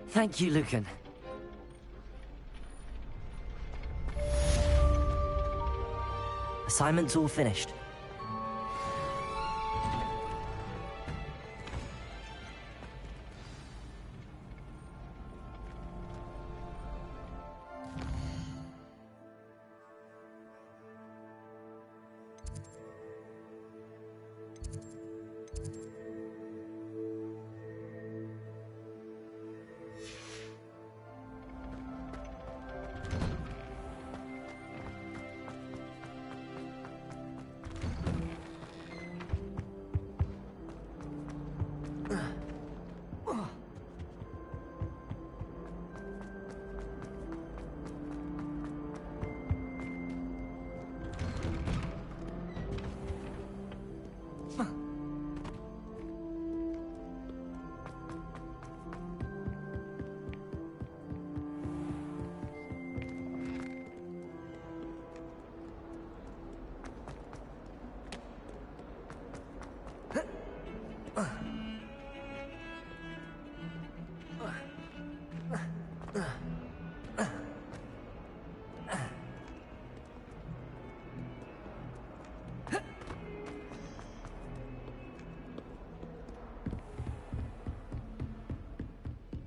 Thank you, Lucan. Assignment's all finished.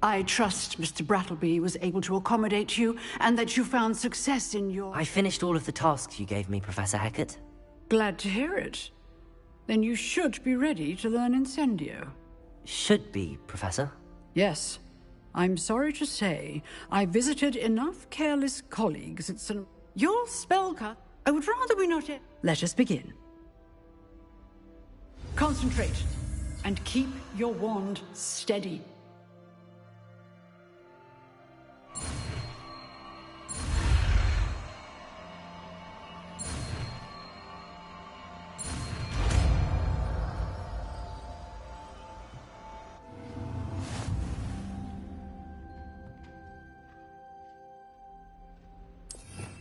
I trust Mr. Brattleby was able to accommodate you, and that you found success in your... I finished all of the tasks you gave me, Professor Hecat. Glad to hear it. Then you should be ready to learn Incendio. Should be, Professor. Yes. I'm sorry to say, I visited enough careless colleagues at St. Your spell cut. I would rather we not... Let us begin. Concentrate, and keep your wand steady.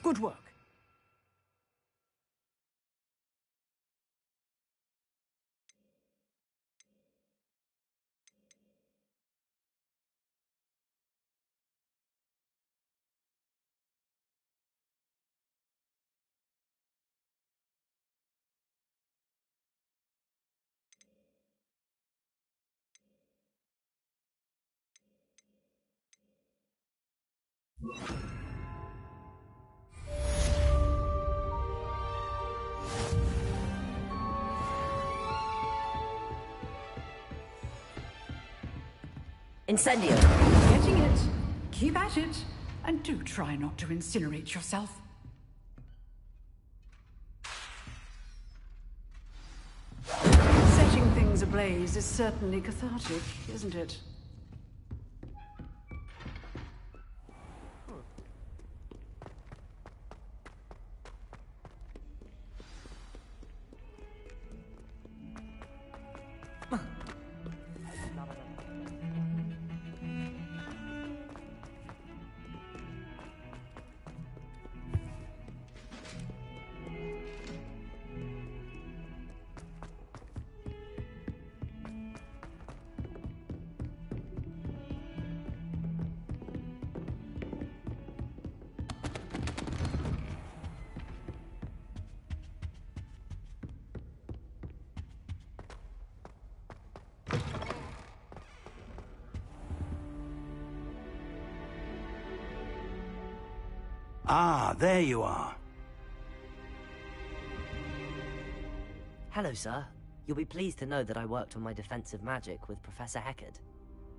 Good work. Incendio! Getting it. Keep at it. And do try not to incinerate yourself. Setting things ablaze is certainly cathartic, isn't it? Ah, there you are. Hello, sir. You'll be pleased to know that I worked on my defensive magic with Professor Heckard.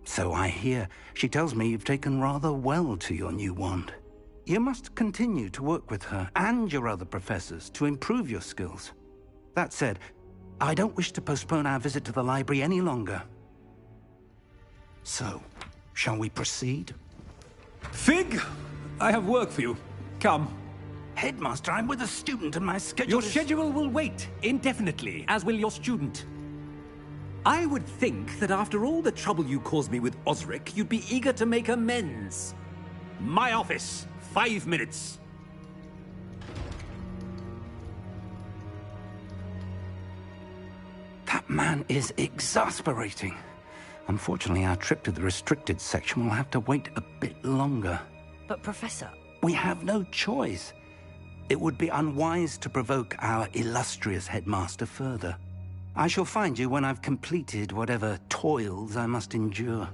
So I hear. She tells me you've taken rather well to your new wand. You must continue to work with her and your other professors to improve your skills. That said, I don't wish to postpone our visit to the library any longer. So, shall we proceed? Fig, I have work for you. Come. Headmaster, I'm with a student and my schedule Your schedule will wait indefinitely, as will your student. I would think that after all the trouble you caused me with Osric, you'd be eager to make amends. My office, 5 minutes. That man is exasperating. Unfortunately, our trip to the restricted section will have to wait a bit longer. But, Professor... We have no choice. It would be unwise to provoke our illustrious headmaster further. I shall find you when I've completed whatever toils I must endure.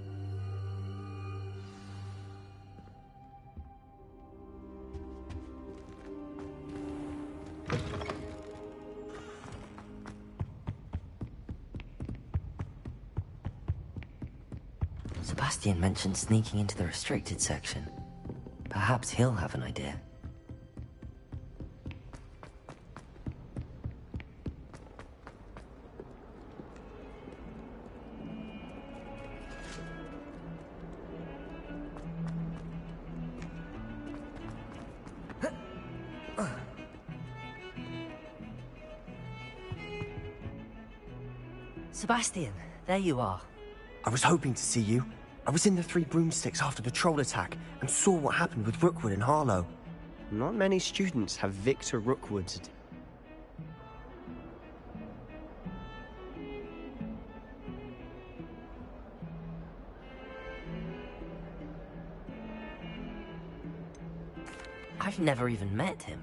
Sebastian mentioned sneaking into the restricted section. Perhaps he'll have an idea. Sebastian, there you are. I was hoping to see you. I was in the Three Broomsticks after the troll attack and saw what happened with Rookwood and Harlow. Not many students have Victor Rookwood's. I've never even met him.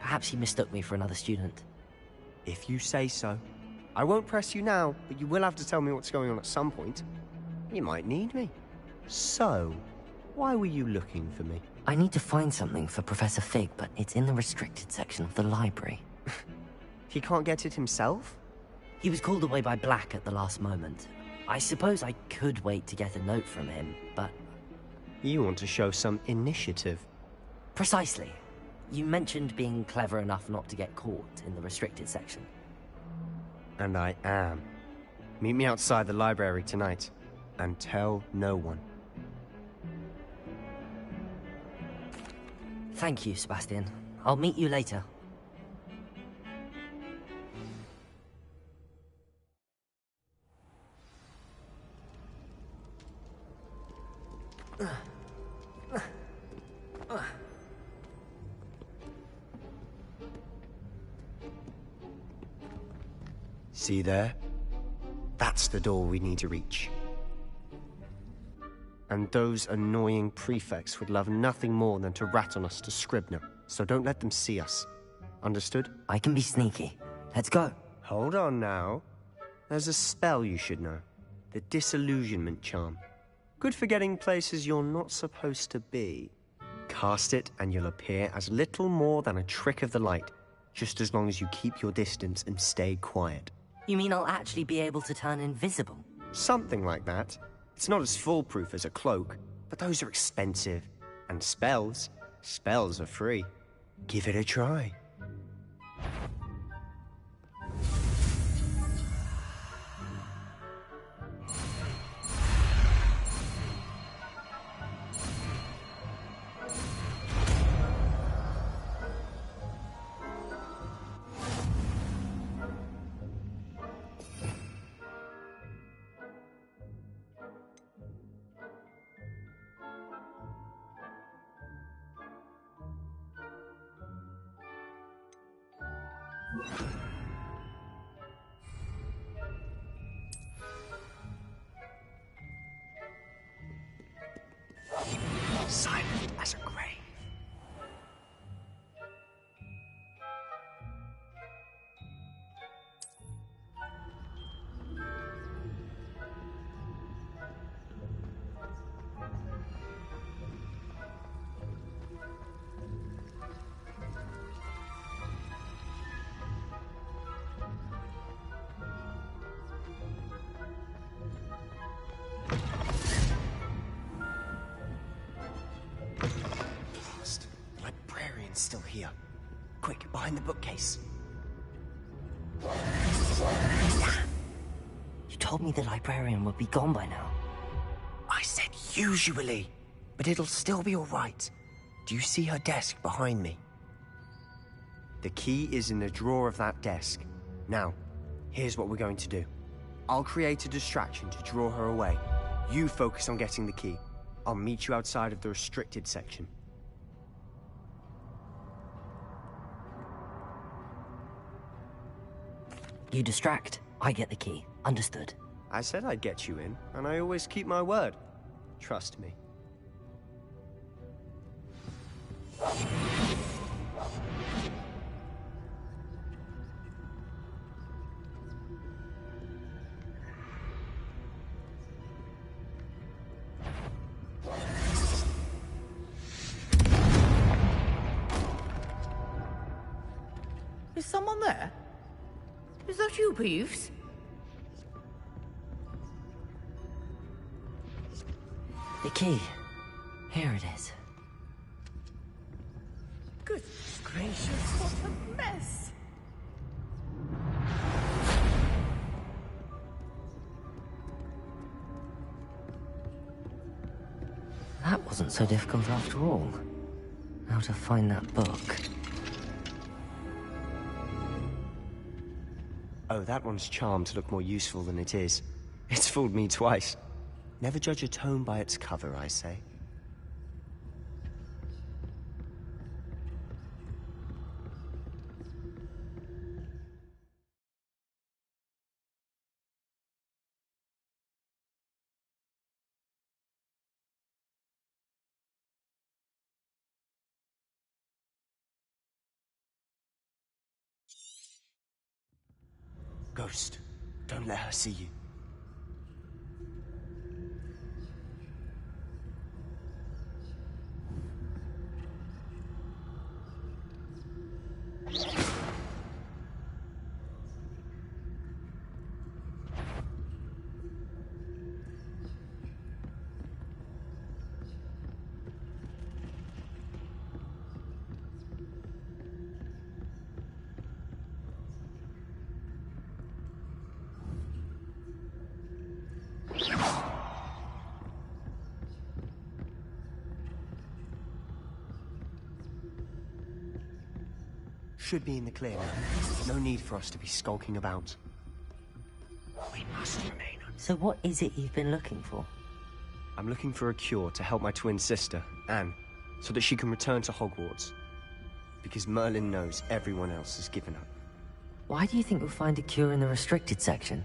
Perhaps he mistook me for another student. If you say so. I won't press you now, but you will have to tell me what's going on at some point. You might need me. So, why were you looking for me? I need to find something for Professor Fig, but it's in the restricted section of the library. He can't get it himself? He was called away by Black at the last moment. I suppose I could wait to get a note from him, but... You want to show some initiative. Precisely. You mentioned being clever enough not to get caught in the restricted section. And I am. Meet me outside the library tonight. And tell no one. Thank you, Sebastian. I'll meet you later. See there? That's the door we need to reach. And those annoying prefects would love nothing more than to rat on us to Scribner, so don't let them see us. Understood? I can be sneaky. Let's go. Hold on now. There's a spell you should know. The Disillusionment Charm. Good for getting places you're not supposed to be. Cast it, and you'll appear as little more than a trick of the light, just as long as you keep your distance and stay quiet. You mean I'll actually be able to turn invisible? Something like that. It's not as foolproof as a cloak, but those are expensive. And spells are free. Give it a try. Silent as a grave. Still here. Quick, behind the bookcase. You told me the librarian would be gone by now. I said usually, but it'll still be all right. Do you see her desk behind me? The key is in the drawer of that desk. Now, here's what we're going to do. I'll create a distraction to draw her away. You focus on getting the key. I'll meet you outside of the restricted section. You distract, I get the key. Understood. I said I'd get you in, and I always keep my word. Trust me. Is someone there? Is that you, Peeves? The key. Here it is. Goodness gracious, what a mess! That wasn't so difficult after all. How to find that book. Oh, that one's charmed to look more useful than it is. It's fooled me twice. Never judge a tome by its cover, I say. Ghost, don't let her see you. Should be in the clear now. No need for us to be skulking about. We must remain. So what is it you've been looking for? I'm looking for a cure to help my twin sister, Anne, so that she can return to Hogwarts. Because Merlin knows everyone else has given up. Why do you think we'll find a cure in the restricted section?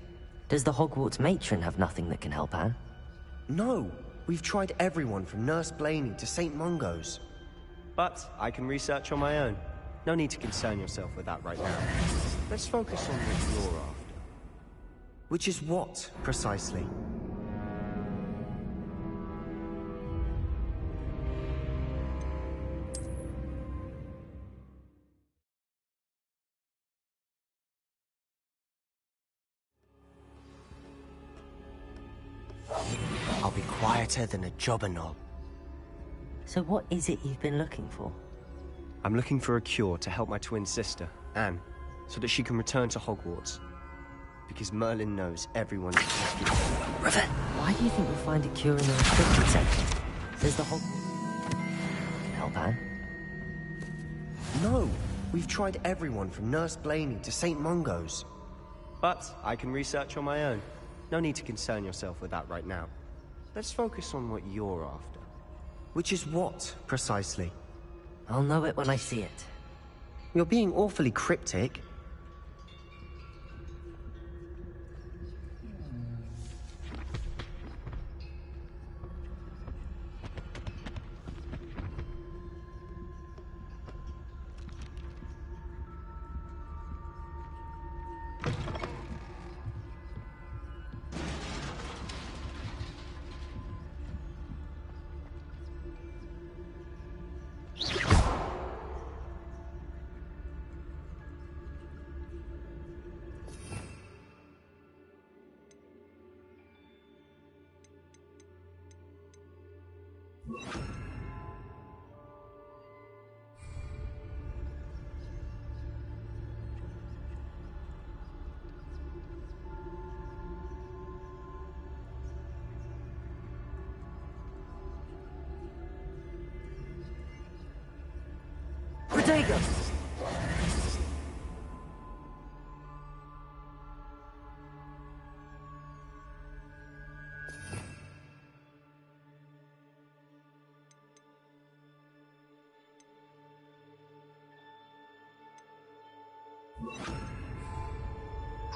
Does the Hogwarts matron have nothing that can help Anne? No! We've tried everyone from Nurse Blaney to St. Mungo's. But I can research on my own. No need to concern yourself with that right now. Let's focus on what you're after. Which is what, precisely? quieter than a jobber knob. So what is it you've been looking for? I'm looking for a cure to help my twin sister, Anne, so that she can return to Hogwarts. Because Merlin knows everyone's tested. Why do you think we'll find a cure in the restricted section? There's the help, Anne? No! We've tried everyone from Nurse Blaney to St. Mungo's. But I can research on my own. No need to concern yourself with that right now. Let's focus on what you're after. Which is what, precisely? I'll know it when I see it. You're being awfully cryptic.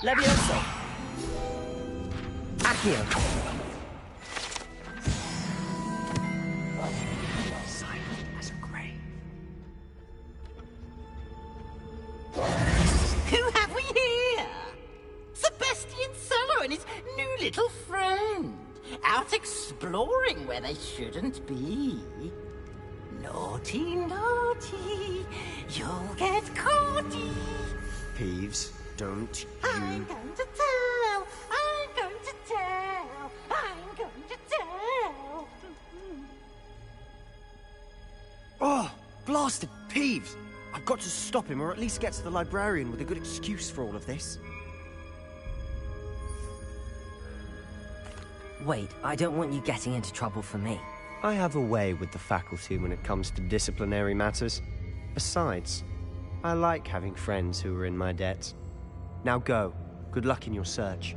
Levioso! Accio! Silent as a grave. Who have we here? Sebastian Solo and his new little friend. Out exploring where they shouldn't be. Naughty, naughty. You'll get caughty. Peeves, don't I'm going to tell. I'm going to tell. I'm going to tell. Oh, blasted Peeves! I've got to stop him, or at least get to the librarian with a good excuse for all of this. Wait, I don't want you getting into trouble for me. I have a way with the faculty when it comes to disciplinary matters. Besides, I like having friends who are in my debt. Now go. Good luck in your search.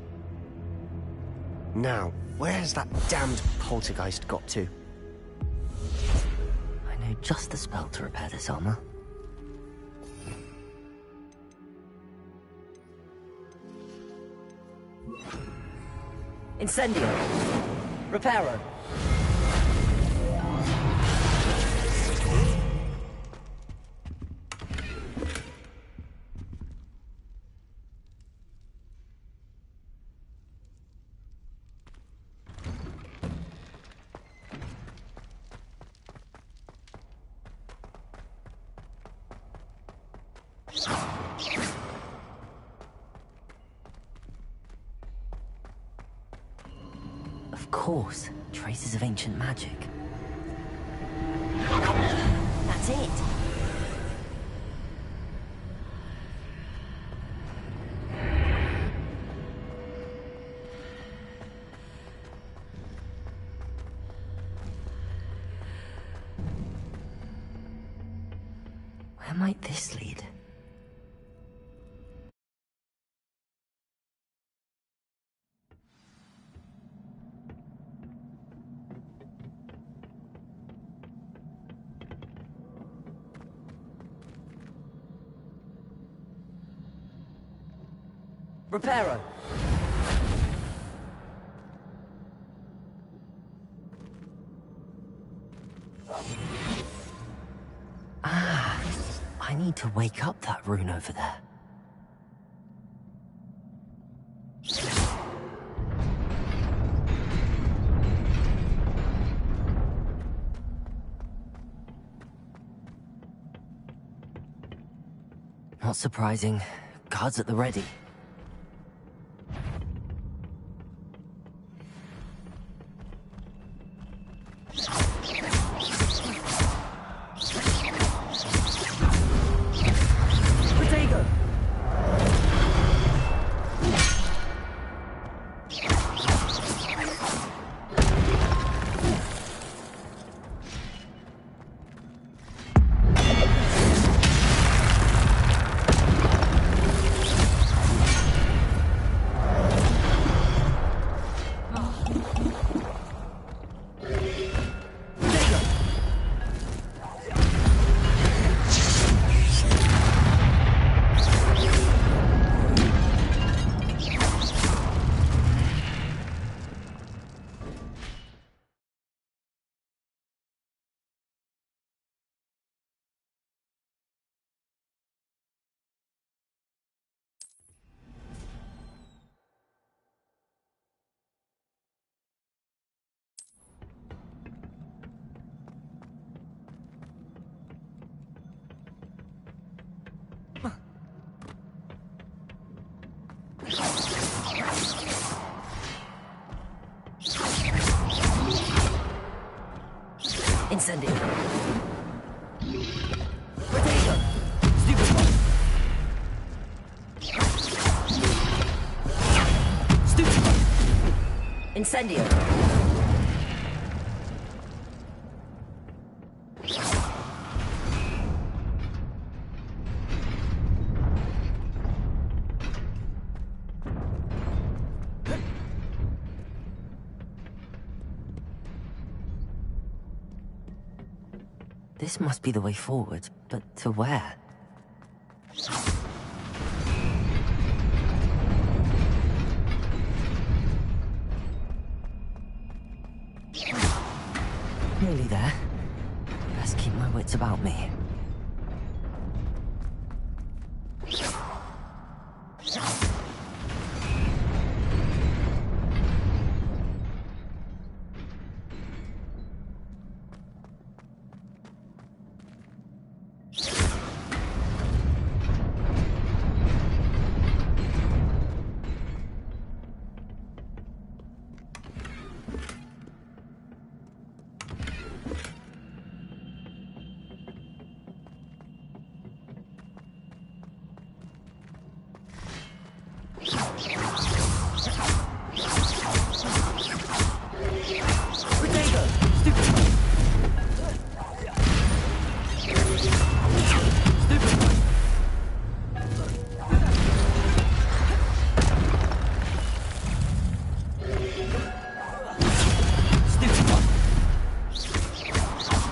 Now, where has that damned poltergeist got to? I know just the spell to repair this armor. Incendio! Reparo! Of course, traces of ancient magic. That's it! Where might this lead? Reparo! Ah, I need to wake up that rune over there. Not surprising. Guards at the ready. Incendio. Potato. Stupid one. Stupid one. Incendio. This must be the way forward, but to where? Nearly there. Best keep my wits about me.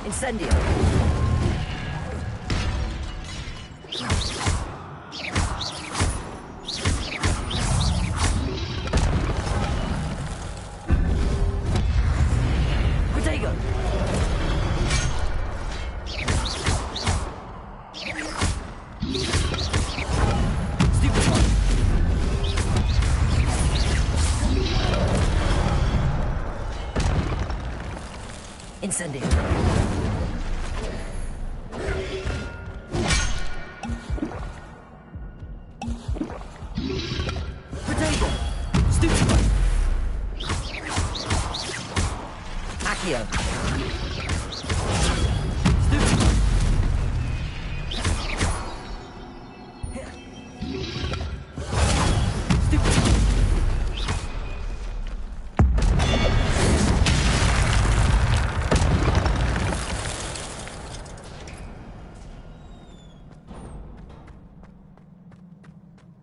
Incendio. Potato. Stupid one. Incendio.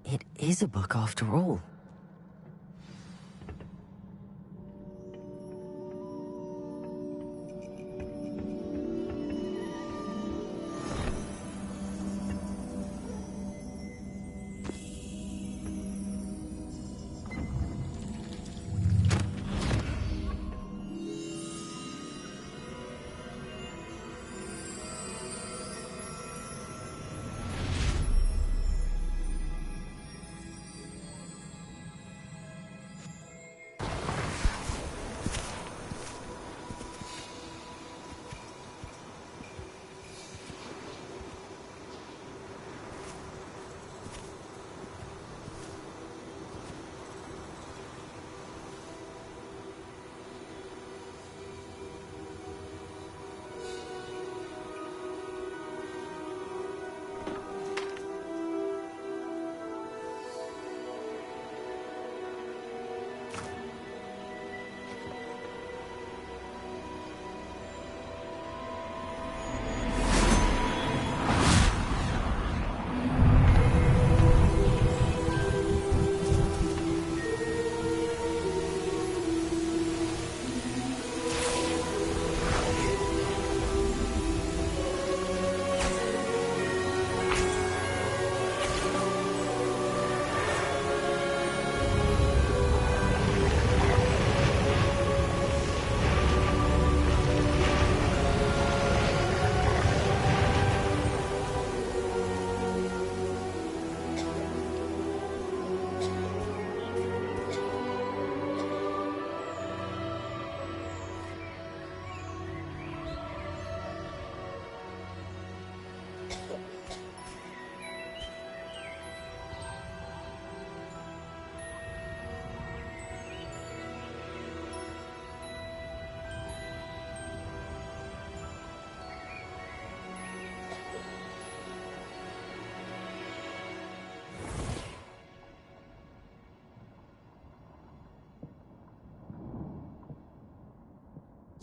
It is a book after all.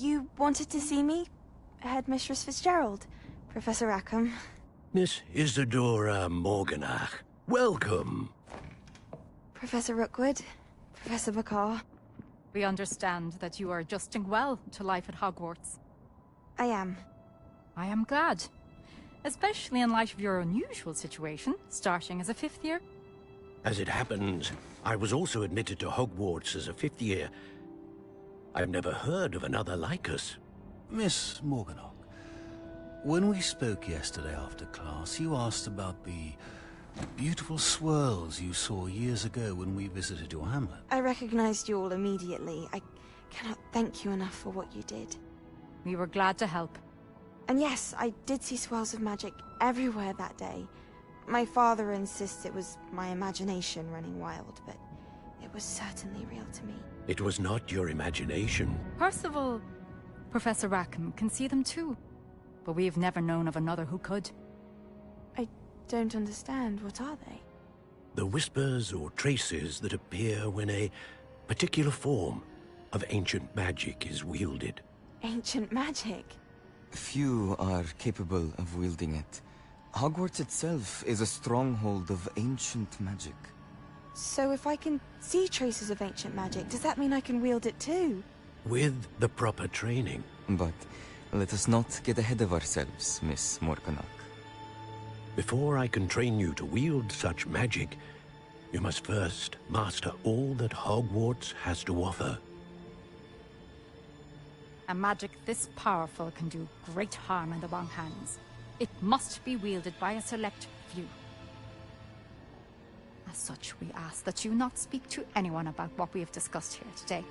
You wanted to see me? Headmistress Fitzgerald, Professor Rackham. Miss Isadora Morganach, welcome. Professor Rookwood, Professor Bakar. We understand that you are adjusting well to life at Hogwarts. I am. I am glad. Especially in light of your unusual situation, starting as a 5th year. As it happens, I was also admitted to Hogwarts as a 5th year. I've never heard of another like us. Miss Morganach, when we spoke yesterday after class, you asked about the beautiful swirls you saw years ago when we visited your hamlet. I recognized you all immediately. I cannot thank you enough for what you did. We were glad to help. And yes, I did see swirls of magic everywhere that day. My father insists it was my imagination running wild, but it was certainly real to me. It was not your imagination. Percival, Professor Rackham can see them too. But we've never known of another who could. I don't understand. What are they? The whispers or traces that appear when a particular form of ancient magic is wielded. Ancient magic? Few are capable of wielding it. Hogwarts itself is a stronghold of ancient magic. So if I can see traces of ancient magic, does that mean I can wield it too? With the proper training. But let us not get ahead of ourselves, Miss Morganach. Before I can train you to wield such magic, you must first master all that Hogwarts has to offer. A magic this powerful can do great harm in the wrong hands. It must be wielded by a select few. As such, we ask that you not speak to anyone about what we have discussed here today.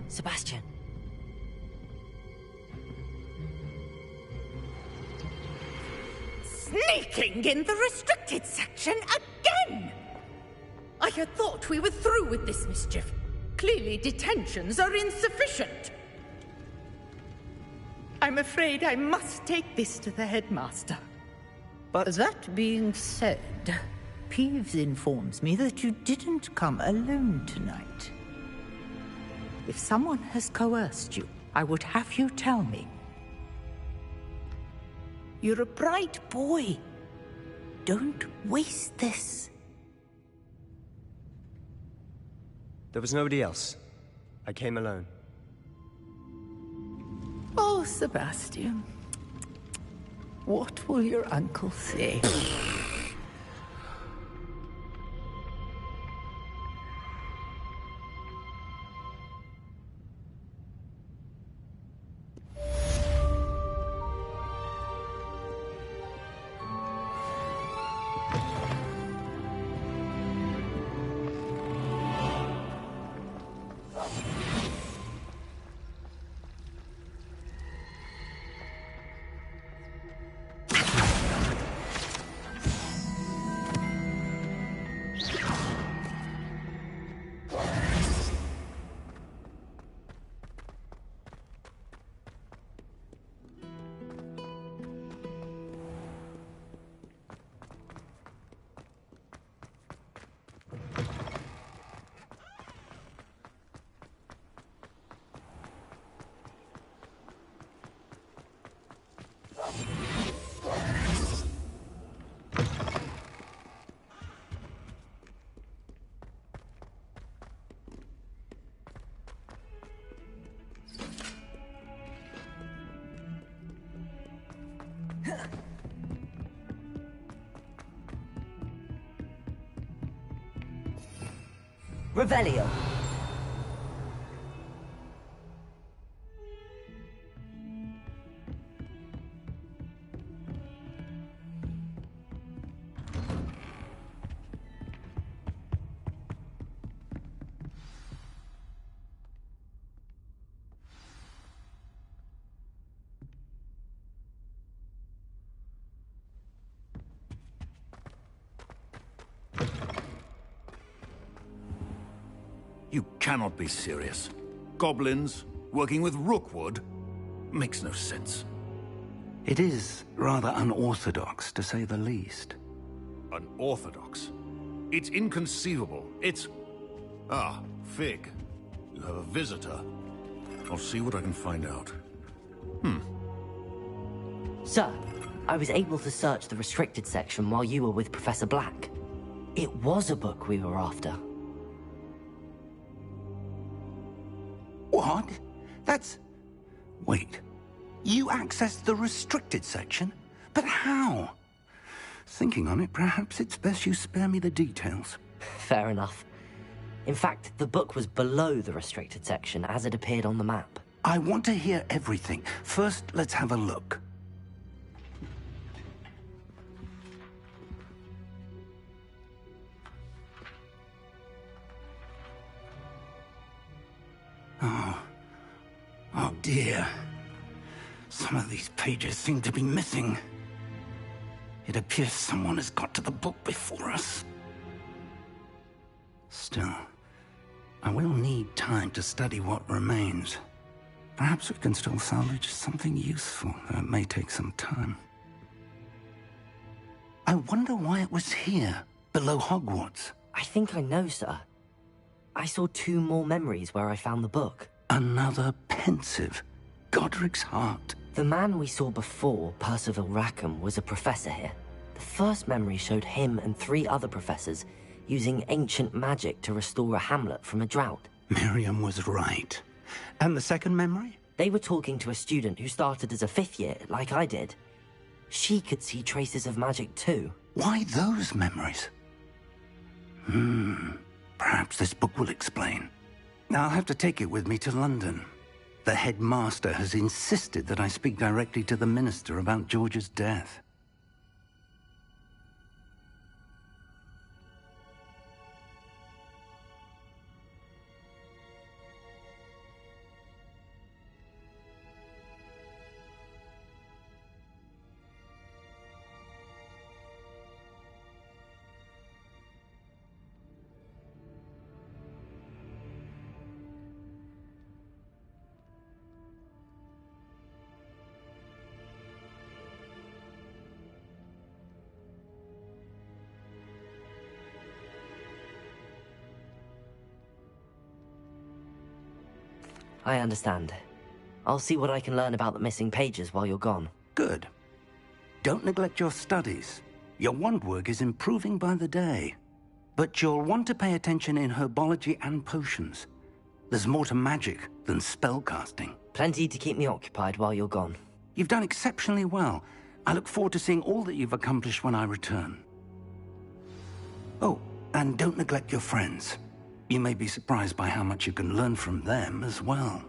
Sebastian. Sneaking in the restricted section again! I had thought we were through with this mischief. Clearly detentions are insufficient. I'm afraid I must take this to the headmaster. But that being said, Peeves informs me that you didn't come alone tonight. If someone has coerced you, I would have you tell me. You're a bright boy. Don't waste this. There was nobody else. I came alone. Oh, Sebastian. What will your uncle say? Revelio. You cannot be serious. Goblins, Working with Rookwood? Makes no sense. It is rather unorthodox, to say the least. Unorthodox? It's inconceivable. It's... Ah, Fig. You have a visitor. I'll see what I can find out. Sir, I was able to search the restricted section while you were with Professor Black. It was a book we were after. What? That's... Wait. You accessed the restricted section? But how? Thinking on it, perhaps it's best you spare me the details. Fair enough. In fact, the book was below the restricted section as it appeared on the map. I want to hear everything. First, let's have a look. Oh dear. Some of these pages seem to be missing. It appears someone has got to the book before us. Still, I will need time to study what remains. Perhaps we can still salvage something useful, though it may take some time. I wonder why it was here, below Hogwarts. I think I know, sir. I saw 2 more memories where I found the book. Another pensive. Godric's heart. The man we saw before, Percival Rackham, was a professor here. The first memory showed him and 3 other professors using ancient magic to restore a hamlet from a drought. Miriam was right. And the second memory? They were talking to a student who started as a 5th year, like I did. She could see traces of magic too. Why those memories? Perhaps this book will explain. I'll have to take it with me to London. The headmaster has insisted that I speak directly to the minister about George's death. I understand. I'll see what I can learn about the missing pages while you're gone. Good. Don't neglect your studies. Your wand work is improving by the day. But you'll want to pay attention in herbology and potions. There's more to magic than spellcasting. Plenty to keep me occupied while you're gone. You've done exceptionally well. I look forward to seeing all that you've accomplished when I return. Oh, and don't neglect your friends. You may be surprised by how much you can learn from them as well.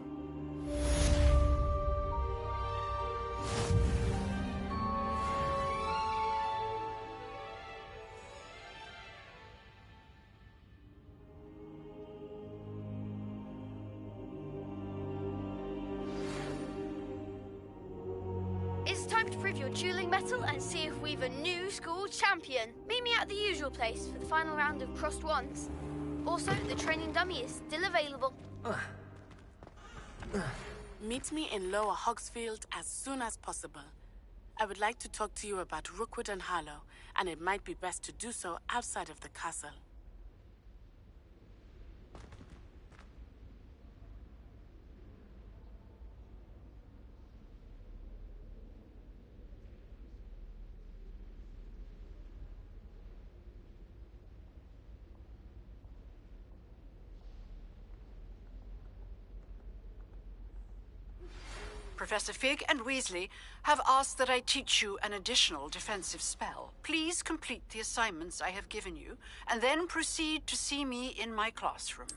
It's time to prove your dueling mettle and see if we've a new school champion. Meet me at the usual place for the final round of crossed wands. Also, the training dummy is still available. Meet me in Lower Hogsfield as soon as possible. I would like to talk to you about Rookwood and Harlow, and it might be best to do so outside of the castle. Professor Fig and Weasley have asked that I teach you an additional defensive spell. Please complete the assignments I have given you, and then proceed to see me in my classroom.